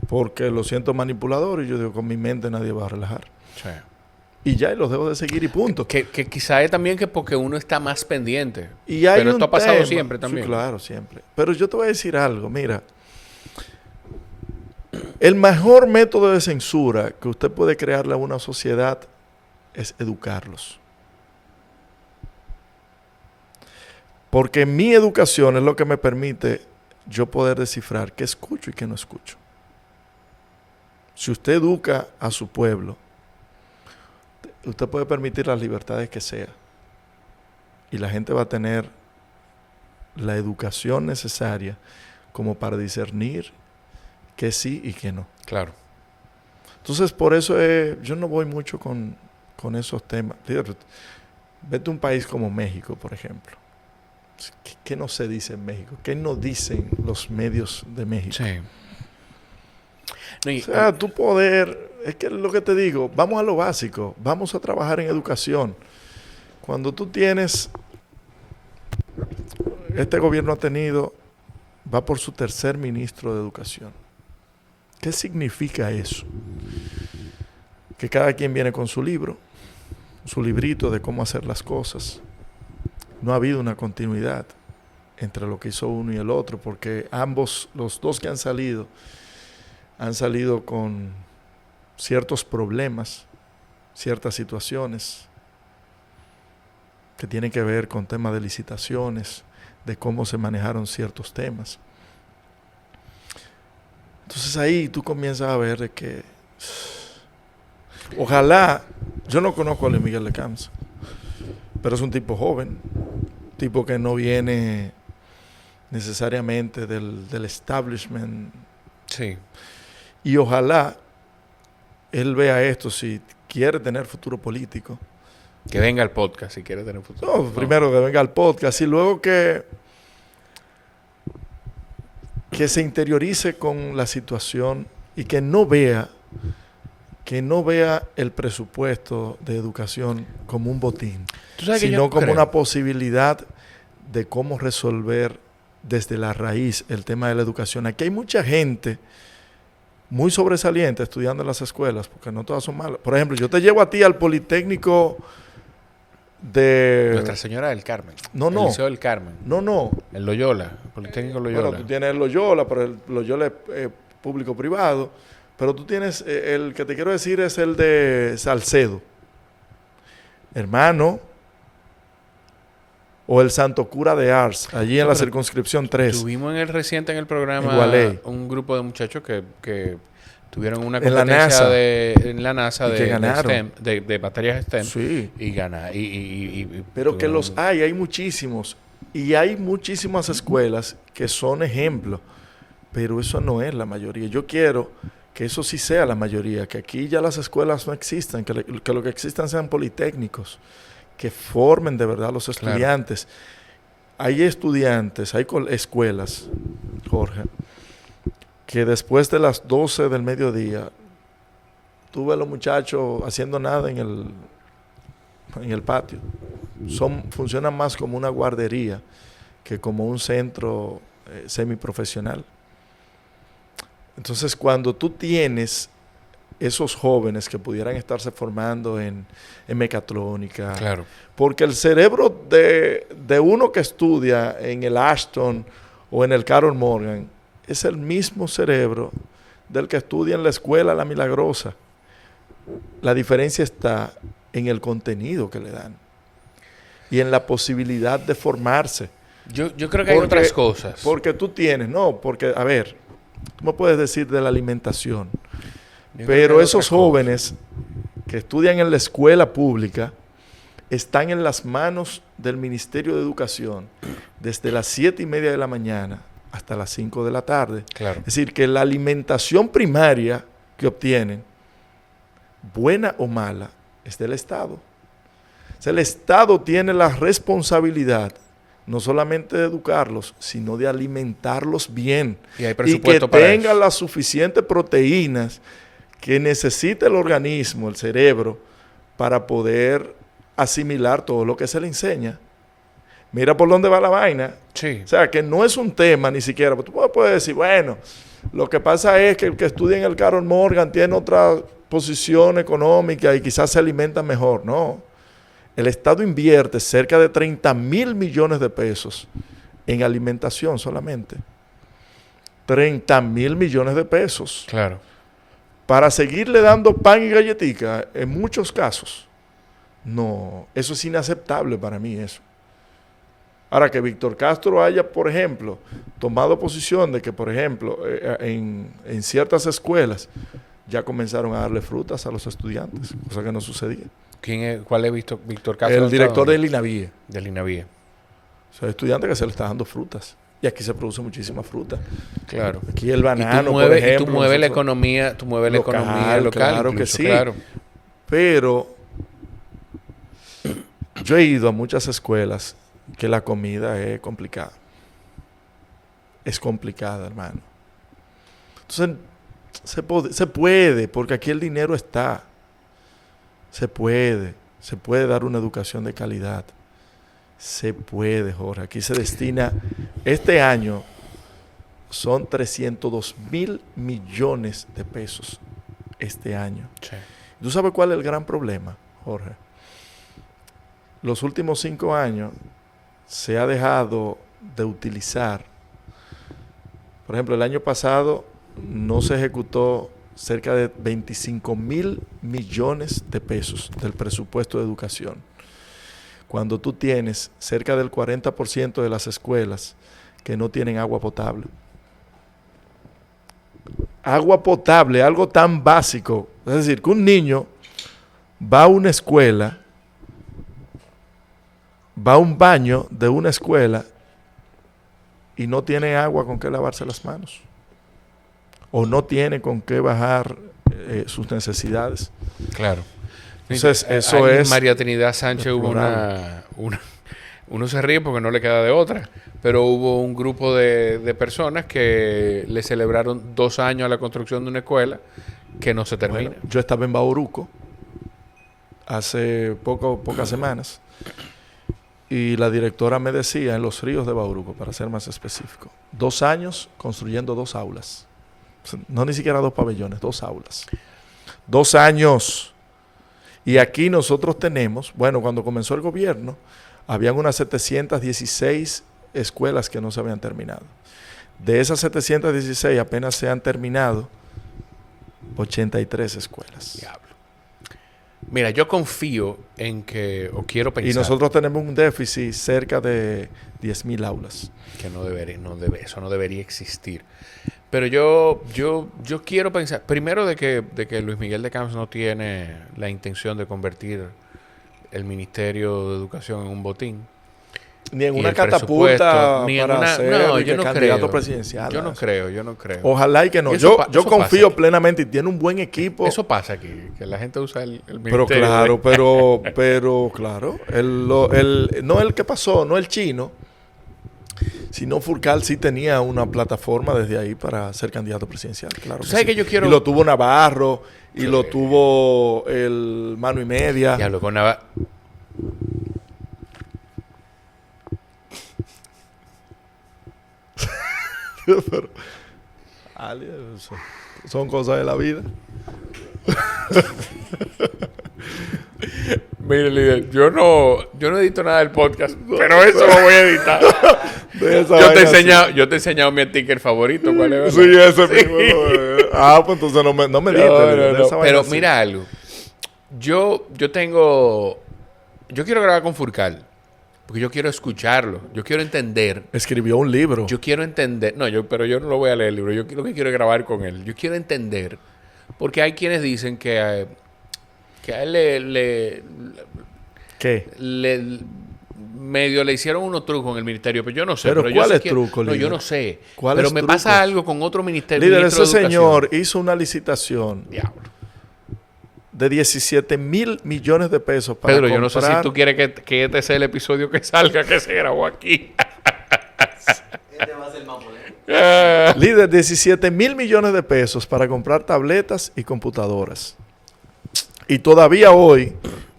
Speaker 2: porque lo siento manipulador y yo digo, con mi mente nadie va a relajar.
Speaker 1: Sí.
Speaker 2: Y ya, y los dejo de seguir y punto.
Speaker 1: Que quizá es también que porque uno está más pendiente.
Speaker 2: Y hay
Speaker 1: pero esto ha pasado siempre también.
Speaker 2: Sí, claro, siempre. Pero yo te voy a decir algo, mira. El mejor método de censura que usted puede crearle a una sociedad es educarlos. Porque mi educación es lo que me permite yo poder descifrar qué escucho y qué no escucho. Si usted educa a su pueblo, usted puede permitir las libertades que sea. Y la gente va a tener la educación necesaria como para discernir que sí y que no.
Speaker 1: Claro.
Speaker 2: Entonces, por eso yo no voy mucho con esos temas. Vete a un país como México, por ejemplo. ¿Qué no se dice en México? ¿Qué no dicen los medios de México?
Speaker 1: Sí. No,
Speaker 2: O sea, tu poder, es que lo que te digo, vamos a lo básico, vamos a trabajar en educación. Cuando tú tienes, este gobierno ha tenido, va por su tercer ministro de educación. ¿Qué significa eso? Que cada quien viene con su libro, su librito de cómo hacer las cosas. No ha habido una continuidad entre lo que hizo uno y el otro, porque ambos, los dos que han salido con ciertos problemas, ciertas situaciones que tienen que ver con temas de licitaciones, de cómo se manejaron ciertos temas. Entonces ahí tú comienzas a ver de que ojalá, yo no conozco a Luis Miguel de Camps, pero es un tipo joven, tipo que no viene necesariamente del establishment.
Speaker 1: Sí.
Speaker 2: Y ojalá él vea esto si quiere tener futuro político.
Speaker 1: Que venga al podcast si quiere tener futuro.
Speaker 2: No, primero que venga al podcast y luego que se interiorice con la situación y que no vea el presupuesto de educación como un botín, sino como una posibilidad de cómo resolver desde la raíz el tema de la educación. Aquí hay mucha gente muy sobresaliente estudiando en las escuelas, porque no todas son malas. Por ejemplo, yo te llevo a ti al Politécnico de...
Speaker 1: Nuestra Señora del Carmen.
Speaker 2: No.
Speaker 1: El Liceo del Carmen.
Speaker 2: No.
Speaker 1: El Loyola. El Politécnico Loyola.
Speaker 2: Bueno, tú tienes el Loyola, pero el Loyola es público-privado. Pero tú tienes, el que te quiero decir es el de Salcedo. Hermano. O el Santo Cura de Ars, allí en la circunscripción 3.
Speaker 1: Tuvimos en el programa un grupo de muchachos que tuvieron una competencia en la NASA de materias STEM.
Speaker 2: Sí.
Speaker 1: Y ganaron.
Speaker 2: Pero que los hay muchísimos. Y hay muchísimas escuelas que son ejemplos. Pero eso no es la mayoría. Yo quiero que eso sí sea la mayoría. Que aquí ya las escuelas no existan. Que lo que existan sean politécnicos. Que formen de verdad los estudiantes. Claro. Hay estudiantes, hay escuelas, Jorge, que después de las 12 del mediodía, tú ves a los muchachos haciendo nada en el patio. Funcionan más como una guardería que como un centro semiprofesional. Entonces, cuando tú tienes esos jóvenes que pudieran estarse formando en mecatrónica,
Speaker 1: Claro.
Speaker 2: porque el cerebro de uno que estudia en el Ashton o en el Carol Morgan es el mismo cerebro del que estudia en la escuela La Milagrosa. La diferencia está en el contenido que le dan y en la posibilidad de formarse.
Speaker 1: Yo creo que hay otras cosas.
Speaker 2: Porque tú tienes, a ver, tú me puedes decir de la alimentación, pero esos jóvenes que estudian en la escuela pública están en las manos del Ministerio de Educación desde las 7:30 de la mañana hasta las 5 de la tarde.
Speaker 1: Claro.
Speaker 2: Es decir, que la alimentación primaria que obtienen, buena o mala, es del Estado. O sea, el Estado tiene la responsabilidad no solamente de educarlos, sino de alimentarlos bien.
Speaker 1: Y hay presupuesto
Speaker 2: que
Speaker 1: para
Speaker 2: tengan
Speaker 1: eso.
Speaker 2: las suficientes proteínas que necesita el organismo, el cerebro, para poder asimilar todo lo que se le enseña. Mira por dónde va la vaina.
Speaker 1: Sí.
Speaker 2: O sea, que no es un tema ni siquiera. Tú puedes decir, bueno, lo que pasa es que el que estudia en el Carol Morgan tiene otra posición económica y quizás se alimenta mejor. No. El Estado invierte cerca de 30,000 millones de pesos en alimentación solamente. 30,000 millones de pesos.
Speaker 1: Claro.
Speaker 2: Para seguirle dando pan y galletica en muchos casos. No, eso es inaceptable para mí eso. Ahora, que Víctor Castro haya, por ejemplo, tomado posición de que, por ejemplo, en ciertas escuelas ya comenzaron a darle frutas a los estudiantes, cosa que no sucedía.
Speaker 1: ¿Cuál es Víctor Castro?
Speaker 2: El director del INAVIE.
Speaker 1: Del INAVIE.
Speaker 2: O sea, hay estudiantes que se le está dando frutas. Y aquí se produce muchísima fruta.
Speaker 1: Claro.
Speaker 2: Aquí el banano,
Speaker 1: por ejemplo.
Speaker 2: ejemplo.
Speaker 1: Y tú mueves la economía, local.
Speaker 2: Claro
Speaker 1: incluso,
Speaker 2: que sí.
Speaker 1: Claro.
Speaker 2: Pero yo he ido a muchas escuelas que la comida es complicada. Es complicada, hermano. Entonces, se puede, porque aquí el dinero está. Se puede dar una educación de calidad. Se puede, Jorge. Aquí se destina, este año son 302,000 millones de pesos. Este año.
Speaker 1: Sí.
Speaker 2: ¿Tú sabes cuál es el gran problema, Jorge? Los últimos 5 años se ha dejado de utilizar. Por ejemplo, el año pasado no se ejecutó cerca de 25,000 millones de pesos del presupuesto de educación. Cuando tú tienes cerca del 40% de las escuelas que no tienen agua potable. Agua potable, algo tan básico. Es decir, que un niño va a una escuela, va a un baño de una escuela y no tiene agua con que lavarse las manos. O no tiene con qué bajar sus necesidades.
Speaker 1: Claro.
Speaker 2: Entonces, eso es...
Speaker 1: María Trinidad Sánchez hubo uno se ríe porque no le queda de otra, pero hubo un grupo de personas que le celebraron 2 años a la construcción de una escuela que no se termina.
Speaker 2: Bueno, yo estaba en Bauruco hace pocas semanas y la directora me decía, en Los Ríos de Bauruco, para ser más específico, 2 años construyendo 2 aulas. No ni siquiera 2 pabellones, 2 aulas. 2 años. Y aquí nosotros tenemos, bueno, cuando comenzó el gobierno, habían unas 716 escuelas que no se habían terminado. De esas 716 apenas se han terminado 83 escuelas.
Speaker 1: Diablo. Mira, yo confío en que, o quiero pensar...
Speaker 2: Y nosotros tenemos un déficit cerca de 10,000 aulas.
Speaker 1: Que eso no debería existir. Pero yo quiero pensar, primero de que Luis Miguel de Camps no tiene la intención de convertir el Ministerio de Educación en un botín.
Speaker 2: Ni en una catapulta
Speaker 1: ni
Speaker 2: para
Speaker 1: una,
Speaker 2: ser
Speaker 1: no, yo no
Speaker 2: candidato
Speaker 1: creo.
Speaker 2: presidencial.
Speaker 1: Yo no creo.
Speaker 2: Ojalá y que no.
Speaker 1: Eso
Speaker 2: Yo confío plenamente y tiene un buen equipo.
Speaker 1: Eso pasa aquí, que la gente usa el
Speaker 2: Pero
Speaker 1: ministerio.
Speaker 2: claro, pero claro. No el que pasó, no el chino, sino Furcal sí tenía una plataforma desde ahí para ser candidato presidencial. Claro que
Speaker 1: ¿Sabes
Speaker 2: sí.
Speaker 1: que yo quiero?
Speaker 2: Y lo tuvo Navarro, y lo tuvo el Mano y Media.
Speaker 1: Diablo, con Navarro.
Speaker 2: Son cosas de la vida.
Speaker 1: Mire, líder, yo no edito nada del podcast, pero eso lo voy a editar. Yo te he enseñado mi sticker favorito. ¿Cuál es?
Speaker 2: Sí, ese mismo. Pues entonces no me digas.
Speaker 1: Pero mira algo. Yo quiero grabar con Furcal. Porque yo quiero escucharlo. Yo quiero entender.
Speaker 2: Escribió un libro.
Speaker 1: Yo quiero entender. Pero yo no lo voy a leer el libro. Yo lo que quiero es grabar con él. Yo quiero entender. Porque hay quienes dicen que a él
Speaker 2: ¿Qué?
Speaker 1: medio le hicieron unos trucos en el ministerio, pero yo no sé.
Speaker 2: ¿Pero
Speaker 1: yo
Speaker 2: cuál
Speaker 1: sé
Speaker 2: es truco, líder?
Speaker 1: No, yo no sé.
Speaker 2: ¿Cuál
Speaker 1: pero
Speaker 2: es
Speaker 1: me
Speaker 2: trucos?
Speaker 1: pasa algo con otro ministerio.
Speaker 2: Líder, ese señor hizo una licitación.
Speaker 1: Diablo.
Speaker 2: De 17 mil millones de pesos para
Speaker 1: Pedro,
Speaker 2: comprar...
Speaker 1: yo no sé si tú quieres que este sea el episodio que salga, que se grabó aquí.
Speaker 3: Este va a ser más polémico.
Speaker 2: Líder, 17 mil millones de pesos para comprar tabletas y computadoras. Y todavía hoy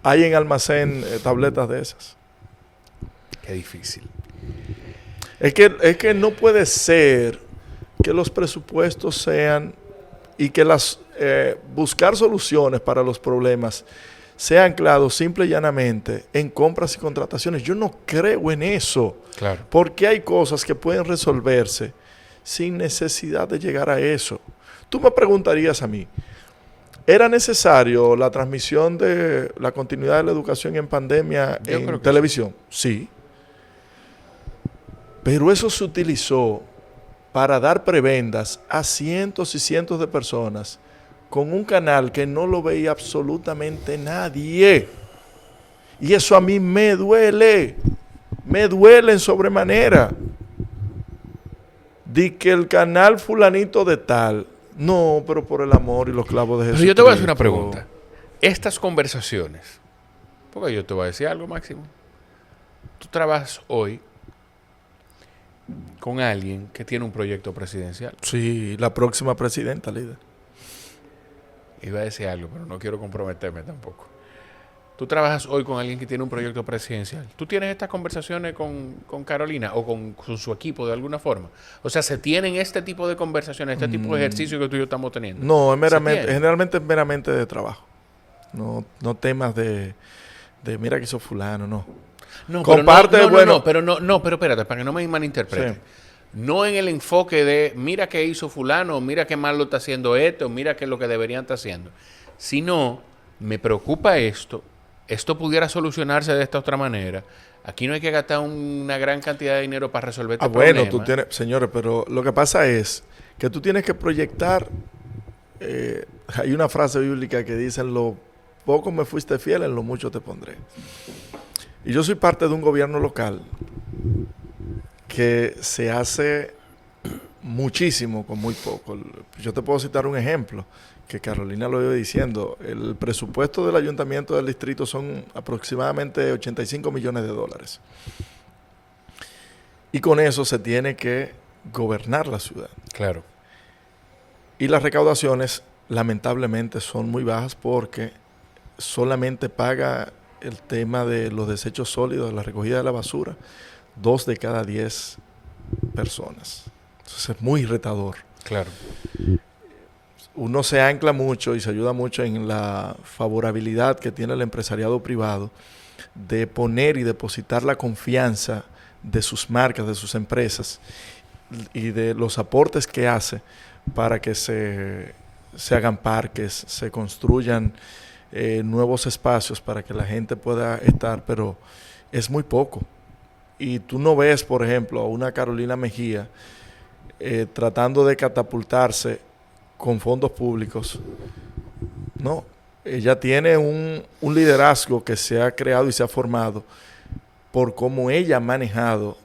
Speaker 2: hay en almacén tabletas de esas.
Speaker 1: Qué difícil.
Speaker 2: Es que no puede ser que los presupuestos sean y que buscar soluciones para los problemas sea anclado simple y llanamente en compras y contrataciones. Yo no creo en eso.
Speaker 1: Claro.
Speaker 2: Porque hay cosas que pueden resolverse sin necesidad de llegar a eso. Tú me preguntarías a mí, ¿era necesario la transmisión de la continuidad de la educación en pandemia en televisión? Sí. Pero eso se utilizó para dar prebendas a cientos y cientos de personas con un canal que no lo veía absolutamente nadie. Y eso a mí me duele en sobremanera. De que el canal fulanito de tal, no, pero por el amor y los clavos de Jesús.
Speaker 1: Pero yo te voy a hacer una pregunta. Estas conversaciones, porque yo te voy a decir algo, Máximo. Tú trabajas hoy con alguien que tiene un proyecto presidencial.
Speaker 2: Sí, la próxima presidenta, líder.
Speaker 1: Iba a decir algo, pero no quiero comprometerme tampoco. Tú trabajas hoy con alguien que tiene un proyecto presidencial. ¿Tú tienes estas conversaciones con Carolina o con su equipo de alguna forma? O sea, ¿se tienen este tipo de conversaciones, este tipo de ejercicio que tú y yo estamos teniendo?
Speaker 2: No, generalmente es meramente de trabajo. No temas de mira que hizo fulano, no.
Speaker 1: No,
Speaker 2: comparte,
Speaker 1: pero espérate, para que no me malinterprete. Sí. No en el enfoque de mira qué hizo fulano, mira qué mal lo está haciendo esto, mira qué es lo que deberían estar haciendo. Sino, me preocupa esto pudiera solucionarse de esta otra manera. Aquí no hay que gastar una gran cantidad de dinero para resolver este problema.
Speaker 2: Bueno, tú tienes, señores, pero lo que pasa es que tú tienes que proyectar. Hay una frase bíblica que dice: en lo poco me fuiste fiel, en lo mucho te pondré. Y yo soy parte de un gobierno local que se hace muchísimo con muy poco. Yo te puedo citar un ejemplo que Carolina lo iba diciendo. El presupuesto del ayuntamiento del distrito son aproximadamente 85 millones de dólares. Y con eso se tiene que gobernar la ciudad.
Speaker 1: Claro.
Speaker 2: Y las recaudaciones lamentablemente son muy bajas porque solamente paga el tema de los desechos sólidos, la recogida de la basura, 2 de cada 10 personas. Entonces es muy retador.
Speaker 1: Claro.
Speaker 2: Uno se ancla mucho y se ayuda mucho en la favorabilidad que tiene el empresariado privado de poner y depositar la confianza de sus marcas, de sus empresas y de los aportes que hace para que se hagan parques, se construyan nuevos espacios para que la gente pueda estar, pero es muy poco. Y tú no ves, por ejemplo, a una Carolina Mejía tratando de catapultarse con fondos públicos. No, ella tiene un liderazgo que se ha creado y se ha formado por cómo ella ha manejado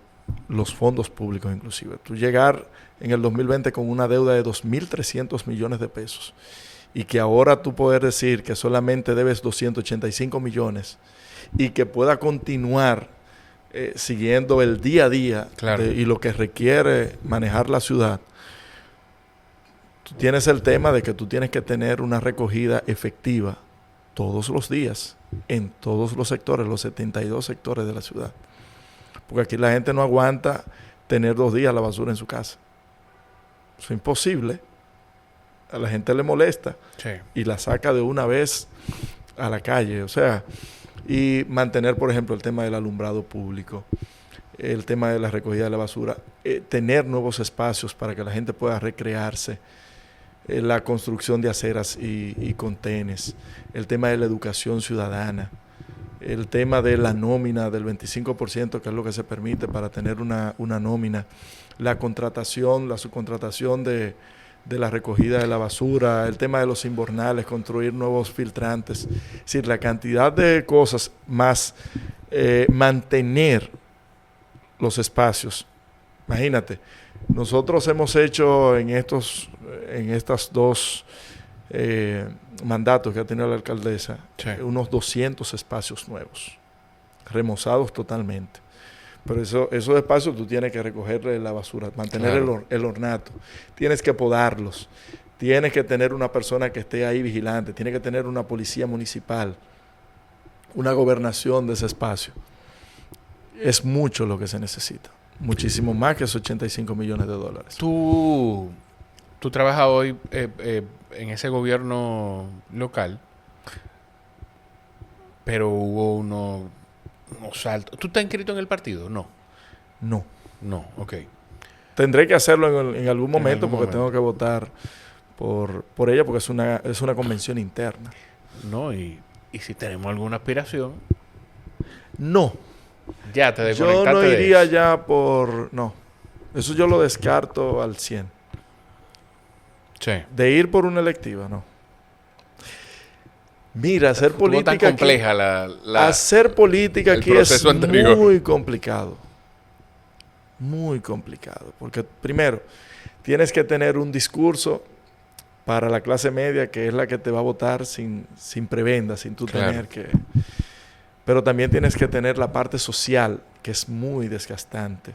Speaker 2: los fondos públicos inclusive. Tú llegar en el 2020 con una deuda de 2.300 millones de pesos y que ahora tú poder decir que solamente debes 285 millones y que pueda continuar siguiendo el día a día
Speaker 1: claro.
Speaker 2: Y lo que requiere manejar la ciudad. Tú tienes el tema de que tú tienes que tener una recogida efectiva todos los días en todos los sectores, los 72 sectores de la ciudad. Porque aquí la gente no aguanta tener 2 días la basura en su casa. Eso es imposible. a la gente le molesta
Speaker 1: Sí.
Speaker 2: y la saca de una vez a la calle. O sea, y mantener, por ejemplo, el tema del alumbrado público, el tema de la recogida de la basura, tener nuevos espacios para que la gente pueda recrearse, la construcción de aceras y contenes, el tema de la educación ciudadana, el tema de la nómina del 25%, que es lo que se permite para tener una nómina, la contratación, la subcontratación de la recogida de la basura, el tema de los invernales, construir nuevos filtrantes, es decir, la cantidad de cosas más mantener los espacios. Imagínate, nosotros hemos hecho en estas dos mandatos que ha tenido la alcaldesa, unos 200 espacios nuevos, remozados totalmente. Pero esos espacios tú tienes que recogerle la basura, mantener el ornato, tienes que podarlos, tienes que tener una persona que esté ahí vigilante, tienes que tener una policía municipal, una gobernación de ese espacio. Es mucho lo que se necesita, muchísimo más que esos $85 millones.
Speaker 1: Tú trabajas hoy en ese gobierno local, pero hubo unos saltos. ¿Tú estás inscrito en el partido? No.
Speaker 2: No.
Speaker 1: No, ok.
Speaker 2: Tendré que hacerlo en algún momento porque tengo que votar por ella porque es una convención interna.
Speaker 1: No, y si tenemos alguna aspiración.
Speaker 2: No.
Speaker 1: Ya te desconectaste.
Speaker 2: Yo no iría ya por... No. Eso yo lo descarto al 100.
Speaker 1: Sí.
Speaker 2: De ir por una electiva, no. Mira, hacer política...
Speaker 1: tan compleja
Speaker 2: hacer política aquí es
Speaker 1: anterior.
Speaker 2: muy complicado. Muy complicado. Porque primero, tienes que tener un discurso para la clase media que es la que te va a votar sin prebenda, sin tú tener que... Pero también tienes que tener la parte social, que es muy desgastante.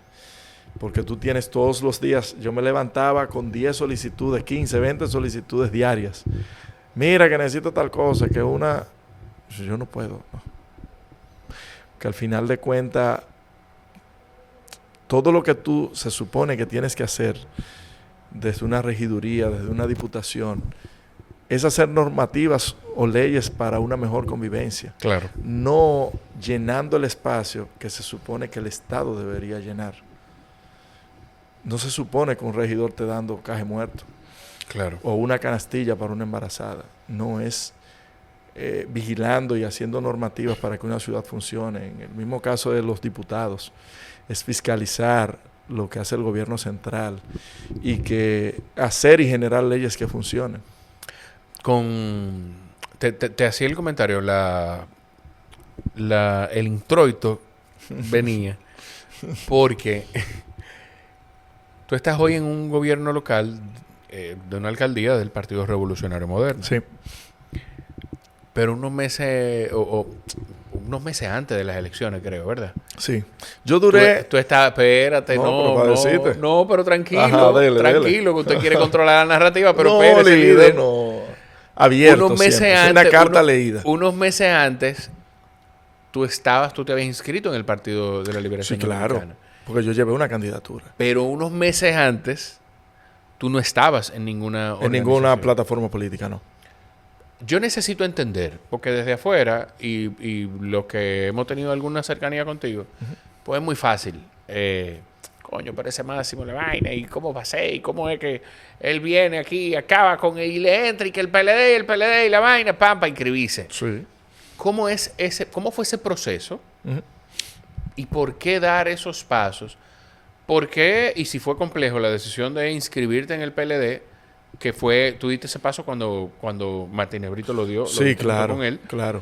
Speaker 2: Porque tú tienes todos los días... Yo me levantaba con 10 solicitudes, 15, 20 solicitudes diarias. Mira que necesito tal cosa, que una... Yo no puedo. No. Que al final de cuentas, todo lo que tú se supone que tienes que hacer desde una regiduría, desde una diputación, es hacer normativas o leyes para una mejor convivencia.
Speaker 1: Claro.
Speaker 2: No llenando el espacio que se supone que el Estado debería llenar. No se supone que un regidor te dando caje muerto.
Speaker 1: Claro.
Speaker 2: O una canastilla para una embarazada. No es vigilando y haciendo normativas para que una ciudad funcione. En el mismo caso de los diputados, es fiscalizar lo que hace el gobierno central y que hacer y generar leyes que funcionen.
Speaker 1: Te hacía el comentario, el introito venía porque tú estás hoy en un gobierno local de una alcaldía del Partido Revolucionario Moderno.
Speaker 2: Sí.
Speaker 1: Pero unos meses antes de las elecciones, creo, ¿verdad?
Speaker 2: Sí. Yo duré...
Speaker 1: Tú estás, espérate, no, pero tranquilo,
Speaker 2: ajá, dele.
Speaker 1: Que usted quiere controlar la narrativa, pero
Speaker 2: no,
Speaker 1: espérese, líder.
Speaker 2: No, abierto
Speaker 1: unos meses
Speaker 2: siempre.
Speaker 1: Antes,
Speaker 2: una carta leída.
Speaker 1: Unos meses antes, tú te habías inscrito en el Partido de la Liberación Dominicana.
Speaker 2: Claro, porque yo llevé una candidatura.
Speaker 1: Pero unos meses antes, tú no estabas en ninguna
Speaker 2: En ninguna plataforma política, no.
Speaker 1: Yo necesito entender, porque desde afuera, y los que hemos tenido alguna cercanía contigo, pues es muy fácil. Coño, pero ese Máximo la vaina, y cómo va a ser, y cómo es que él viene aquí, acaba con él, y le entra, y que el PLD, y la vaina, para inscribirse.
Speaker 2: Sí.
Speaker 1: ¿Cómo fue ese proceso? ¿Y por qué dar esos pasos? ¿Por qué, y si fue complejo, la decisión de inscribirte en el PLD, que tú diste ese paso cuando Martínez Brito lo dio?
Speaker 2: Sí, claro,
Speaker 1: con él.
Speaker 2: Claro.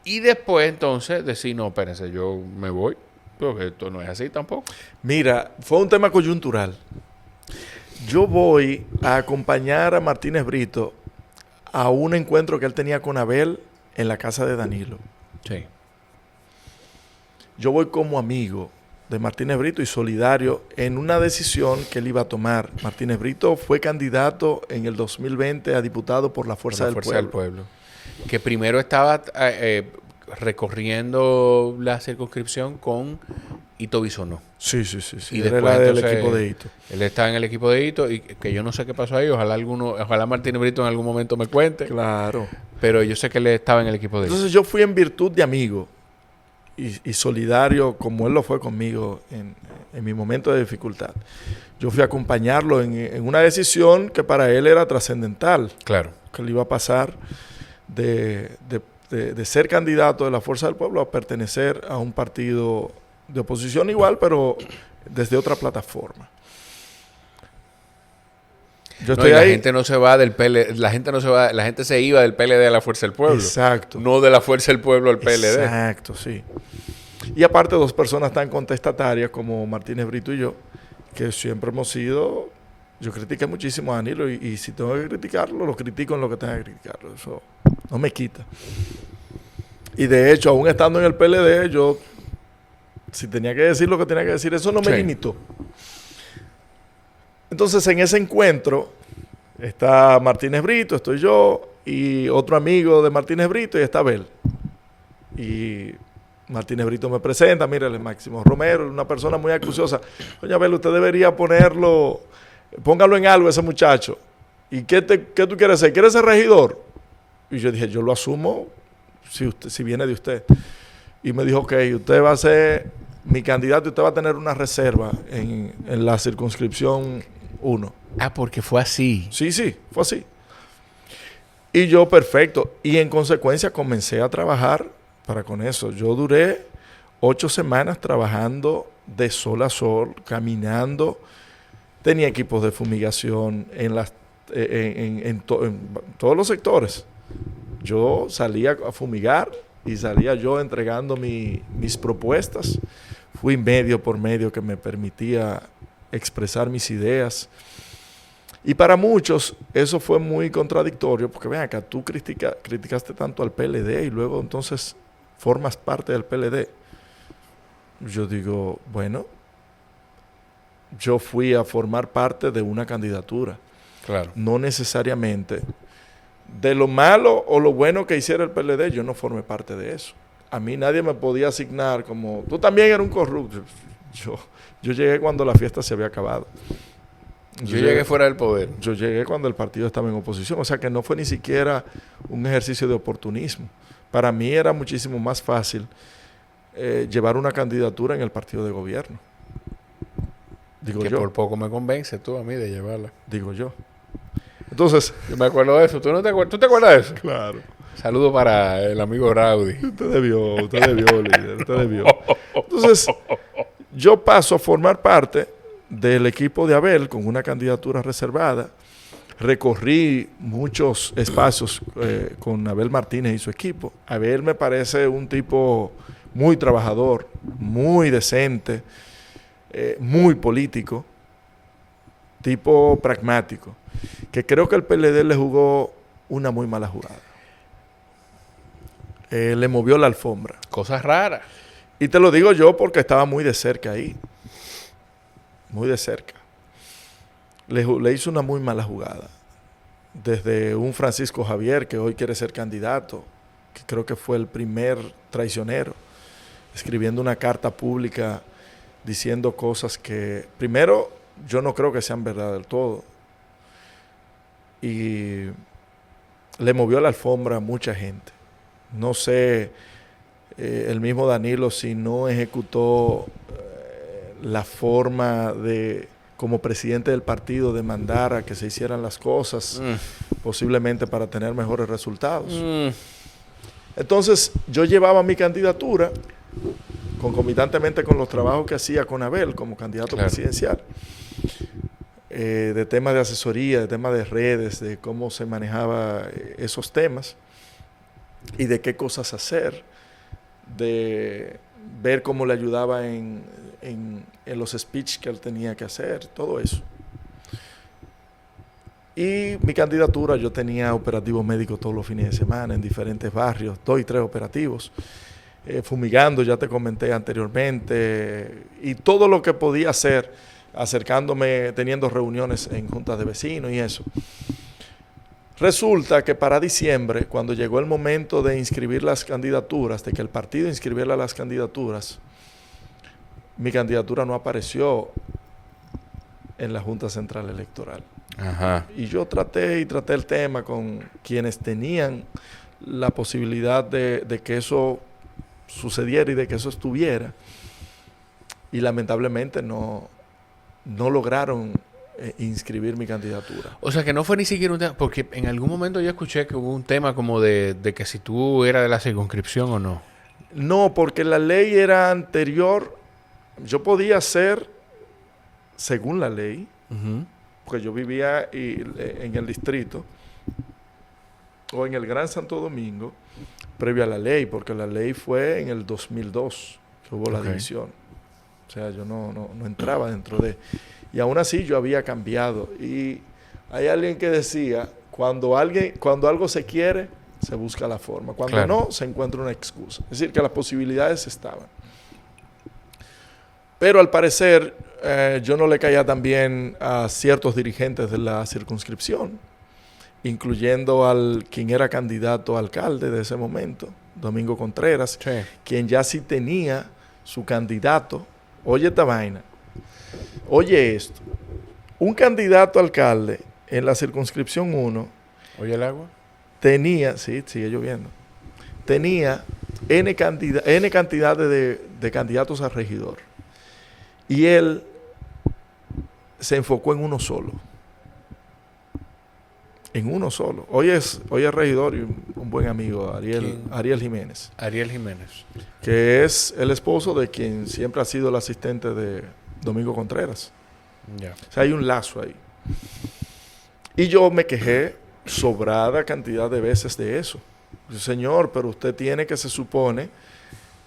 Speaker 1: Y después, entonces, decir, no, espérense, yo me voy. Porque esto no es así tampoco.
Speaker 2: Mira, fue un tema coyuntural. Yo voy a acompañar a Martínez Brito a un encuentro que él tenía con Abel en la casa de Danilo.
Speaker 1: Sí.
Speaker 2: Yo voy como amigo de Martínez Brito y solidario en una decisión que él iba a tomar. Martínez Brito fue candidato en el 2020 a diputado por la Fuerza del Pueblo.
Speaker 1: Que primero estaba recorriendo la circunscripción con Hito Bisonó.
Speaker 2: Sí.
Speaker 1: Y
Speaker 2: Era
Speaker 1: después,
Speaker 2: la del
Speaker 1: entonces,
Speaker 2: equipo de Hito.
Speaker 1: Él está en el equipo de Hito y que yo no sé qué pasó ahí. Ojalá Martínez Brito en algún momento me cuente.
Speaker 2: Claro.
Speaker 1: Pero yo sé que él estaba en el equipo de Hito.
Speaker 2: Entonces yo fui en virtud de amigo y solidario como él lo fue conmigo en mi momento de dificultad. Yo fui a acompañarlo en una decisión que para él era trascendental.
Speaker 1: Claro.
Speaker 2: Que le iba a pasar de ser candidato de la Fuerza del Pueblo a pertenecer a un partido de oposición igual, pero desde otra plataforma. Yo estoy
Speaker 1: la
Speaker 2: ahí.
Speaker 1: gente no se va del PLD, la gente se iba del PLD a la Fuerza del Pueblo.
Speaker 2: Exacto.
Speaker 1: No de la Fuerza del Pueblo al PLD.
Speaker 2: Exacto, sí. Y aparte, dos personas tan contestatarias como Martínez Brito y yo, que siempre hemos sido. Yo critiqué muchísimo a Danilo y si tengo que criticarlo, lo critico en lo que tenga que criticarlo. Eso no me quita. Y de hecho, aún estando en el PLD, yo, si tenía que decir lo que tenía que decir, eso no me limitó. Entonces, en ese encuentro, está Martínez Brito, estoy yo, y otro amigo de Martínez Brito, y está Abel. Y Martínez Brito me presenta, mira, él es Máximo Romero, una persona muy acuciosa. Doña Abel, usted debería póngalo en algo ese muchacho. ¿Y qué tú quieres ser? ¿Quieres ser regidor? Y yo dije, yo lo asumo si viene de usted. Y me dijo, ok, usted va a ser mi candidato y usted va a tener una reserva en la circunscripción 1.
Speaker 1: Ah, porque fue así.
Speaker 2: Sí, fue así. Y yo, perfecto. Y en consecuencia comencé a trabajar para con eso. Yo duré 8 semanas trabajando de sol a sol, caminando. Tenía equipos de fumigación en todos los sectores. Yo salía a fumigar y salía yo entregando mis propuestas. Fui medio por medio que me permitía expresar mis ideas. Y para muchos eso fue muy contradictorio, porque ven acá, tú criticaste tanto al PLD y luego entonces formas parte del PLD. Yo digo, bueno, yo fui a formar parte de una candidatura.
Speaker 1: Claro.
Speaker 2: No necesariamente de lo malo o lo bueno que hiciera el PLD, yo no formé parte de eso. A mí nadie me podía asignar como, tú también eres un corrupto. Yo llegué cuando la fiesta se había acabado.
Speaker 1: Yo llegué fuera del poder.
Speaker 2: Yo llegué cuando el partido estaba en oposición. O sea que no fue ni siquiera un ejercicio de oportunismo. Para mí era muchísimo más fácil llevar una candidatura en el partido de gobierno. Digo
Speaker 1: que
Speaker 2: yo.
Speaker 1: Por poco me convence tú a mí de llevarla.
Speaker 2: Digo yo. Entonces.
Speaker 1: Yo me acuerdo de eso. ¿Tú te acuerdas de eso?
Speaker 2: Claro.
Speaker 1: Saludo para el amigo Rowdy.
Speaker 2: Usted debió, líder. Usted debió. Entonces, yo paso a formar parte del equipo de Abel con una candidatura reservada. Recorrí muchos espacios con Abel Martínez y su equipo. Abel me parece un tipo muy trabajador, muy decente, muy político, tipo pragmático, que creo que el PLD le jugó una muy mala jugada. Le movió la alfombra.
Speaker 1: Cosas raras.
Speaker 2: Y te lo digo yo porque estaba muy de cerca ahí. Muy de cerca. Le hizo una muy mala jugada. Desde un Francisco Javier, que hoy quiere ser candidato, que creo que fue el primer traicionero, escribiendo una carta pública diciendo cosas que, primero, yo no creo que sean verdad del todo. Y le movió la alfombra a mucha gente. No sé, el mismo Danilo, si no ejecutó la forma de, como presidente del partido, de mandar a que se hicieran las cosas, posiblemente para tener mejores resultados. Entonces, yo llevaba mi candidatura concomitantemente con los trabajos que hacía con Abel como candidato presidencial, de temas de asesoría, de temas de redes, de cómo se manejaba esos temas y de qué cosas hacer, de ver cómo le ayudaba en los speeches que él tenía que hacer, todo eso. Y mi candidatura, yo tenía operativos médicos todos los fines de semana en diferentes barrios, 2 y 3 operativos, fumigando, ya te comenté anteriormente, y todo lo que podía hacer, acercándome, teniendo reuniones en juntas de vecinos y eso. Resulta que para diciembre, cuando llegó el momento de inscribir las candidaturas, de que el partido inscribiera las candidaturas, mi candidatura no apareció en la Junta Central Electoral.
Speaker 1: Ajá.
Speaker 2: Y yo traté el tema con quienes tenían la posibilidad de que eso sucediera y de que eso estuviera. Y lamentablemente no lograron inscribir mi candidatura.
Speaker 1: O sea, que no fue ni siquiera un tema, porque en algún momento yo escuché que hubo un tema como de que si tú eras de la circunscripción o no.
Speaker 2: No, porque la ley era anterior. Yo podía ser, según la ley, porque yo vivía en el distrito o en el Gran Santo Domingo, previo a la ley, porque la ley fue en el 2002 que hubo la división. O sea, yo no entraba dentro de... Y aún así yo había cambiado. Y hay alguien que decía, cuando algo se quiere, se busca la forma. Cuando no, se encuentra una excusa. Es decir, que las posibilidades estaban. Pero al parecer, yo no le caía tan bien a ciertos dirigentes de la circunscripción, incluyendo al quien era candidato a alcalde de ese momento, Domingo Contreras, quien ya sí tenía su candidato. Oye esta vaina. Oye esto. Un candidato a alcalde en la circunscripción 1.
Speaker 1: ¿Oye el agua?
Speaker 2: Tenía, sí, sigue lloviendo. Tenía N cantidad de candidatos a regidor. Y él se enfocó en uno solo. En uno solo. Hoy es regidor y un buen amigo, Ariel Jiménez.
Speaker 1: Ariel Jiménez.
Speaker 2: Que es el esposo de quien siempre ha sido el asistente de Domingo Contreras.
Speaker 1: Yeah.
Speaker 2: O sea, hay un lazo ahí. Y yo me quejé sobrada cantidad de veces de eso. Yo, señor, pero usted tiene que, se supone,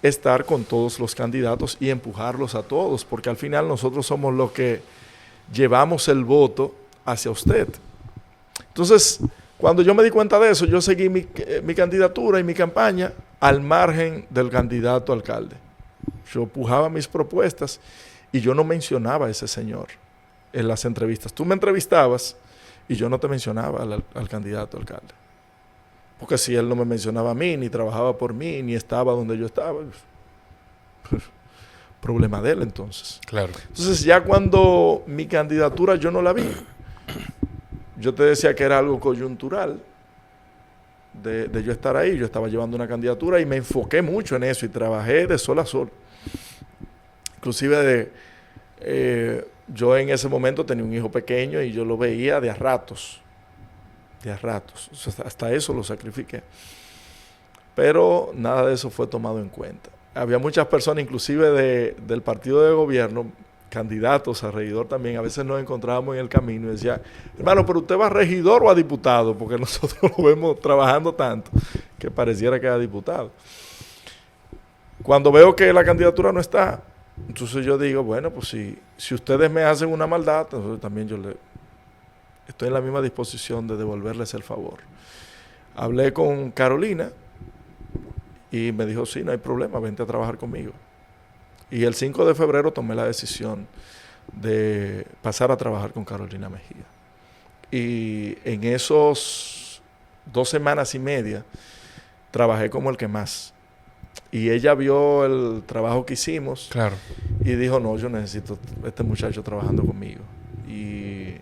Speaker 2: estar con todos los candidatos y empujarlos a todos, porque al final nosotros somos los que llevamos el voto hacia usted. Entonces, cuando yo me di cuenta de eso, yo seguí mi candidatura y mi campaña al margen del candidato a alcalde. Yo empujaba mis propuestas y yo no mencionaba a ese señor en las entrevistas. Tú me entrevistabas y yo no te mencionaba al candidato a alcalde. Porque si él no me mencionaba a mí, ni trabajaba por mí, ni estaba donde yo estaba, pues, problema de él entonces.
Speaker 1: Claro.
Speaker 2: Entonces ya cuando mi candidatura yo no la vi, yo te decía que era algo coyuntural de yo estar ahí. Yo estaba llevando una candidatura y me enfoqué mucho en eso y trabajé de sol a sol. Inclusive yo en ese momento tenía un hijo pequeño y yo lo veía de a ratos. De a ratos. O sea, hasta eso lo sacrifiqué. Pero nada de eso fue tomado en cuenta. Había muchas personas, inclusive del partido de gobierno, candidatos a regidor también, a veces nos encontrábamos en el camino y decía, hermano, pero usted va a regidor o a diputado, porque nosotros lo vemos trabajando tanto que pareciera que era diputado. Cuando veo que la candidatura no está, entonces yo digo, bueno, pues si ustedes me hacen una maldad, entonces también yo estoy en la misma disposición de devolverles el favor. Hablé con Carolina y me dijo, sí, no hay problema, vente a trabajar conmigo. Y el 5 de febrero tomé la decisión de pasar a trabajar con Carolina Mejía. Y en esos 2 semanas y media trabajé como el que más. Y ella vio el trabajo que hicimos.
Speaker 1: Claro.
Speaker 2: Y dijo, no, yo necesito a este muchacho trabajando conmigo. Y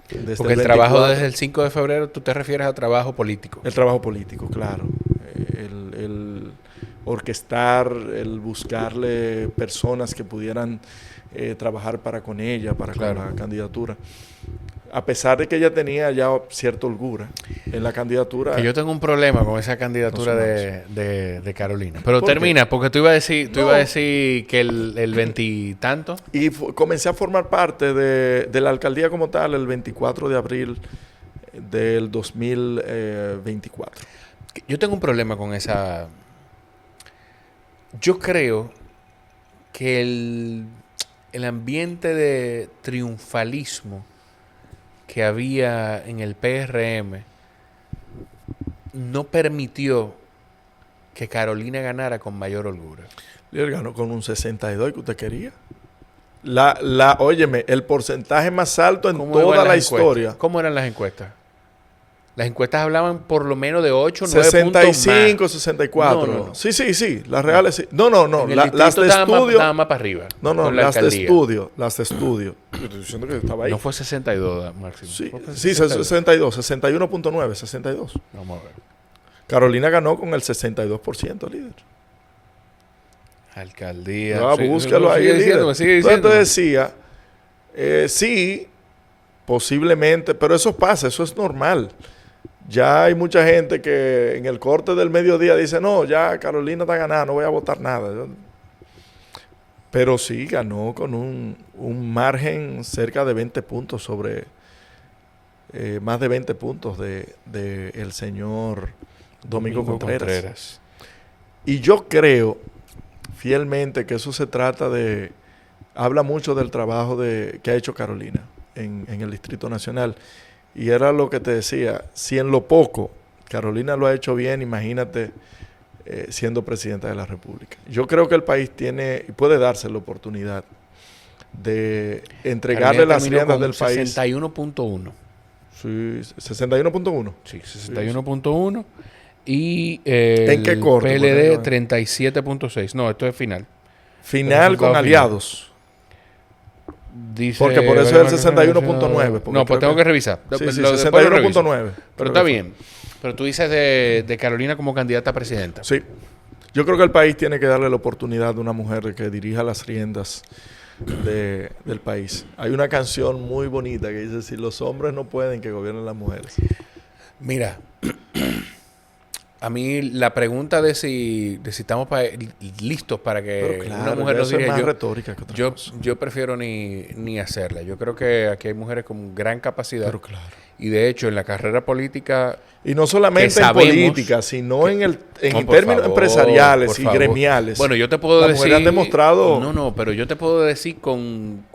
Speaker 2: desde
Speaker 1: porque el trabajo desde el 5 de febrero, tú te refieres a trabajo político.
Speaker 2: El trabajo político, claro. El orquestar, el buscarle personas que pudieran trabajar con ella, con la candidatura. A pesar de que ella tenía ya cierta holgura en la candidatura.
Speaker 1: Que yo tengo un problema con esa candidatura de Carolina. Pero termina, porque tú ibas a decir que el 20 y tanto.
Speaker 2: Y comencé a formar parte de la alcaldía como tal el 24 de abril del 2024.
Speaker 1: Yo tengo un problema con esa... Yo creo que el ambiente de triunfalismo que había en el PRM no permitió que Carolina ganara con mayor holgura.
Speaker 2: Él ganó con un 62 que usted quería. Óyeme, el porcentaje más alto en toda la historia.
Speaker 1: ¿Cómo eran las encuestas? Las encuestas hablaban por lo menos de 8 o 9
Speaker 2: 65,
Speaker 1: puntos
Speaker 2: 64.
Speaker 1: No.
Speaker 2: Sí. Las reales sí. No.
Speaker 1: más. En el
Speaker 2: Las de estudio.
Speaker 1: estaba más para arriba.
Speaker 2: No,
Speaker 1: con la
Speaker 2: las de
Speaker 1: alcaldía.
Speaker 2: estudio. Las de estudio. Yo estoy diciendo que estaba ahí.
Speaker 1: No fue 62, Máximo.
Speaker 2: Sí,
Speaker 1: Fue
Speaker 2: 62. 61.9, 62.
Speaker 1: Vamos a ver.
Speaker 2: Carolina ganó con el 62%, líder.
Speaker 1: Alcaldía.
Speaker 2: Búscalo ahí, líder.
Speaker 1: Sigue
Speaker 2: Entonces
Speaker 1: diciendo.
Speaker 2: te decía, sí, posiblemente, pero eso pasa, eso es normal. Ya hay mucha gente que en el corte del mediodía dice, no, ya Carolina está ganada, no voy a votar nada. Pero sí, ganó con un margen cerca de 20 puntos sobre, más de 20 puntos de el señor Domingo Contreras. Y yo creo fielmente que eso se trata de... Habla mucho del trabajo que ha hecho Carolina en el Distrito Nacional. Y era lo que te decía, si en lo poco Carolina lo ha hecho bien, imagínate siendo presidenta de la República. Yo creo que el país tiene y puede darse la oportunidad de entregarle las riendas del país.
Speaker 1: 61.1.
Speaker 2: Sí, 61.1.
Speaker 1: Sí, 61.1. Y
Speaker 2: ¿En qué corte?
Speaker 1: PLD 37.6. No, esto es final.
Speaker 2: Final con aliados.
Speaker 1: Dice,
Speaker 2: Porque por eso es el 61.9.
Speaker 1: No, pues tengo que revisar.
Speaker 2: Sí,
Speaker 1: Después lo
Speaker 2: 61.9.
Speaker 1: Pero está bien. Pero tú dices de Carolina como candidata a presidenta.
Speaker 2: Sí. Yo creo que el país tiene que darle la oportunidad a una mujer que dirija las riendas del país. Hay una canción muy bonita que dice, si los hombres no pueden, que gobiernen las mujeres.
Speaker 1: Mira, a mí la pregunta de si estamos listos para que
Speaker 2: Pero claro,
Speaker 1: una mujer nos
Speaker 2: eso es
Speaker 1: dirija,
Speaker 2: más retórica que otra cosa.
Speaker 1: yo prefiero ni hacerla. Yo creo que aquí hay mujeres con gran capacidad.
Speaker 2: Pero claro.
Speaker 1: Y de hecho, en la carrera política...
Speaker 2: Y no solamente en política, sino en términos
Speaker 1: favor,
Speaker 2: empresariales y
Speaker 1: favor.
Speaker 2: gremiales.
Speaker 1: Bueno, yo te puedo
Speaker 2: Las
Speaker 1: decir...
Speaker 2: mujeres han demostrado...
Speaker 1: No, pero yo te puedo decir con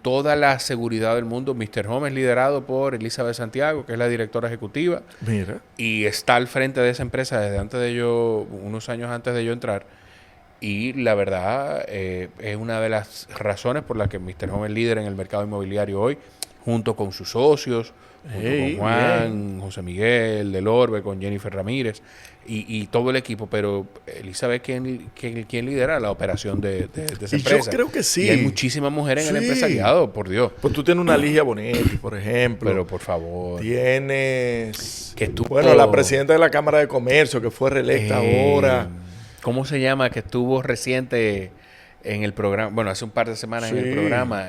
Speaker 1: toda la seguridad del mundo, Mr. Home es liderado por Elizabeth Santiago, que es la directora ejecutiva.
Speaker 2: Mira.
Speaker 1: Y está al frente de esa empresa desde unos años antes de yo entrar. Y la verdad, es una de las razones por las que Mr. Home es líder en el mercado inmobiliario hoy, junto con sus socios, junto con Juan, José Miguel, Del Orbe, con Jennifer Ramírez y todo el equipo. Pero Elizabeth, ¿quién lidera la operación de esa empresa?
Speaker 2: Yo creo que sí.
Speaker 1: Y hay muchísimas mujeres en el empresariado, por Dios.
Speaker 2: Pues tú tienes una Ligia Bonetti, por ejemplo.
Speaker 1: Pero por favor.
Speaker 2: Tienes...
Speaker 1: Que estuvo,
Speaker 2: bueno, la presidenta de la Cámara de Comercio, que fue reelecta ahora.
Speaker 1: ¿Cómo se llama? Que estuvo reciente en el programa. Bueno, hace un par de semanas en el programa.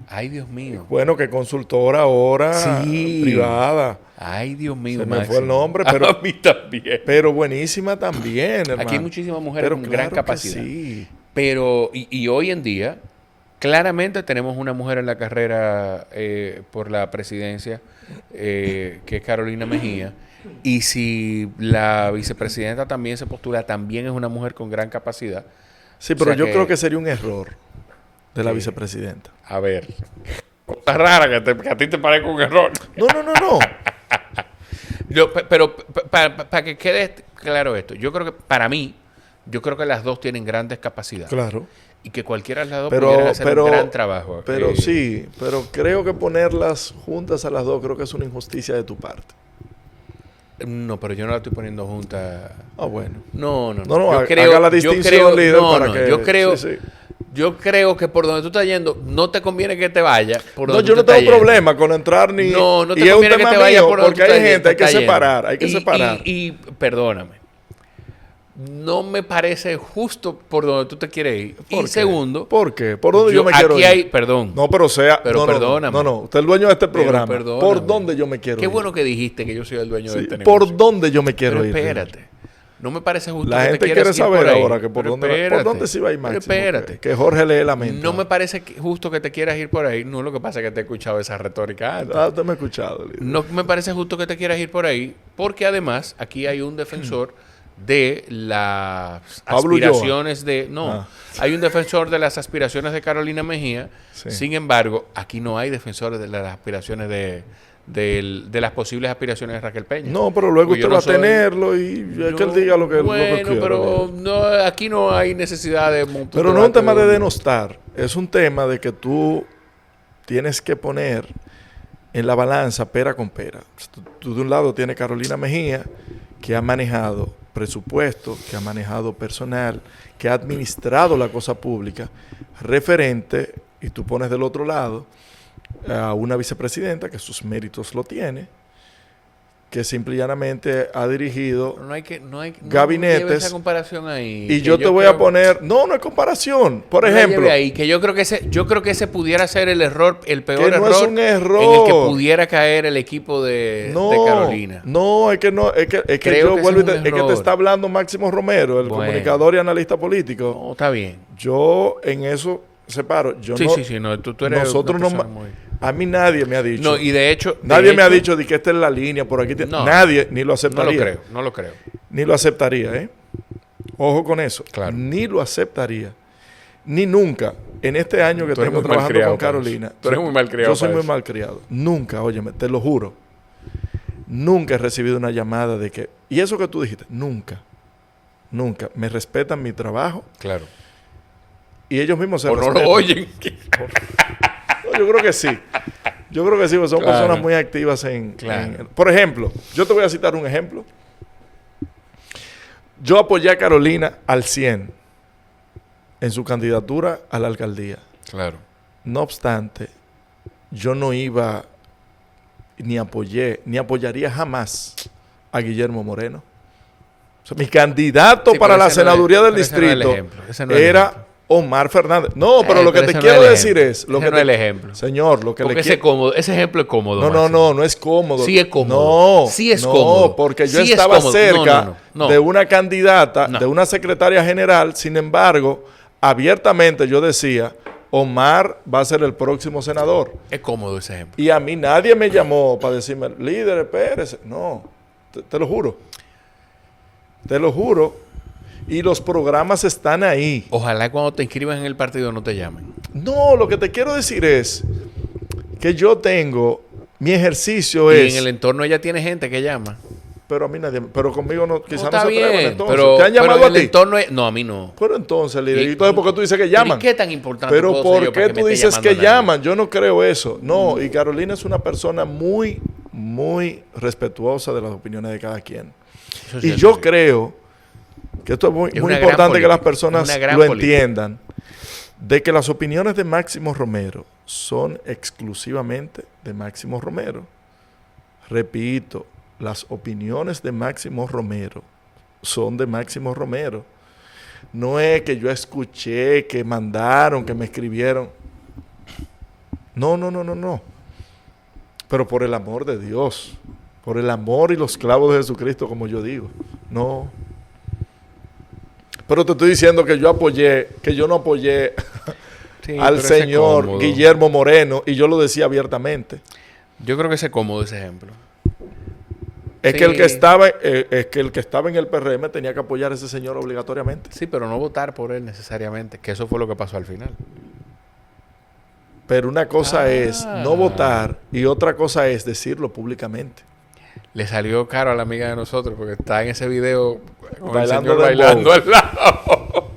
Speaker 1: Ay, Dios mío.
Speaker 2: Bueno, que consultora ahora privada.
Speaker 1: Ay, Dios mío.
Speaker 2: Se me fue el nombre, pero...
Speaker 1: A mí también.
Speaker 2: Pero buenísima también, hermano.
Speaker 1: Aquí hay muchísimas mujeres con gran capacidad.
Speaker 2: Sí.
Speaker 1: Pero, y hoy en día, claramente tenemos una mujer en la carrera por la presidencia, que es Carolina Mejía. Y si la vicepresidenta también se postula, también es una mujer con gran capacidad.
Speaker 2: Sí, pero yo creo que sería un error de la vicepresidenta.
Speaker 1: A ver, cosa rara que a ti te parezca un error.
Speaker 2: No.
Speaker 1: Pero para que quede claro esto, yo creo que para mí, yo creo que las dos tienen grandes capacidades.
Speaker 2: Claro.
Speaker 1: Y que cualquiera de las dos pudiera hacer un gran trabajo.
Speaker 2: Pero sí, pero creo que ponerlas juntas a las dos creo que es una injusticia de tu parte.
Speaker 1: No, pero yo no la estoy poniendo juntas.
Speaker 2: Ah, bueno.
Speaker 1: No.
Speaker 2: Yo creo, haga la distinción, líder, para que...
Speaker 1: Yo creo que por donde tú estás yendo, no te conviene que te vayas.
Speaker 2: Yo no tengo problema con entrar ni...
Speaker 1: No te conviene que te vayas por donde
Speaker 2: porque hay gente, hay que separar, hay que separar.
Speaker 1: Y perdóname, no me parece justo por donde tú te quieres ir. Y segundo...
Speaker 2: ¿Por qué? ¿Por dónde yo me quiero ir?
Speaker 1: Perdón.
Speaker 2: No, pero
Speaker 1: perdóname.
Speaker 2: No, usted es el dueño de este programa. ¿Por dónde yo me quiero ir?
Speaker 1: Qué bueno que dijiste que yo soy el dueño de este negocio.
Speaker 2: ¿Por dónde yo me quiero ir?
Speaker 1: Espérate. No me parece justo
Speaker 2: la
Speaker 1: que te
Speaker 2: gente quiere saber ahora que por dónde se iba a ir Máximo.
Speaker 1: Espérate.
Speaker 2: Que Jorge lee la mente.
Speaker 1: No me parece justo que te quieras ir por ahí. No, lo que pasa es que te he escuchado esa retórica antes.
Speaker 2: Usted me ha escuchado. Líder.
Speaker 1: No me parece justo que te quieras ir por ahí, porque además aquí hay un defensor de las aspiraciones de... No, hay un defensor de las aspiraciones de Carolina Mejía. Sí. Sin embargo, aquí no hay defensores de las aspiraciones de las posibles aspiraciones de Raquel Peña.
Speaker 2: No, pero luego usted va a tenerlo y es que él diga lo que quiera.
Speaker 1: Pero no, aquí no hay necesidad de montar.
Speaker 2: Pero no es un tema de denostar, es un tema de que tú tienes que poner en la balanza pera con pera. Tú de un lado tienes Carolina Mejía, que ha manejado presupuesto, que ha manejado personal, que ha administrado la cosa pública, referente, y tú pones del otro lado a una vicepresidenta que sus méritos lo tiene, que simple y llanamente ha dirigido gabinetes.
Speaker 1: No esa comparación ahí.
Speaker 2: Y yo te voy a poner... No es comparación. Por ejemplo...
Speaker 1: Ahí, que yo creo que ese pudiera ser el error, el peor
Speaker 2: que no
Speaker 1: error,
Speaker 2: es un error
Speaker 1: en el que pudiera caer el equipo de Carolina.
Speaker 2: No, es que yo vuelvo y es que te está hablando Máximo Romero, el comunicador y analista político.
Speaker 1: No, está bien.
Speaker 2: Yo en eso separo. Yo
Speaker 1: sí,
Speaker 2: no,
Speaker 1: tú eres
Speaker 2: nosotros no... A mí nadie me ha dicho.
Speaker 1: No, y de hecho...
Speaker 2: Nadie me ha dicho de que esta es la línea, por aquí... Nadie ni lo aceptaría.
Speaker 1: No lo creo.
Speaker 2: Ni lo aceptaría, ¿eh? Ojo con eso.
Speaker 1: Claro.
Speaker 2: Ni lo aceptaría. Ni nunca. En este año que tengo trabajando con Carolina...
Speaker 1: Tú eres muy malcriado.
Speaker 2: Yo soy muy malcriado. Nunca, óyeme, te lo juro. Nunca he recibido una llamada de que... Y eso que tú dijiste, nunca. Nunca. Me respetan mi trabajo.
Speaker 1: Claro.
Speaker 2: Y ellos mismos se
Speaker 1: respetan. O no lo oyen.
Speaker 2: Yo creo que sí. Yo creo que sí, porque son personas muy activas Por ejemplo, yo te voy a citar un ejemplo. Yo apoyé a Carolina al 100 en su candidatura a la alcaldía.
Speaker 1: Claro.
Speaker 2: No obstante, yo no iba ni apoyaría jamás a Guillermo Moreno. O sea, mi candidato para la senaduría del distrito era... Omar Fernández. No, pero lo que te quiero decir es...
Speaker 1: Ese no es el ejemplo.
Speaker 2: Señor, lo que
Speaker 1: porque ese ejemplo es cómodo.
Speaker 2: No es cómodo.
Speaker 1: Sí es cómodo.
Speaker 2: No, sí es cómodo. No, porque yo estaba cerca de una candidata, de una secretaria general. Sin embargo, abiertamente yo decía, Omar va a ser el próximo senador.
Speaker 1: Es cómodo ese ejemplo.
Speaker 2: Y a mí nadie me llamó para decirme, líder, espérese. No, te lo juro. Te lo juro. Y los programas están ahí.
Speaker 1: Ojalá cuando te inscribas en el partido no te llamen.
Speaker 2: No, lo que te quiero decir es que yo tengo... Mi ejercicio
Speaker 1: y
Speaker 2: es...
Speaker 1: en el entorno ella tiene gente que llama.
Speaker 2: Pero a mí nadie... Pero conmigo no... Quizás no
Speaker 1: se
Speaker 2: atreven entonces.
Speaker 1: Pero,
Speaker 2: ¿te han llamado a ti?
Speaker 1: No, a mí no.
Speaker 2: Pero entonces, líder... ¿Y entonces por qué tú dices que llaman?
Speaker 1: ¿Y qué tan importante
Speaker 2: pero ¿por qué tú dices que llaman? Yo no creo eso. No, y Carolina es una persona muy, muy respetuosa de las opiniones de cada quien. Y yo creo... que esto es muy importante que las personas lo entiendan, de que las opiniones de Máximo Romero son exclusivamente de Máximo Romero. Repito, las opiniones de Máximo Romero son de Máximo Romero. No es que yo escuché, que mandaron, que me escribieron. No. Pero por el amor de Dios, por el amor y los clavos de Jesucristo, como yo digo. No. Pero te estoy diciendo que yo no apoyé al señor Guillermo Moreno, y yo lo decía abiertamente.
Speaker 1: Yo creo que es cómodo ese ejemplo.
Speaker 2: Es que el que estaba en el PRM tenía que apoyar a ese señor obligatoriamente.
Speaker 1: Sí, pero no votar por él necesariamente, que eso fue lo que pasó al final.
Speaker 2: Pero una cosa es no votar y otra cosa es decirlo públicamente.
Speaker 1: Le salió caro a la amiga de nosotros porque está en ese video con
Speaker 2: bailando,
Speaker 1: el señor bailando al lado.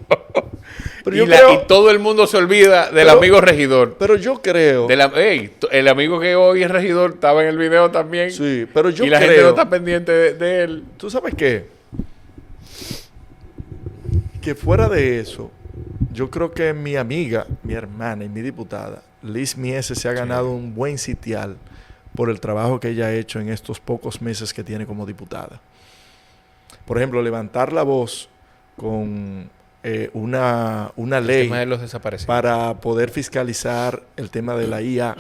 Speaker 1: Y todo el mundo se olvida del amigo regidor.
Speaker 2: Pero yo creo...
Speaker 1: el amigo que hoy es regidor estaba en el video también.
Speaker 2: Sí, pero yo creo...
Speaker 1: Y la gente no está pendiente de él.
Speaker 2: ¿Tú sabes qué? Que fuera de eso, yo creo que mi amiga, mi hermana y mi diputada, Liz Miese, se ha ganado un buen sitial por el trabajo que ella ha hecho en estos pocos meses que tiene como diputada. Por ejemplo, levantar la voz con una ley
Speaker 1: tema de los desaparecidos,
Speaker 2: para poder fiscalizar el tema de la IA,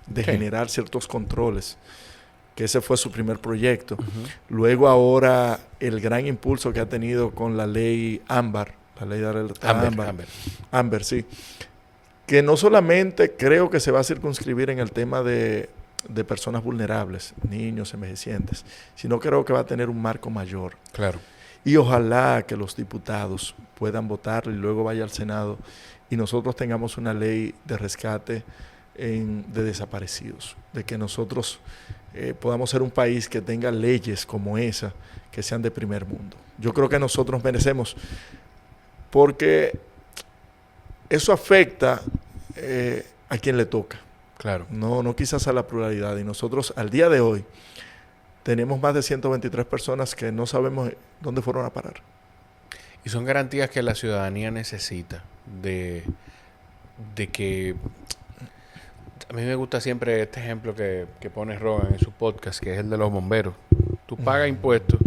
Speaker 2: de generar ciertos controles, que ese fue su primer proyecto. Luego ahora el gran impulso que ha tenido con la ley Ámbar, la ley de alerta Ámbar, sí, que no solamente creo que se va a circunscribir en el tema de personas vulnerables, niños, envejecientes, sino creo que va a tener un marco mayor.
Speaker 1: Claro.
Speaker 2: Y ojalá que los diputados puedan votarlo y luego vaya al Senado y nosotros tengamos una ley de rescate de desaparecidos, de que nosotros podamos ser un país que tenga leyes como esa, que sean de primer mundo. Yo creo que nosotros merecemos, porque eso afecta a quien le toca.
Speaker 1: Claro.
Speaker 2: No quizás a la pluralidad. Y nosotros al día de hoy tenemos más de 123 personas que no sabemos dónde fueron a parar.
Speaker 1: Y son garantías que la ciudadanía necesita de que... A mí me gusta siempre este ejemplo que pone Rogan en su podcast, que es el de los bomberos. Tú pagas impuestos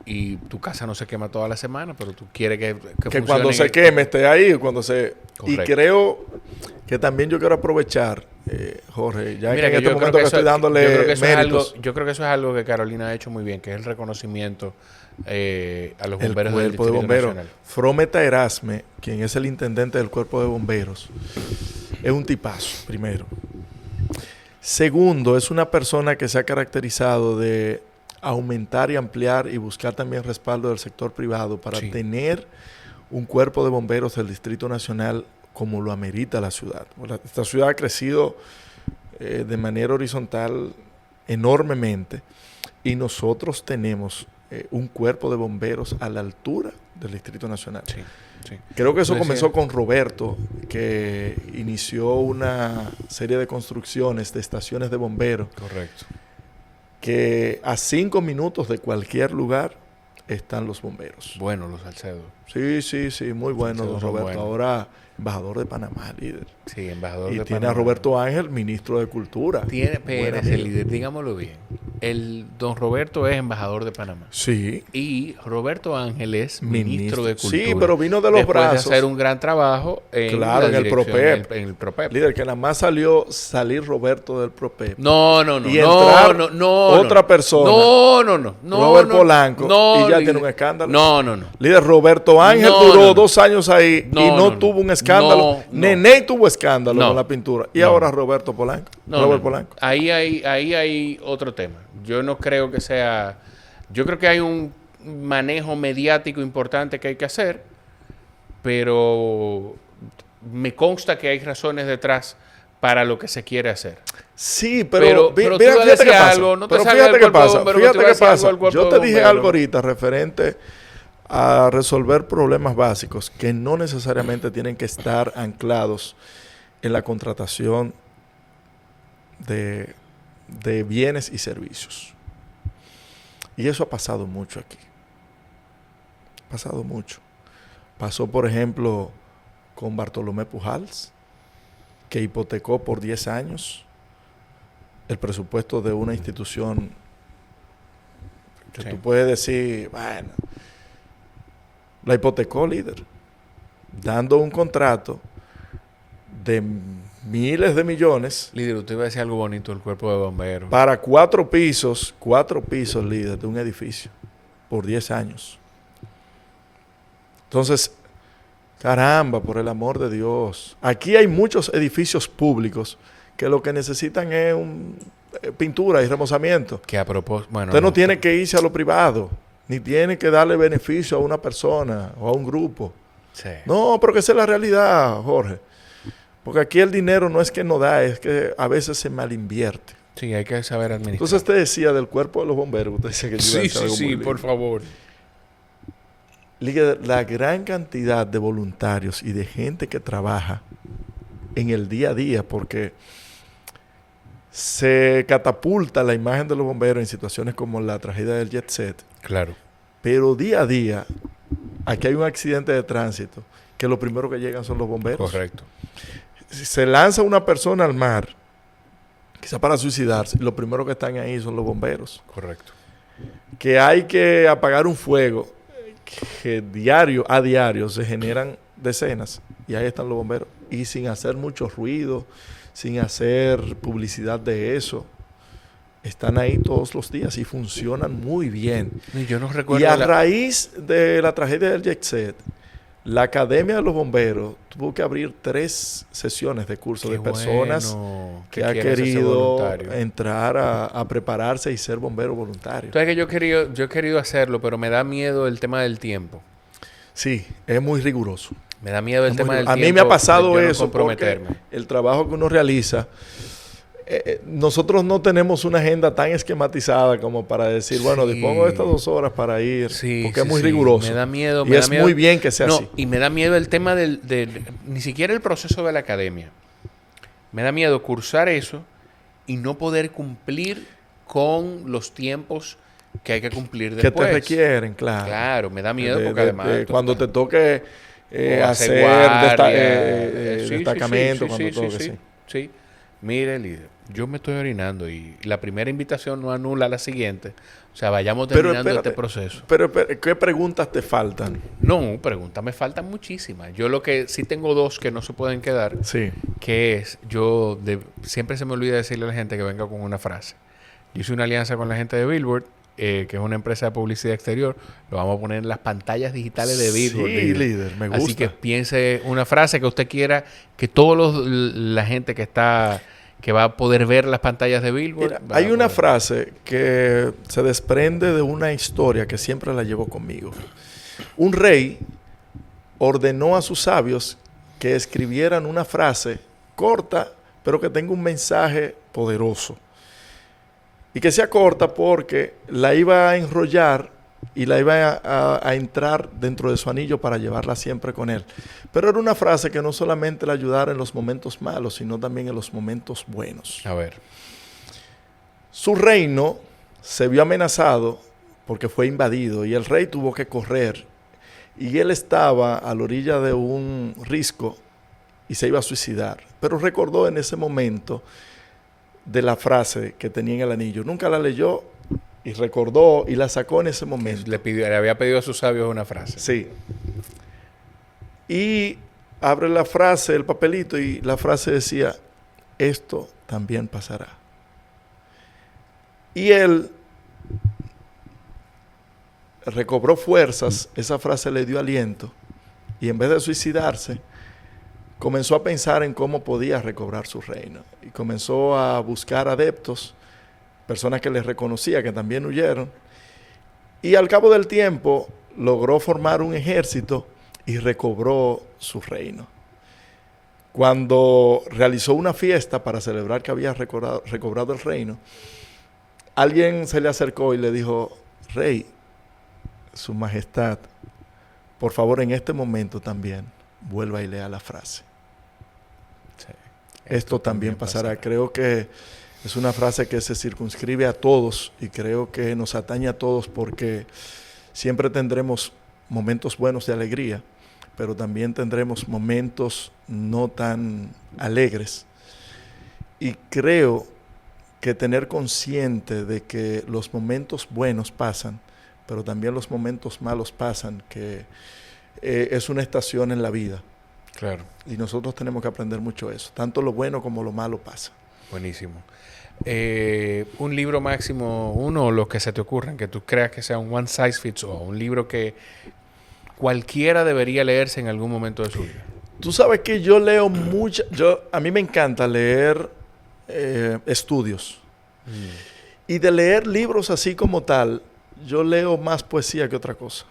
Speaker 1: y tu casa no se quema toda la semana, pero tú quieres que
Speaker 2: Que cuando se queme esté ahí, cuando se...
Speaker 1: Correcto.
Speaker 2: Y creo que también yo quiero aprovechar, Jorge, ya
Speaker 1: Mira,
Speaker 2: que en
Speaker 1: yo
Speaker 2: este
Speaker 1: creo
Speaker 2: momento que
Speaker 1: eso-
Speaker 2: estoy dándole
Speaker 1: yo creo que eso es
Speaker 2: méritos,
Speaker 1: algo, yo creo que eso es algo que Carolina ha hecho muy bien, que es el reconocimiento a los
Speaker 2: el
Speaker 1: bomberos del
Speaker 2: cuerpo de
Speaker 1: Distrito
Speaker 2: bomberos.
Speaker 1: Nacional.
Speaker 2: Frometa Erasme, quien es el intendente del cuerpo de bomberos, es un tipazo, primero. Segundo, es una persona que se ha caracterizado de aumentar y ampliar y buscar también respaldo del sector privado para
Speaker 1: Sí.
Speaker 2: tener un cuerpo de bomberos del Distrito Nacional como lo amerita la ciudad. Esta ciudad ha crecido de manera horizontal enormemente y nosotros tenemos un cuerpo de bomberos a la altura del Distrito Nacional.
Speaker 1: Sí, sí.
Speaker 2: Creo que eso
Speaker 1: Decía-
Speaker 2: comenzó con Roberto, que inició una serie de construcciones de estaciones de bomberos
Speaker 1: Correcto.
Speaker 2: que a 5 minutos de cualquier lugar están los bomberos.
Speaker 1: Bueno, los Salcedo.
Speaker 2: Sí, muy bueno, don
Speaker 1: Salcedo son
Speaker 2: Roberto.
Speaker 1: buenos.
Speaker 2: Ahora embajador de Panamá, líder.
Speaker 1: Sí, embajador
Speaker 2: Y
Speaker 1: de
Speaker 2: tiene
Speaker 1: Panamá.
Speaker 2: a Roberto Ángel, ministro de Cultura.
Speaker 1: Tiene,
Speaker 2: Buen
Speaker 1: espérese,
Speaker 2: amigo.
Speaker 1: líder, digámoslo bien. El don Roberto es embajador de Panamá.
Speaker 2: Sí.
Speaker 1: Y Roberto Ángel es ministro de Cultura.
Speaker 2: Sí, pero vino de los
Speaker 1: Después
Speaker 2: brazos.
Speaker 1: de hacer un gran trabajo en
Speaker 2: Claro,
Speaker 1: la
Speaker 2: en el
Speaker 1: dirección,
Speaker 2: PROPEP.
Speaker 1: En el PROPEP.
Speaker 2: Líder, que nada más salió salir Roberto del PROPEP.
Speaker 1: No.
Speaker 2: Y entrar otra persona,
Speaker 1: No.
Speaker 2: Robert Polanco,
Speaker 1: no,
Speaker 2: y ya
Speaker 1: líder.
Speaker 2: tiene un escándalo.
Speaker 1: No.
Speaker 2: Líder, Roberto Ángel
Speaker 1: No,
Speaker 2: duró
Speaker 1: no.
Speaker 2: 2 años ahí y no tuvo un escándalo.
Speaker 1: No.
Speaker 2: Nené tuvo escándalo
Speaker 1: No.
Speaker 2: con la pintura. Y
Speaker 1: No.
Speaker 2: ahora Roberto Polanco. Robert Polanco.
Speaker 1: Ahí hay otro tema. Yo no creo que sea... Yo creo que hay un manejo mediático importante que hay que hacer, pero me consta que hay razones detrás para lo que se quiere hacer.
Speaker 2: Sí, pero
Speaker 1: pero tú
Speaker 2: mira,
Speaker 1: ibas a
Speaker 2: fíjate
Speaker 1: decir
Speaker 2: qué pasa.
Speaker 1: algo, no te
Speaker 2: Pero
Speaker 1: salgas
Speaker 2: fíjate
Speaker 1: del
Speaker 2: qué
Speaker 1: cuerpo de
Speaker 2: pasa.
Speaker 1: bomberos,
Speaker 2: Fíjate
Speaker 1: no te
Speaker 2: qué
Speaker 1: ibas a decir
Speaker 2: pasa.
Speaker 1: algo al
Speaker 2: Yo
Speaker 1: cuerpo
Speaker 2: te
Speaker 1: de
Speaker 2: dije
Speaker 1: bomberos.
Speaker 2: algo ahorita referente a resolver problemas básicos que no necesariamente tienen que estar anclados en la contratación de bienes y servicios. Y eso ha pasado mucho aquí. Ha pasado mucho. Pasó, por ejemplo, con Bartolomé Pujals, que hipotecó por 10 años el presupuesto de una institución que
Speaker 1: Sí.
Speaker 2: tú puedes decir, bueno, la hipotecó, líder, dando un contrato de miles de millones
Speaker 1: Líder, usted iba a decir algo bonito del cuerpo de bomberos.
Speaker 2: para 4 pisos, líder, de un edificio, por 10 años. Entonces, caramba, por el amor de Dios. Aquí hay muchos edificios públicos que lo que necesitan es pintura y remozamiento.
Speaker 1: Que a propósito... Bueno,
Speaker 2: Usted no tiene que irse a lo privado, ni tiene que darle beneficio a una persona o a un grupo.
Speaker 1: Sí.
Speaker 2: No, pero que esa es la realidad, Jorge. Porque aquí el dinero no es que no da, es que a veces se malinvierte.
Speaker 1: Sí, hay que saber administrar.
Speaker 2: Entonces te decía del cuerpo de los bomberos, usted decía que yo iba a decir algo muy lindo.
Speaker 1: por favor.
Speaker 2: Líder, la gran cantidad de voluntarios y de gente que trabaja en el día a día, porque se catapulta la imagen de los bomberos en situaciones como la tragedia del Jet Set,
Speaker 1: Claro.
Speaker 2: pero día a día, aquí hay un accidente de tránsito, que lo primero que llegan son los bomberos.
Speaker 1: Correcto.
Speaker 2: Si se lanza una persona al mar, quizá para suicidarse, lo primero que están ahí son los bomberos.
Speaker 1: Correcto.
Speaker 2: Que hay que apagar un fuego, que a diario se generan decenas, y ahí están los bomberos. Y sin hacer mucho ruido, sin hacer publicidad de eso, están ahí todos los días y funcionan muy bien.
Speaker 1: Y yo no recuerdo...
Speaker 2: Y a raíz de la tragedia del Jet Set, la Academia de los Bomberos tuvo que abrir 3 sesiones de curso
Speaker 1: Qué
Speaker 2: de personas
Speaker 1: bueno
Speaker 2: que ha
Speaker 1: quieres ser
Speaker 2: querido
Speaker 1: voluntario.
Speaker 2: entrar a prepararse y ser bombero voluntario.
Speaker 1: Entonces que yo he querido hacerlo, pero me da miedo el tema del tiempo.
Speaker 2: Sí, es muy riguroso.
Speaker 1: Me da miedo el tema del
Speaker 2: A
Speaker 1: tiempo.
Speaker 2: mí me ha pasado
Speaker 1: de yo no
Speaker 2: eso porque
Speaker 1: comprometerme.
Speaker 2: el trabajo que uno realiza, nosotros no tenemos una agenda tan esquematizada como para decir, bueno,
Speaker 1: Sí.
Speaker 2: dispongo de estas 2 horas para ir,
Speaker 1: Sí,
Speaker 2: porque
Speaker 1: sí,
Speaker 2: es muy
Speaker 1: sí.
Speaker 2: riguroso.
Speaker 1: Me da miedo.
Speaker 2: Y
Speaker 1: me da
Speaker 2: es
Speaker 1: miedo.
Speaker 2: muy bien que sea
Speaker 1: No,
Speaker 2: así.
Speaker 1: y me da miedo el tema ni siquiera el proceso de la academia. Me da miedo cursar eso y no poder cumplir con los tiempos que hay que cumplir
Speaker 2: Que
Speaker 1: después.
Speaker 2: te requieren, claro.
Speaker 1: Claro, me da miedo
Speaker 2: De-
Speaker 1: porque
Speaker 2: de-
Speaker 1: además...
Speaker 2: de cuando te toque
Speaker 1: o
Speaker 2: hacer
Speaker 1: sí,
Speaker 2: destacamento,
Speaker 1: sí,
Speaker 2: cuando
Speaker 1: sí,
Speaker 2: toque,
Speaker 1: sí,
Speaker 2: sí.
Speaker 1: sí. Mire, líder, yo me estoy orinando y la primera invitación no anula la siguiente. O sea, vayamos terminando este
Speaker 2: espérate,
Speaker 1: proceso.
Speaker 2: Pero, ¿qué preguntas te faltan?
Speaker 1: No, preguntas me faltan muchísimas. Yo lo que sí tengo dos que no se pueden quedar,
Speaker 2: Sí.
Speaker 1: que es, siempre se me olvida decirle a la gente que venga con una frase. Yo hice una alianza con la gente de Billboard, que es una empresa de publicidad exterior. Lo vamos a poner en las pantallas digitales de Billboard.
Speaker 2: Sí, líder, me gusta.
Speaker 1: Así que piense una frase que usted quiera, que todos la gente que va a poder ver las pantallas de Billboard.
Speaker 2: Mira, hay una frase que se desprende de una historia que siempre la llevo conmigo. Un rey ordenó a sus sabios que escribieran una frase corta, pero que tenga un mensaje poderoso. Y que sea corta porque la iba a enrollar y la iba a entrar dentro de su anillo para llevarla siempre con él. Pero era una frase que no solamente le ayudara en los momentos malos, sino también en los momentos buenos.
Speaker 1: A ver.
Speaker 2: Su reino se vio amenazado porque fue invadido y el rey tuvo que correr. Y él estaba a la orilla de un risco y se iba a suicidar. Pero recordó en ese momento de la frase que tenía en el anillo. Nunca la leyó y recordó y la sacó en ese momento.
Speaker 1: Le había pedido a sus sabios una frase.
Speaker 2: Sí. Y abre la frase, el papelito, y la frase decía, esto también pasará. Y él recobró fuerzas, esa frase le dio aliento, y en vez de suicidarse, comenzó a pensar en cómo podía recobrar su reino. Y comenzó a buscar adeptos, personas que les reconocía, que también huyeron. Y al cabo del tiempo logró formar un ejército y recobró su reino. Cuando realizó una fiesta para celebrar que había recobrado el reino, alguien se le acercó y le dijo, Rey, Su Majestad, por favor en este momento también vuelva y lea la frase.
Speaker 1: Sí.
Speaker 2: Esto también pasará. Creo que es una frase que se circunscribe a todos y creo que nos atañe a todos porque siempre tendremos momentos buenos de alegría, pero también tendremos momentos no tan alegres. Y creo que tener consciente de que los momentos buenos pasan, pero también los momentos malos pasan, que es una estación en la vida.
Speaker 1: Claro.
Speaker 2: Y nosotros tenemos que aprender mucho eso. Tanto lo bueno como lo malo pasa.
Speaker 1: Buenísimo. Un libro máximo, uno o los que se te ocurran, que tú creas que sea un one size fits all, un libro que cualquiera debería leerse en algún momento de su vida.
Speaker 2: Tú sabes que yo leo mucho, a mí me encanta leer estudios. Y de leer libros así como tal, yo leo más poesía que otra cosa.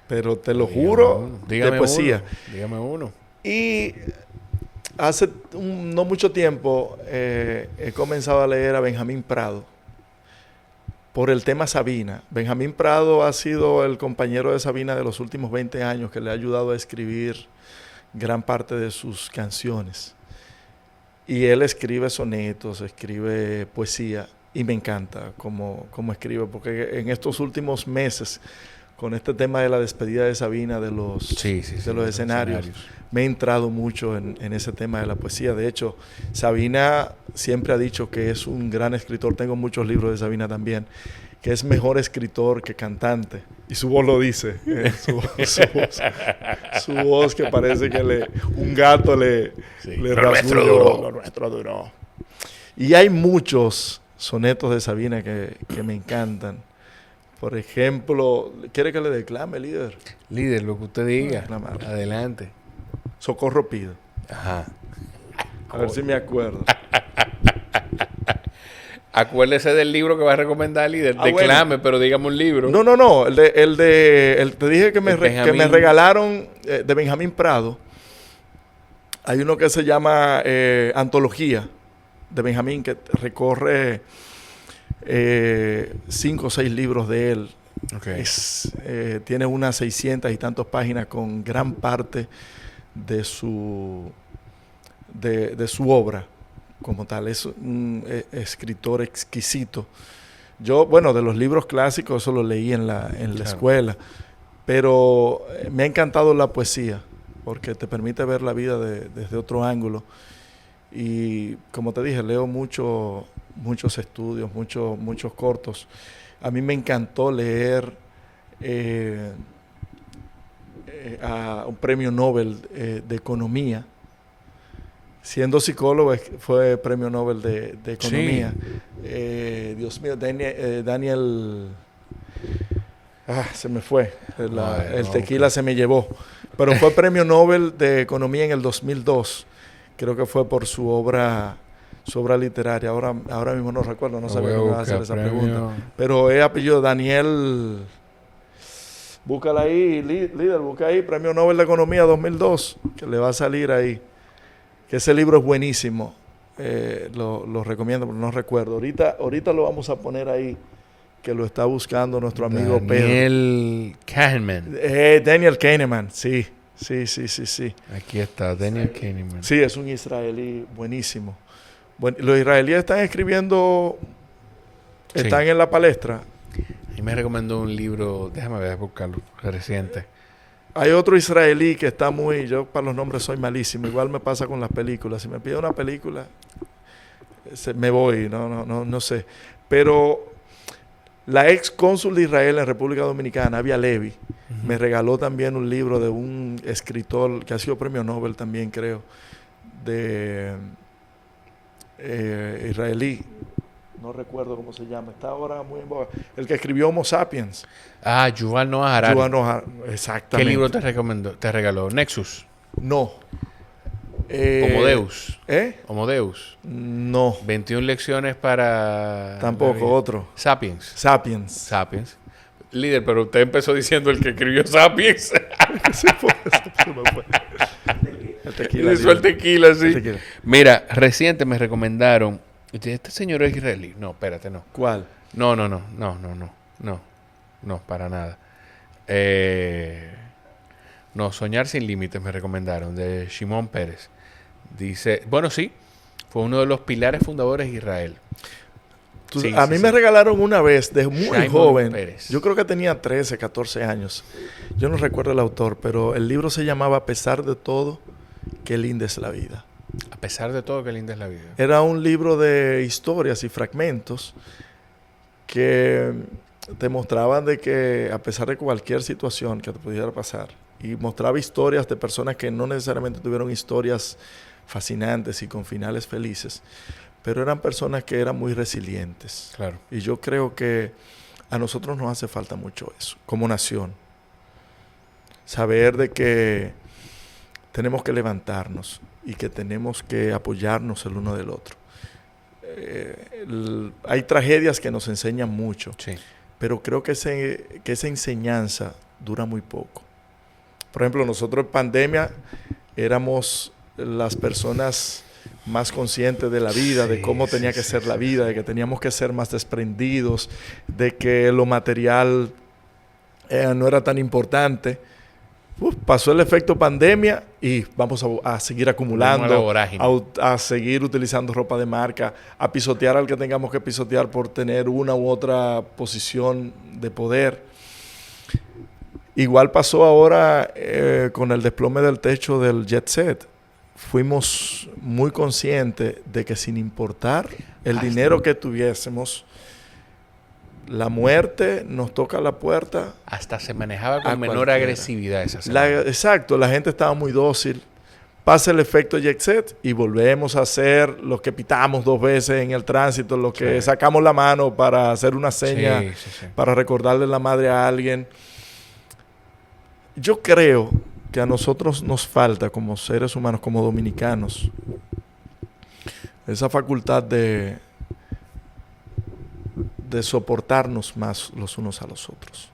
Speaker 2: Pero te lo juro, de poesía.
Speaker 1: Dígame uno.
Speaker 2: Y hace no mucho tiempo he comenzado a leer a Benjamín Prado por el tema Sabina. Benjamín Prado ha sido el compañero de Sabina de los últimos 20 años que le ha ayudado a escribir gran parte de sus canciones. Y él escribe sonetos, escribe poesía y me encanta cómo escribe, porque en estos últimos meses, con este tema de la despedida de Sabina de los escenarios, me he entrado mucho en ese tema de la poesía. De hecho, Sabina siempre ha dicho que es un gran escritor. Tengo muchos libros de Sabina también, que es mejor escritor que cantante. Y su voz lo dice. Su voz que parece que un gato le rasguñó. Lo nuestro duró. Y hay muchos sonetos de Sabina que me encantan. Por ejemplo, ¿quiere que le declame, líder?
Speaker 1: Líder, lo que usted diga.
Speaker 2: Declamar.
Speaker 1: Adelante.
Speaker 2: Socorro pido.
Speaker 1: Ajá.
Speaker 2: A ver si me acuerdo.
Speaker 1: Acuérdese del libro que va a recomendar, líder. Declame, bueno. Pero dígame un libro.
Speaker 2: No. Te dije que me regalaron de Benjamín Prado. Hay uno que se llama Antología de Benjamín, que recorre 5 o 6 libros de él.
Speaker 1: Okay.
Speaker 2: Tiene unas 600 y tantas páginas con gran parte de su de su obra como tal. Es un escritor exquisito. Yo, bueno, de los libros clásicos, eso lo leí en la escuela, pero me ha encantado la poesía, porque te permite ver la vida desde otro ángulo. Y como te dije, leo muchos estudios, muchos cortos. A mí me encantó leer a un premio Nobel de Economía. Siendo psicólogo, fue premio Nobel de Economía. Sí. Dios mío, Daniel... se me fue. El tequila se me llevó. Pero fue premio Nobel de Economía en el 2002. Creo que fue por su obra literaria. Ahora mismo no recuerdo, no sabía cómo hacer esa pregunta. Pero es apellido Daniel... Búscala ahí, líder, busca ahí, premio Nobel de Economía 2002, que le va a salir ahí. Que ese libro es buenísimo. Lo recomiendo, pero no recuerdo. Ahorita lo vamos a poner ahí, que lo está buscando nuestro amigo
Speaker 1: Daniel Kahneman.
Speaker 2: Daniel Kahneman, sí.
Speaker 1: Aquí está, Daniel Kahneman.
Speaker 2: Sí, es un israelí buenísimo. Bueno, los israelíes están escribiendo, están en la palestra.
Speaker 1: Y me recomendó un libro, déjame ver, buscarlo, reciente.
Speaker 2: Hay otro israelí que está yo para los nombres soy malísimo, igual me pasa con las películas. Si me pide una película, me voy, no sé. Pero la ex cónsul de Israel en República Dominicana, Avia Levi, me regaló también un libro de un escritor que ha sido premio Nobel también, creo, de israelí. No recuerdo cómo se llama. Está ahora muy en boga. El que escribió Homo Sapiens.
Speaker 1: Yuval Noah Harari.
Speaker 2: Yuval Noah Harari, exactamente.
Speaker 1: ¿Qué libro te regaló? ¿Nexus?
Speaker 2: No.
Speaker 1: Homo Deus.
Speaker 2: Homo
Speaker 1: Deus.
Speaker 2: No.
Speaker 1: 21 lecciones para...
Speaker 2: Tampoco, otro.
Speaker 1: Sapiens. Líder, pero usted empezó diciendo el que escribió Sapiens.
Speaker 2: El tequila.
Speaker 1: El tequila, sí. El tequila. Mira, reciente me recomendaron... ¿Este señor es israelí? No, espérate, no.
Speaker 2: ¿Cuál?
Speaker 1: No, para nada. No, Soñar sin límites me recomendaron, de Shimon Peres. Dice, bueno, sí, fue uno de los pilares fundadores de Israel.
Speaker 2: A mí me regalaron una vez, de muy
Speaker 1: Shimon
Speaker 2: joven.
Speaker 1: Peres.
Speaker 2: Yo creo que tenía 13, 14 años. Yo no recuerdo el autor, pero el libro se llamaba A pesar de todo, qué linda es la vida.
Speaker 1: A pesar de todo, qué linda es la vida.
Speaker 2: Era un libro de historias y fragmentos que te mostraban de que a pesar de cualquier situación que te pudiera pasar, y mostraba historias de personas que no necesariamente tuvieron historias fascinantes y con finales felices, pero eran personas que eran muy resilientes.
Speaker 1: Claro.
Speaker 2: Y yo creo que a nosotros nos hace falta mucho eso, como nación. Saber de que tenemos que levantarnos y que tenemos que apoyarnos el uno del otro. Hay tragedias que nos enseñan mucho,
Speaker 1: sí,
Speaker 2: pero creo que esa enseñanza dura muy poco. Por ejemplo, nosotros en pandemia éramos las personas más conscientes de la vida, de cómo tenía que ser la vida, de que teníamos que ser más desprendidos, de que lo material no era tan importante. Pasó el efecto pandemia y vamos a seguir acumulando, a seguir utilizando ropa de marca, a pisotear al que tengamos que pisotear por tener una u otra posición de poder. Igual pasó ahora con el desplome del techo del jet set. Fuimos muy conscientes de que sin importar el dinero que tuviésemos, la muerte nos toca la puerta.
Speaker 1: Hasta se manejaba con menor agresividad esa
Speaker 2: semana. Exacto, la gente estaba muy dócil. Pasa el efecto jet set y volvemos a hacer lo que pitamos 2 veces en el tránsito, lo que sacamos la mano para hacer una seña, para recordarle la madre a alguien. Yo creo que a nosotros nos falta como seres humanos, como dominicanos, esa facultad de soportarnos más los unos a los otros,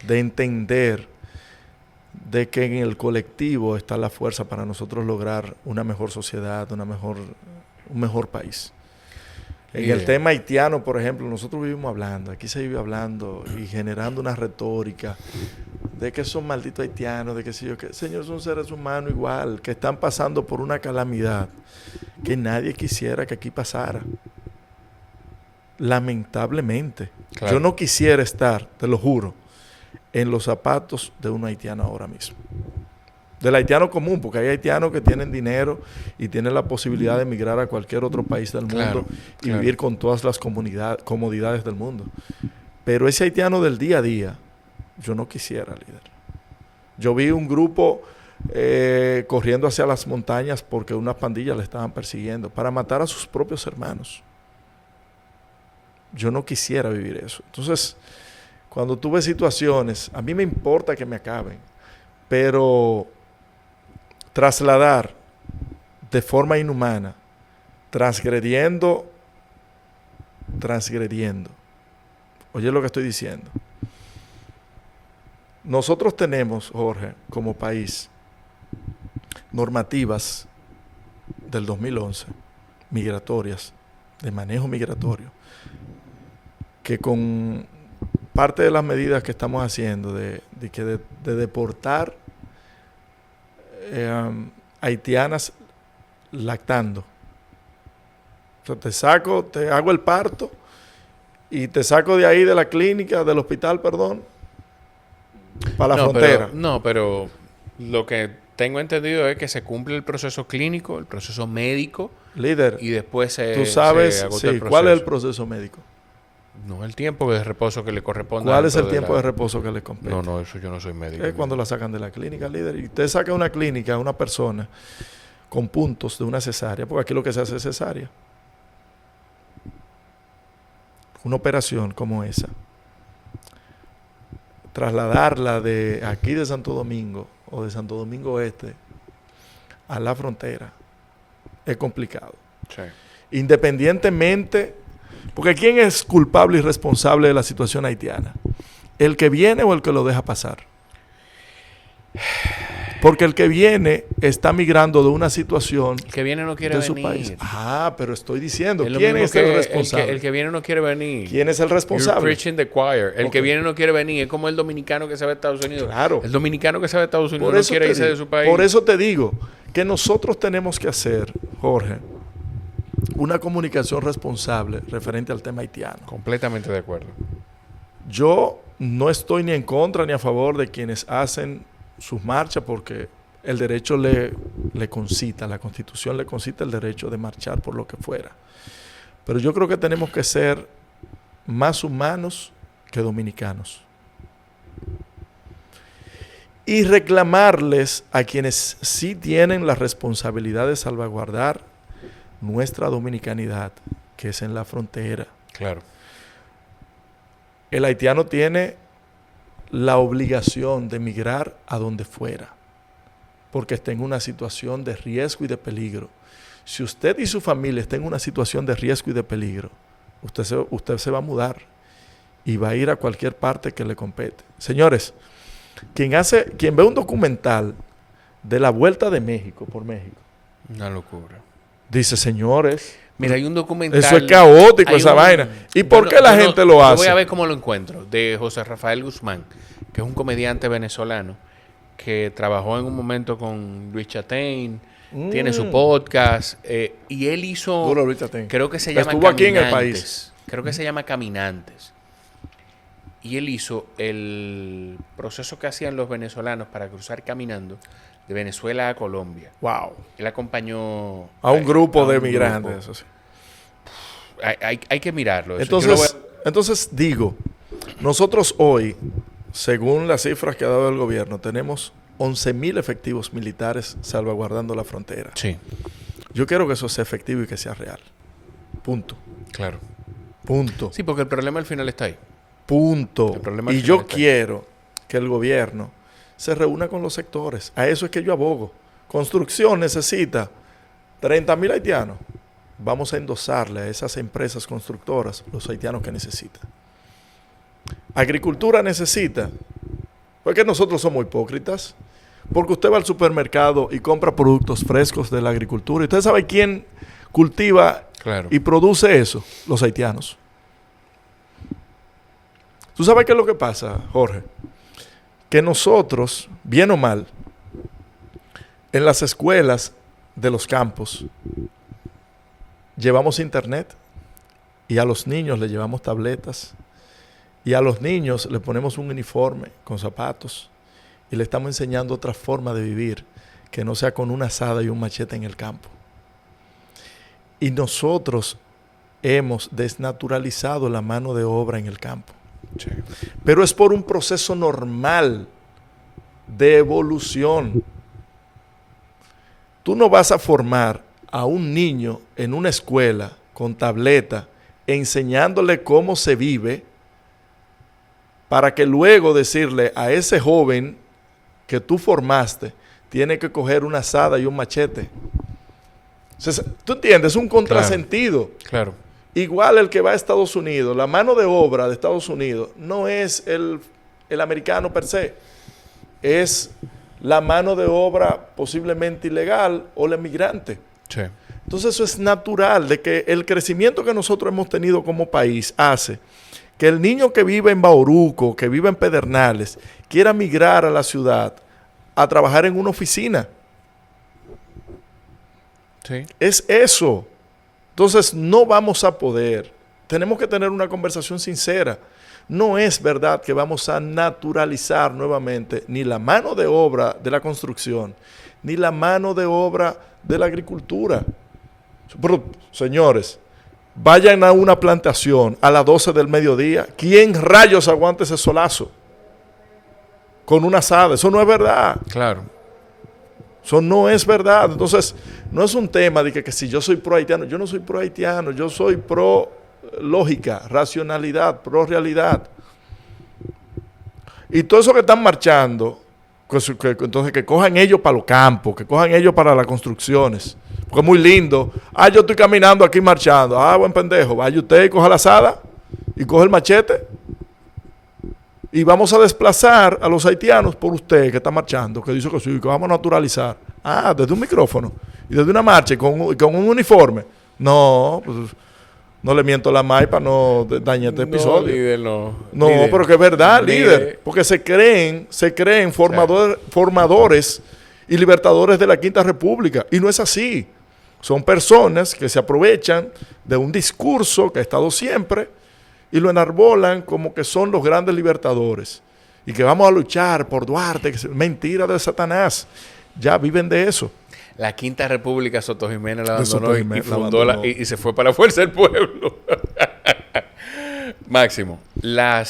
Speaker 2: de entender de que en el colectivo está la fuerza para nosotros lograr una mejor sociedad, un mejor país. En el tema haitiano, por ejemplo, nosotros vivimos hablando, aquí se vive hablando y generando una retórica de que son malditos haitianos, de que sé yo qué. Señor, son seres humanos igual, que están pasando por una calamidad que nadie quisiera que aquí pasara. Lamentablemente.
Speaker 1: Claro.
Speaker 2: Yo no quisiera estar, te lo juro, en los zapatos de un haitiano ahora mismo. Del haitiano común, porque hay haitianos que tienen dinero y tienen la posibilidad de emigrar a cualquier otro país del mundo y vivir con todas las comodidades del mundo. Pero ese haitiano del día a día, yo no quisiera, líder. Yo vi un grupo corriendo hacia las montañas porque unas pandillas le estaban persiguiendo para matar a sus propios hermanos. Yo no quisiera vivir eso. Entonces, cuando tuve situaciones, a mí me importa que me acaben, pero trasladar de forma inhumana, transgrediendo, oye lo que estoy diciendo. Nosotros tenemos, Jorge, como país, normativas del 2011, migratorias, de manejo migratorio, que con parte de las medidas que estamos haciendo de deportar haitianas lactando. Entonces te hago el parto y te saco de ahí de la clínica, del hospital, perdón, para la frontera.
Speaker 1: Pero lo que tengo entendido es que se cumple el proceso clínico, el proceso médico.
Speaker 2: Líder,
Speaker 1: y después
Speaker 2: tú sabes,
Speaker 1: se agota el proceso.
Speaker 2: ¿Cuál es el proceso médico?
Speaker 1: No, el tiempo de reposo que le corresponde.
Speaker 2: ¿Cuál es el tiempo de reposo que le compete?
Speaker 1: No, eso yo no soy médico.
Speaker 2: Es cuando la sacan de la clínica, líder. Y usted saca una clínica a una persona con puntos de una cesárea, porque aquí lo que se hace es cesárea. Una operación como esa, trasladarla de aquí de Santo Domingo o de Santo Domingo Este a la frontera es complicado.
Speaker 1: Sí.
Speaker 2: Independientemente, porque ¿quién es culpable y responsable de la situación haitiana? ¿El que viene o el que lo deja pasar? Porque el que viene está migrando de una situación
Speaker 1: el que viene no quiere
Speaker 2: de su
Speaker 1: venir.
Speaker 2: país. Ah, pero estoy diciendo,
Speaker 1: Es lo
Speaker 2: ¿quién
Speaker 1: mismo
Speaker 2: es
Speaker 1: que
Speaker 2: el responsable?
Speaker 1: El que viene no quiere venir.
Speaker 2: ¿Quién es el
Speaker 1: You're
Speaker 2: responsable?
Speaker 1: preaching the choir. El
Speaker 2: Ok.
Speaker 1: que viene no quiere venir. Es como el dominicano que se va a Estados Unidos.
Speaker 2: Claro.
Speaker 1: El dominicano que se va a Estados Unidos
Speaker 2: Por
Speaker 1: no
Speaker 2: eso
Speaker 1: quiere
Speaker 2: te
Speaker 1: irse
Speaker 2: digo-
Speaker 1: de su país.
Speaker 2: Por eso te digo que nosotros tenemos que hacer, Jorge, una comunicación responsable referente al tema haitiano.
Speaker 1: Completamente de acuerdo.
Speaker 2: Yo no estoy ni en contra ni a favor de quienes hacen sus marchas porque el derecho le concita, la Constitución le concita el derecho de marchar por lo que fuera. Pero yo creo que tenemos que ser más humanos que dominicanos. Y reclamarles a quienes sí tienen la responsabilidad de salvaguardar nuestra dominicanidad, que es en la frontera.
Speaker 1: Claro.
Speaker 2: El haitiano tiene la obligación de emigrar a donde fuera, porque está en una situación de riesgo y de peligro. Si usted y su familia están en una situación de riesgo y de peligro, usted se va a mudar y va a ir a cualquier parte que le compete. Señores, quien ve un documental de la Vuelta de México por México,
Speaker 1: Una locura.
Speaker 2: dice, señores,
Speaker 1: Mira, hay un documental.
Speaker 2: eso es caótico,
Speaker 1: hay
Speaker 2: esa vaina. ¿Y por
Speaker 1: Bueno,
Speaker 2: qué la gente lo
Speaker 1: yo
Speaker 2: hace?
Speaker 1: voy a ver cómo lo encuentro. De José Rafael Guzmán, que es un comediante venezolano que trabajó en un momento con Luis Chatein, tiene su podcast, y él hizo,
Speaker 2: Duro, Luis Chatein.
Speaker 1: creo que se llama
Speaker 2: Estuvo aquí en el
Speaker 1: Caminantes.
Speaker 2: país.
Speaker 1: Creo que se llama Caminantes. Y él hizo el proceso que hacían los venezolanos para cruzar caminando de Venezuela a Colombia.
Speaker 2: Wow.
Speaker 1: Él acompañó
Speaker 2: A un grupo de
Speaker 1: un
Speaker 2: migrantes,
Speaker 1: grupo.
Speaker 2: eso sí.
Speaker 1: Hay que mirarlo. eso. Yo lo voy
Speaker 2: Entonces digo, nosotros hoy, según las cifras que ha dado el gobierno, tenemos 11,000 efectivos militares salvaguardando la frontera.
Speaker 1: Sí,
Speaker 2: Yo quiero que eso sea efectivo y que sea real. Punto.
Speaker 1: claro.
Speaker 2: Punto.
Speaker 1: Sí, porque el problema al final está ahí.
Speaker 2: Punto.
Speaker 1: El problema al
Speaker 2: Y
Speaker 1: final
Speaker 2: yo
Speaker 1: está ahí.
Speaker 2: quiero que el gobierno se reúna con los sectores. A eso es que yo abogo. Construcción necesita 30,000 haitianos. Vamos a endosarle a esas empresas constructoras los haitianos que necesitan. Agricultura necesita. Porque nosotros somos hipócritas. Porque usted va al supermercado y compra productos frescos de la agricultura. ¿Y usted sabe quién cultiva
Speaker 1: Claro.
Speaker 2: y produce eso? Los haitianos. ¿Tú sabes qué es lo que pasa, Jorge? que nosotros, bien o mal, en las escuelas de los campos, llevamos internet y a los niños le llevamos tabletas y a los niños le ponemos un uniforme con zapatos y le estamos enseñando otra forma de vivir que no sea con una azada y un machete en el campo. Y nosotros hemos desnaturalizado la mano de obra en el campo.
Speaker 1: Sí.
Speaker 2: Pero es por un proceso normal de evolución. Tú no vas a formar a un niño en una escuela con tableta enseñándole cómo se vive para que luego decirle a ese joven que tú formaste tiene que coger una azada y un machete. Entonces, ¿tú entiendes? Es un contrasentido.
Speaker 1: Claro.
Speaker 2: Igual el que va a Estados Unidos, la mano de obra de Estados Unidos no es el americano per se, es la mano de obra posiblemente ilegal o el emigrante.
Speaker 1: Sí.
Speaker 2: Entonces eso es natural, de que el crecimiento que nosotros hemos tenido como país hace que el niño que vive en Bauruco, que vive en Pedernales, quiera migrar a la ciudad a trabajar en una oficina.
Speaker 1: Sí.
Speaker 2: Es eso. Entonces no vamos a poder. Tenemos que tener una conversación sincera. No es verdad que vamos a naturalizar nuevamente ni la mano de obra de la construcción, ni la mano de obra de la agricultura. Pero, señores, vayan a una plantación a las 12 del mediodía. ¿Quién rayos aguanta ese solazo? Con una azada. Eso no es verdad.
Speaker 1: Claro.
Speaker 2: Eso no es verdad. Entonces, no es un tema de que si yo soy pro haitiano. Yo no soy pro haitiano. Yo soy pro lógica, racionalidad, pro realidad. Y todo eso que están marchando, entonces que cojan ellos para los campos, que cojan ellos para las construcciones. Porque es muy lindo. Ah, yo estoy caminando aquí marchando. Ah, buen pendejo. Vaya usted y coja la azada y coge el machete. Y vamos a desplazar a los haitianos por usted que está marchando, que dice que sí, que vamos a naturalizar. Ah, desde un micrófono y desde una marcha y con un uniforme. No, pues no le miento la maíz para no dañar este episodio.
Speaker 1: Líder, no.
Speaker 2: No,
Speaker 1: Líder.
Speaker 2: pero que es verdad, líder. Porque se creen formadores y libertadores de la Quinta República. Y no es así. Son personas que se aprovechan de un discurso que ha estado siempre y lo enarbolan como que son los grandes libertadores. Y que vamos a luchar por Duarte. Mentira de Satanás. Ya viven de eso.
Speaker 1: La Quinta República, Soto Jiménez la
Speaker 2: De
Speaker 1: abandonó
Speaker 2: Soto
Speaker 1: y
Speaker 2: Jiménez la
Speaker 1: fundó
Speaker 2: abandonó.
Speaker 1: y se fue para la Fuerza del Pueblo. Máximo, la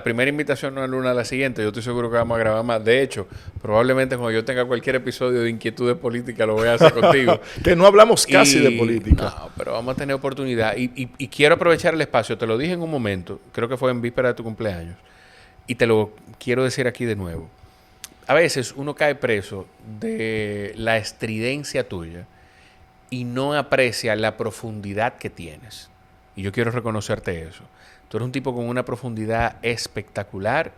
Speaker 1: primera invitación no es una a la siguiente. Yo estoy seguro que vamos a grabar más. De hecho, probablemente cuando yo tenga cualquier episodio de inquietudes políticas lo voy a hacer contigo.
Speaker 2: Que no hablamos casi de política.
Speaker 1: No, pero vamos a tener oportunidad. Y quiero aprovechar el espacio. Te lo dije en un momento. Creo que fue en víspera de tu cumpleaños. Y te lo quiero decir aquí de nuevo. A veces uno cae preso de la estridencia tuya y no aprecia la profundidad que tienes. Y yo quiero reconocerte eso. Tú eres un tipo con una profundidad espectacular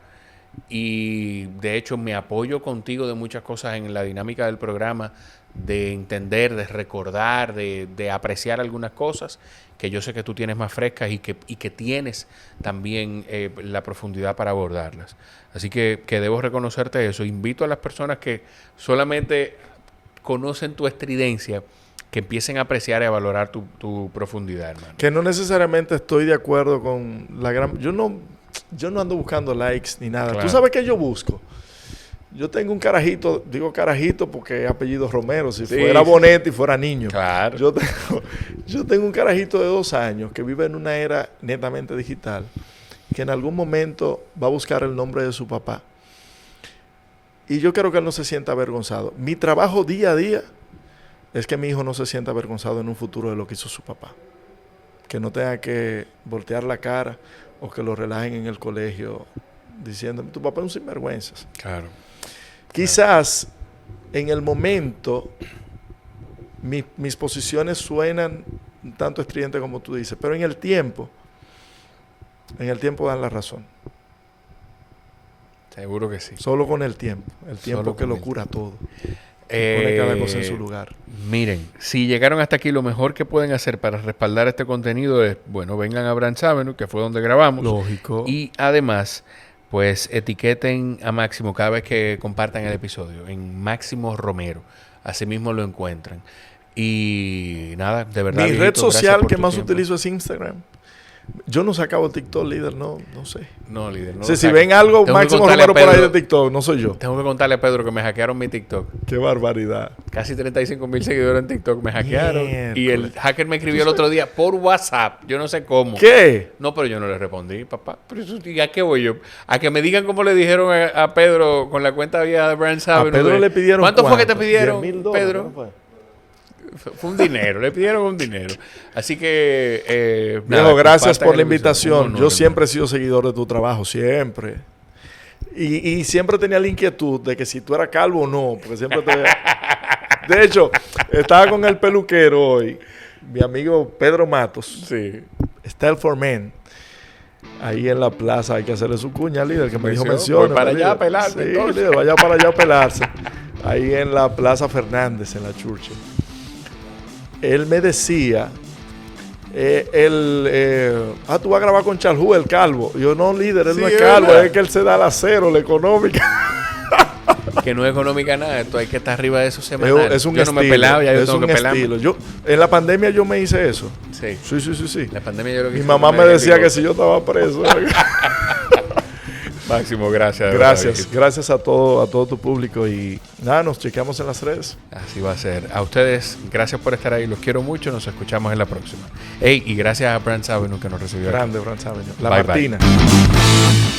Speaker 1: y de hecho me apoyo contigo de muchas cosas en la dinámica del programa, de entender, de recordar, de apreciar algunas cosas que yo sé que tú tienes más frescas y que tienes también la profundidad para abordarlas. Así que debo reconocerte eso. Invito a las personas que solamente conocen tu estridencia que empiecen a apreciar y a valorar tu profundidad, hermano.
Speaker 2: Que no necesariamente estoy de acuerdo con la gran... Yo no ando buscando likes ni nada.
Speaker 1: Claro.
Speaker 2: ¿Tú sabes qué yo busco? Yo tengo un carajito, digo carajito porque es apellido Romero, si fuera Bonetti fuera niño.
Speaker 1: Claro.
Speaker 2: Yo tengo un carajito de 2 años que vive en una era netamente digital, que en algún momento va a buscar el nombre de su papá. Y yo quiero que él no se sienta avergonzado. Mi trabajo día a día es que mi hijo no se sienta avergonzado en un futuro de lo que hizo su papá. Que no tenga que voltear la cara o que lo relajen en el colegio diciendo, tu papá es un sinvergüenza.
Speaker 1: Claro.
Speaker 2: Quizás en el momento mis posiciones suenan un tanto estridentes como tú dices, pero en el tiempo dan la razón.
Speaker 1: Seguro que sí.
Speaker 2: Solo con el tiempo
Speaker 1: Solo
Speaker 2: que
Speaker 1: con
Speaker 2: lo
Speaker 1: el
Speaker 2: cura todo. Pone cada cosa en su lugar.
Speaker 1: Miren, si llegaron hasta aquí, lo mejor que pueden hacer para respaldar este contenido es, bueno, vengan a Branch Avenue, que fue donde grabamos.
Speaker 2: Lógico.
Speaker 1: Y además, pues etiqueten a Máximo cada vez que compartan el episodio en Máximo Romero. Así mismo lo encuentran. Y nada, de verdad.
Speaker 2: Mi red
Speaker 1: viejito, gracias
Speaker 2: social
Speaker 1: por
Speaker 2: que
Speaker 1: tu
Speaker 2: más
Speaker 1: tiempo.
Speaker 2: utilizo es Instagram. Yo no sacaba TikTok, líder, no sé.
Speaker 1: No, líder. No
Speaker 2: Sí,
Speaker 1: lo
Speaker 2: si
Speaker 1: saques.
Speaker 2: ven algo,
Speaker 1: Tengo que
Speaker 2: Máximo
Speaker 1: contarle a
Speaker 2: Romero por ahí de
Speaker 1: Pedro-
Speaker 2: TikTok, no soy yo.
Speaker 1: Tengo que contarle a Pedro que me hackearon mi TikTok.
Speaker 2: Qué barbaridad.
Speaker 1: Casi 35,000 seguidores en TikTok me hackearon. Y el
Speaker 2: Miércoles.
Speaker 1: hacker me escribió el otro día por WhatsApp. Yo no sé cómo.
Speaker 2: ¿Qué?
Speaker 1: No, pero yo no le respondí, papá. Pero eso, ¿y a qué voy yo? A que me digan cómo le dijeron a Pedro con la cuenta vía de Brands
Speaker 2: A
Speaker 1: Avenue.
Speaker 2: Pedro le pidieron
Speaker 1: ¿Cuánto fue que te pidieron,
Speaker 2: $10,000,
Speaker 1: Pedro?
Speaker 2: ¿no fue?
Speaker 1: Fue un dinero, le pidieron un dinero. Así que...
Speaker 2: Viejo, gracias
Speaker 1: compartan
Speaker 2: por la
Speaker 1: el episodio.
Speaker 2: invitación.
Speaker 1: Un honor,
Speaker 2: Yo
Speaker 1: hermano.
Speaker 2: siempre he sido seguidor de tu trabajo, siempre. Y siempre tenía la inquietud de que si tú eras calvo o no, porque siempre te... De hecho, estaba con el peluquero hoy, mi amigo Pedro Matos,
Speaker 1: Sí.
Speaker 2: Style for Men. Ahí en la plaza hay que hacerle su cuña, líder, que me dijo
Speaker 1: Mención,
Speaker 2: menciona.
Speaker 1: voy para allá a pelarme,
Speaker 2: Sí,
Speaker 1: entonces.
Speaker 2: líder, vaya para allá a pelarse. Ahí en la Plaza Fernández, en la Churchill. Él me decía, tú vas a grabar con Charjú, el calvo. Yo, no, líder, él
Speaker 1: Sí,
Speaker 2: no es
Speaker 1: es
Speaker 2: calvo,
Speaker 1: verdad.
Speaker 2: es que él se da la cero, la económica.
Speaker 1: Que no es económica nada. Esto hay que estar arriba de eso semanal.
Speaker 2: Es un
Speaker 1: yo
Speaker 2: estilo.
Speaker 1: no me he pelado, ya yo
Speaker 2: es
Speaker 1: tengo
Speaker 2: un
Speaker 1: que pelarme.
Speaker 2: estilo. En la pandemia yo me hice eso.
Speaker 1: Sí.
Speaker 2: Sí.
Speaker 1: La pandemia yo lo que
Speaker 2: Mi
Speaker 1: hice
Speaker 2: mamá
Speaker 1: fue
Speaker 2: me
Speaker 1: dejé
Speaker 2: decía
Speaker 1: el
Speaker 2: que si yo estaba preso.
Speaker 1: Máximo, gracias. de verdad,
Speaker 2: Gracias,
Speaker 1: viejito.
Speaker 2: gracias a todo tu público y nada, nos chequeamos en las redes.
Speaker 1: Así va a ser. A ustedes, gracias por estar ahí. Los quiero mucho. Nos escuchamos en la próxima. Ey, y gracias a Brands Avenue que nos recibió aquí.
Speaker 2: Grande, Brands Avenue. La
Speaker 1: Bye, bye.
Speaker 2: Martina.